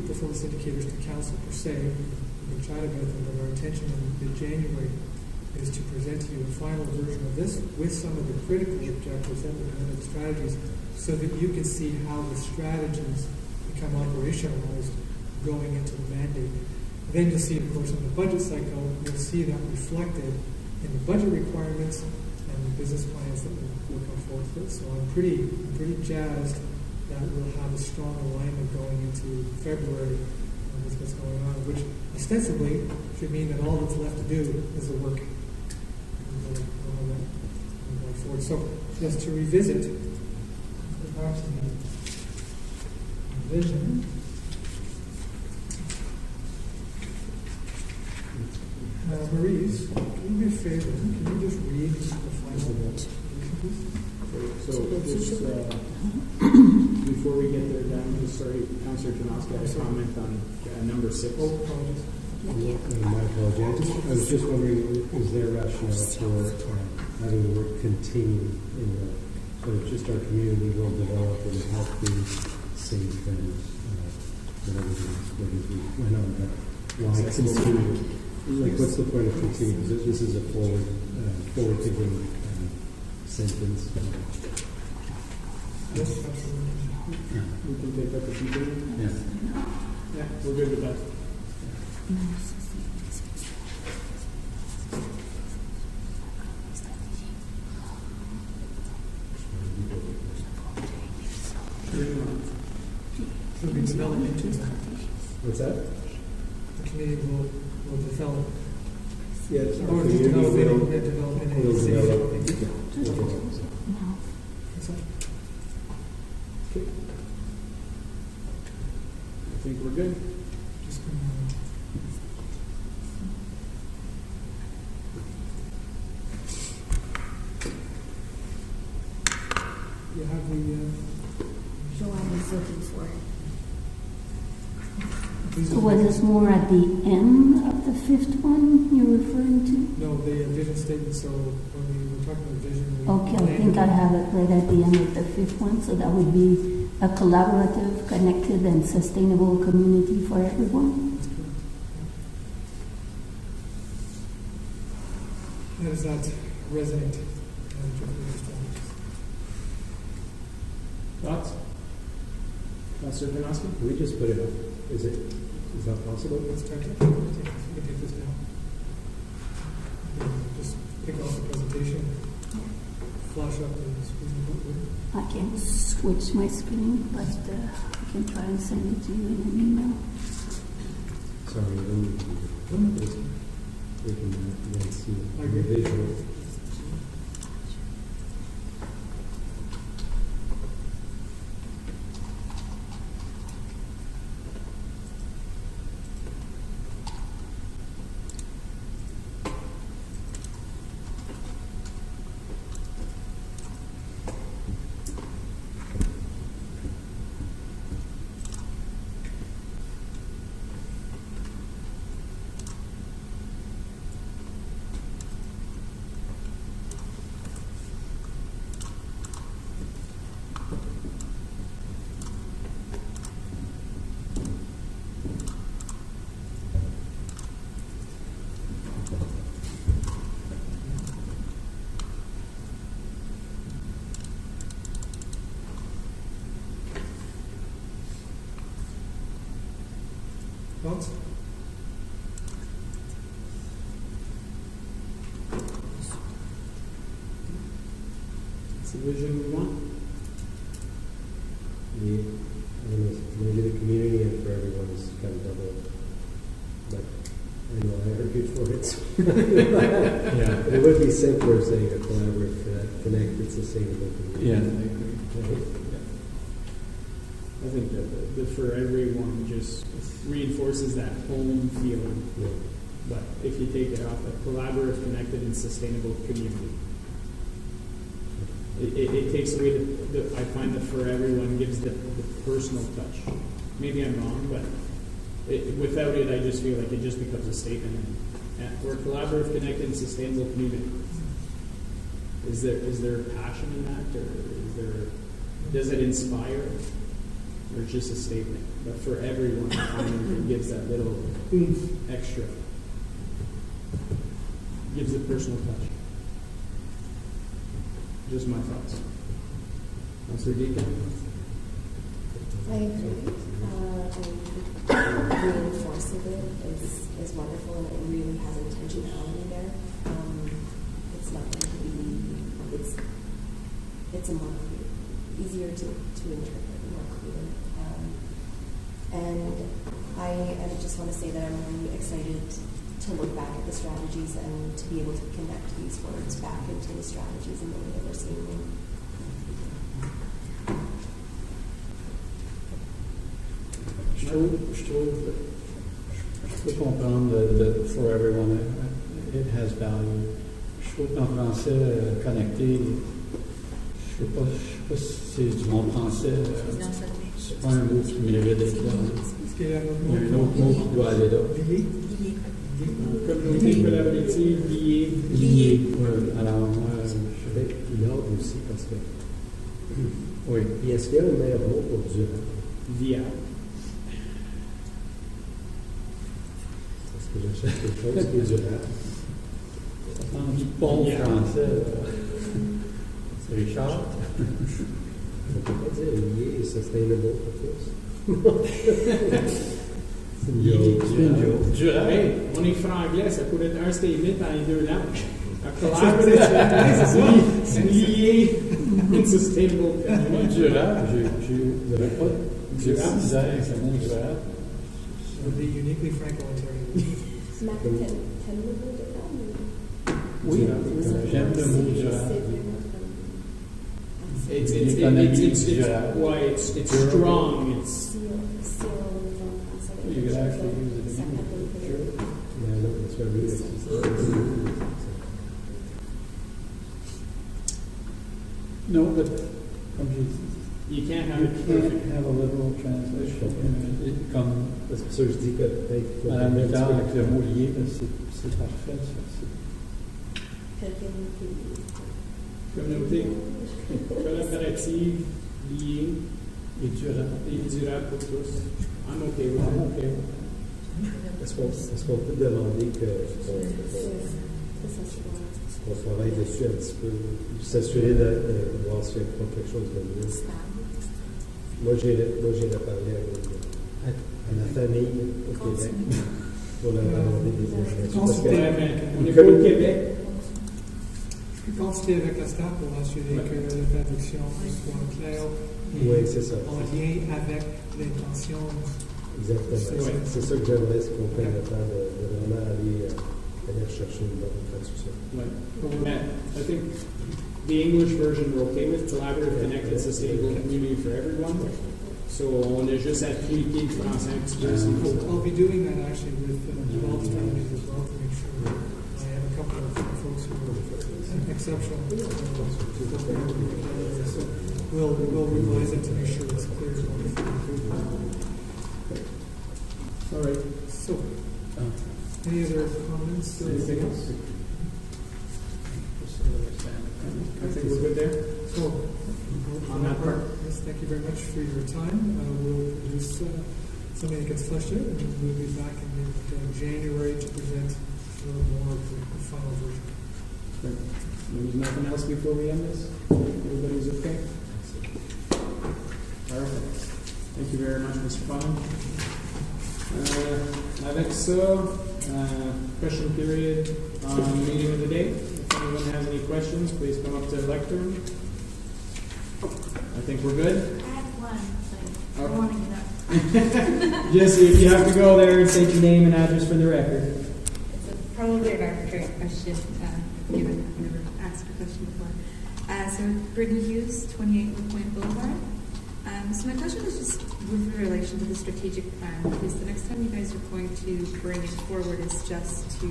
performance indicators to council per se. We can chat about them, but our intention in January is to present to you a final version of this with some of the critical objectives that we've had in the strategies, so that you can see how the strategies become operationalized going into the mandate. Then you'll see, of course, in the budget cycle, you'll see that reflected in the budget requirements and the business plans that we'll come forth with. So I'm pretty jazzed that we'll have a strong alignment going into February with what's going on, which ostensibly should mean that all that's left to do is the work. Going forward. So just to revisit, go back to the vision. Maurice, can you do me a favor? Can you just read the final bit? So just, before we get there, Dan, just sorry, Councillor Janoski had a comment on number 6. Oh, apologies. My apologies. I was just wondering, is there rationale for having the word continue in the, so it's just our community will develop and help be safe and whatever we went on, but why continue? Like, what's the point of continue? Because this is a forward-thinking sentence. Yes, absolutely. We can take up the continue. Yeah. Yeah, we're good with that. We'll be developing into that. What's that? The community will develop. Yeah, it's Or just develop in a Will safe. develop. That's all. Okay. I think we're good. Just you have the Joanne was looking for it. these So are was the- this more at the end of the fifth one you're referring to? No, the vision statement. So when we were talking about vision, we Okay, I think I have it right at the end of the fifth one, so that would be a collaborative, connected, and sustainable community for everyone. That's correct. How does that resonate? Thoughts? Councillor Janoski? Can we just put it up? Is that possible? Let's try to take this down. Just pick off the presentation, flash up the screen. I can switch my screen, but I can try and send it to you in an email. Sorry, we can then see I it. agree. Visual. Thoughts? It's the vision we want. The, I don't know, maybe the community and for everyone is kind of double. But I know I argued for it. So Yeah. it would be simpler saying a collaborative, connected, sustainable community. Yeah, I agree. Right? I think that the for everyone just reinforces that home feeling. Yeah. But if you take it off, a collaborative, connected, and sustainable community, it takes away I find that for everyone gives the personal touch. Maybe I'm wrong, but without it, I just feel like it just becomes a statement. And we're a collaborative, connected, and sustainable community. Is there passion in that, or does it inspire, or just a statement? But for everyone, I find it gives that little oomph extra. Gives the personal touch. Just my thoughts. Councilor Deacon? I agree. The reinforce of it is wonderful, and it really has intentionality there. It's not going to be, it's a more clear, easier to interpret, more clear. And I just want to say that I'm really excited to look back at the strategies and to be able to connect these words back into the strategies in the way that we're seeing them. Je peux comprendre le for everyone, it has value. Je trouve qu'en français, connecté, je sais pas si c'est du bon français, c'est pas un mot qui mérite d'être là. Est-ce qu'il y a un autre Il y a un autre mot qui doit aller là. Lié? Communauté collaborative, liée. Lié. Alors, Peut-être l'ordre aussi, parce que. oui. Et est-ce qu'il y a un meilleur mot pour durable? Via. Est-ce que j'achète quelque chose qui est durable? Ça sent du bon français. C'est Richard. On ne peut pas dire lié et sustainable pour tous. C'est une joke. C'est une joke. Durable. Hey, on est franglais, ça pourrait être un statement dans les deux langues. Un collaborative, c'est lié, insustainable. Moi, durable, je n'aurais pas durable, c'est un mot durable. Would be uniquely Franco-Ontarian. Mac, can we hold it down? Oui, j'aime le mot durable. It's strong. It's You could actually use it in English. Sure. Yeah, I know, that's what I read it. No, but comme je dis, you can't have you it perfect. can't have a literal translation. Comme C'est pour ça que je dis que peut-être. Madame Ricard avec le mot lié, c'est parfait. Communauté collaborative, liée Et durable. pour tous. I'm okay with it. Okay. Est-ce qu'on peut demander qu'on travaille dessus un petit peu, s'assurer de voir s'il y a quelque chose de mieux? Moi, j'ai parlé à la famille au Québec pour leur demander des informations. Parce que On est pas au Québec. Consulter avec la staff pour assurer que la traduction soit claire et oui, c'est ça. en lien avec l'intention. Exactement. Ouais. C'est ça que j'aimerais, c'est qu'on prenne le temps de vraiment aller chercher une bonne traduction. Matt, I think the English version we're okay with, collaborative, connected, sustainable community for everyone. So on a juste à tweaker le français un petit peu. I'll be doing that actually with all strategies as well to make sure I have a couple of folks who are exceptional. So we'll revise it to make sure it's clear. All right. So, any other comments? Anything else? I think we're good there. So, On that part. yes, thank you very much for your time. We'll produce something that gets fleshed out, and we'll be back in January to present a little more of the final version. There's nothing else before we end this? Everybody's okay? Perfect. Thank you very much, Mr. Fallon. Avec ça, question period on meeting of the day. If anyone has any questions, please come up to the lectern. I think we're good. I have one thing. I Okay. want to get up. Jesse, if you have to go there and state your name and address for the record. It's probably an arbitrary question, given I've never asked a question before. So Brittany Hughes, 28 LaPointe Boulevard. So my question is just with relation to the strategic plan, because the next time you guys are going to bring it forward is just to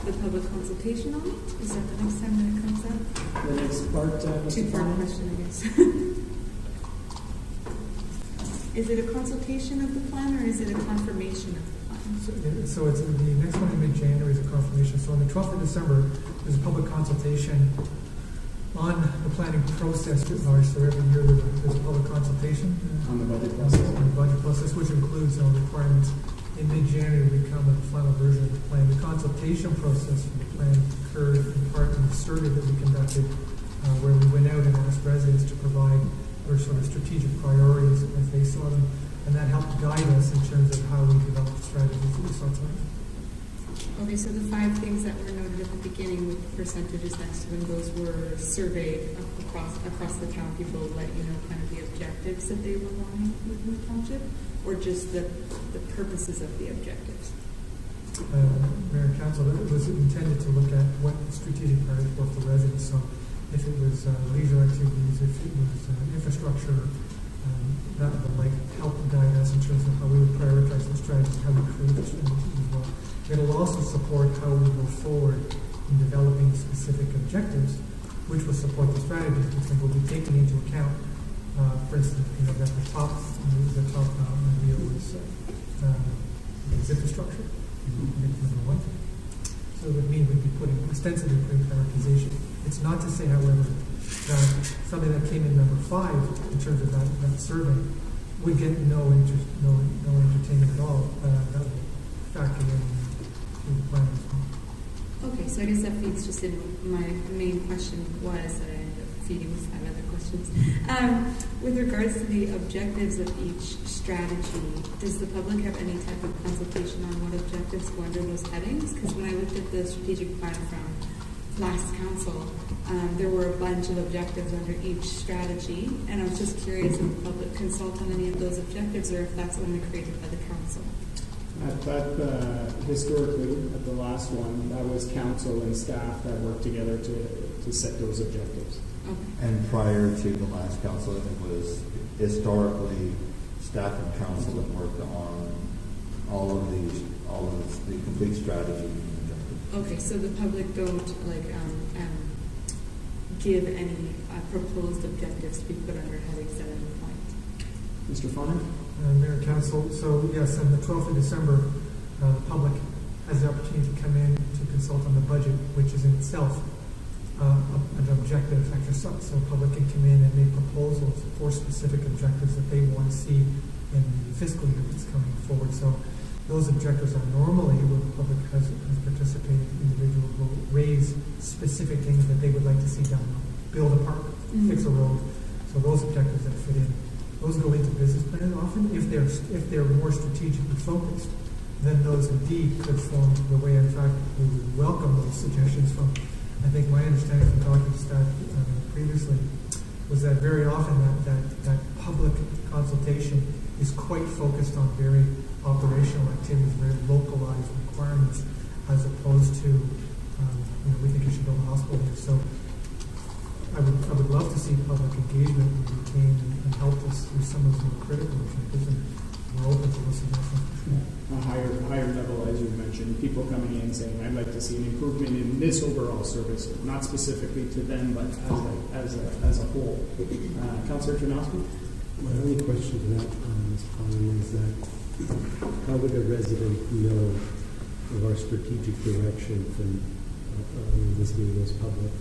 the public consultation on it? Is that the next time that it comes up? The next part, Mr. Two-part Fawnin? question, I guess. Is it a consultation of the plan, or is it a confirmation of the plan? So it's the next one in mid-January is a confirmation. So on the 12th of December, there's a public consultation on the planning process writ large. So every year there's a public consultation On the budget on process. the budget process, which includes all requirements. In mid-January, we come with the final version of the plan. The consultation process for the plan occurred in part in the survey that we conducted, where we went out and asked residents to provide their sort of strategic priorities as they saw them, and that helped guide us in terms of how we develop the strategies that we saw tonight. Okay, so the 5 things that were noted at the beginning with percentages next to them, those were surveyed across the town. People let you know kind of the objectives that they were wanting within the township, or just the purposes of the objectives? Mayor and Council, it was intended to look at what strategic priorities were for residents. So if it was leisure activities, if it was infrastructure, that would help guide us in terms of how we would prioritize the strategies, how we create the strategies as well. It'll also support how we go forward in developing specific objectives, which will support the strategies, which will be taken into account. For instance, that the top idea was infrastructure. That's number one. So it would mean we'd be extensively putting prioritization. It's not to say, however, that something that came in number 5 in terms of that survey would get no entertainment at all. That would factor in the plan as well. Okay, so I guess that feeds just in. My main question was that I ended up feeding with 5 other questions. With regards to the objectives of each strategy, does the public have any type of consultation on what objectives go under those headings? Because when I looked at the strategic plan from last council, there were a bunch of objectives under each strategy, and I was just curious if the public consult on any of those objectives, or if that's only created by the council. Historically, at the last one, that was council and staff that worked together to set those objectives. Okay. And prior to the last council, it was historically staff and council that worked on all of the complete strategy. Okay, so the public don't give any proposed objectives to be put under headings at any point. Mr. Fawnin? Mayor and Council, so yes, on the 12th of December, the public has the opportunity to come in to consult on the budget, which is in itself an objective exercise. So the public can come in and make proposals for specific objectives that they want to see in the fiscal year that's coming forward. So those objectives are normally where the public has participated. Individuals will raise specific things that they would like to see done. Build a park, fix a road. So those objectives that fit in. Those go into business plan often. If they're more strategically focused, then those indeed could form the way. In fact, we would welcome those suggestions from. I think my understanding from talking to staff previously was that very often that public consultation is quite focused on very operational activities, very localized requirements, as opposed to we think you should build a hospital here. So I would love to see public engagement retain and help us through some of those more critical objectives, and we're open to those suggestions. A higher level, as you mentioned, people coming in saying, I'd like to see an improvement in this overall service, not specifically to them, but as a whole. Councillor Janowski? My only question to that, Mr. Conlon, is that how would a resident know of our strategic direction from this meeting as public?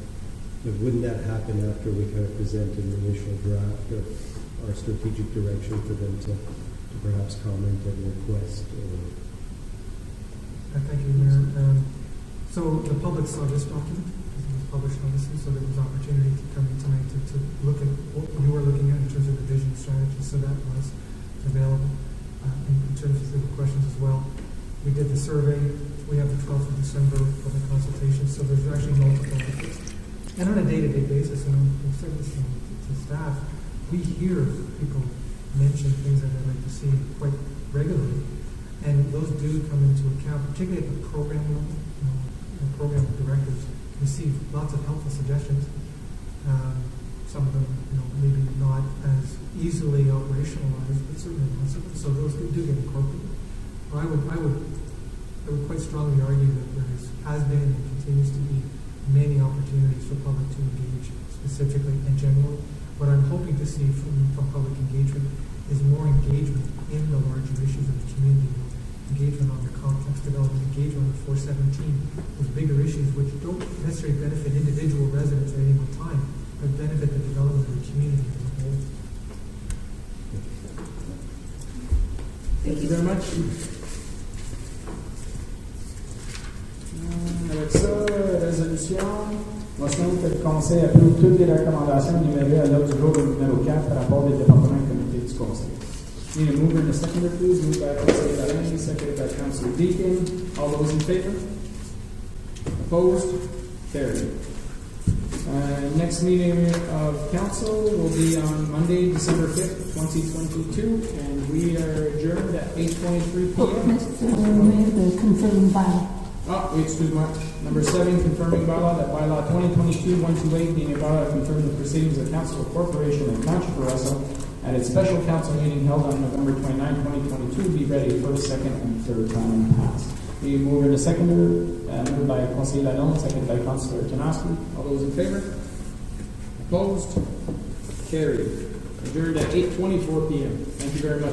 But wouldn't that happen after we kind of present an initial draft of our strategic direction for them to perhaps comment and request? Thank you, Mayor. So the public saw this document. It was published obviously, so there was opportunity to come in tonight to look at what you were looking at in terms of the vision strategy. So that was available. In terms of the questions as well. We did the survey. We have the 12th of December for the consultation, so there's actually multiple efforts. And on a day-to-day basis, and I'm saying this to staff, we hear people mention things that they'd like to see quite regularly, and those do come into account, particularly at the program level. The program directors receive lots of helpful suggestions. Some of them, maybe not as easily operationalized, but certainly lots of them. So those do get incorporated. I would quite strongly argue that there has been and continues to be many opportunities for public to engage, specifically and generally. What I'm hoping to see from public engagement is more engagement in the larger issues of the community, engagement on the complex development, engagement on the 417, those bigger issues which don't necessarily benefit individual residents at any one time, but benefit the development of the community as a whole. Thank you very much. Avec ça, résolution, motion que le Conseil approuve toutes les recommandations énumérées à l'ordre du jour numéro 4 par rapport des départements et comités du Conseil. Need a mover and a seconder, please. Moved by Councilor Alain, seconded by Councilor Deakin. All those in favor? Opposed? Carried. Next meeting of council will be on Monday, December 5th, 2022, and we are adjourned at 8:23 p.m. Mr. Mayor, the confirming bylaw. Oh, excuse me. Number 7, confirming bylaw, that bylaw 2022-128 being a bylaw confirming the proceedings of council of corporation and township of Russell at its special council meeting held on November 29, 2022, be ready first, second, and third time passed. The mover and a seconder, moved by Councilor Lalonde, seconded by Councilor Tanaski. All those in favor? Opposed? Carried. Adjourned at 8:24 p.m. Thank you very much.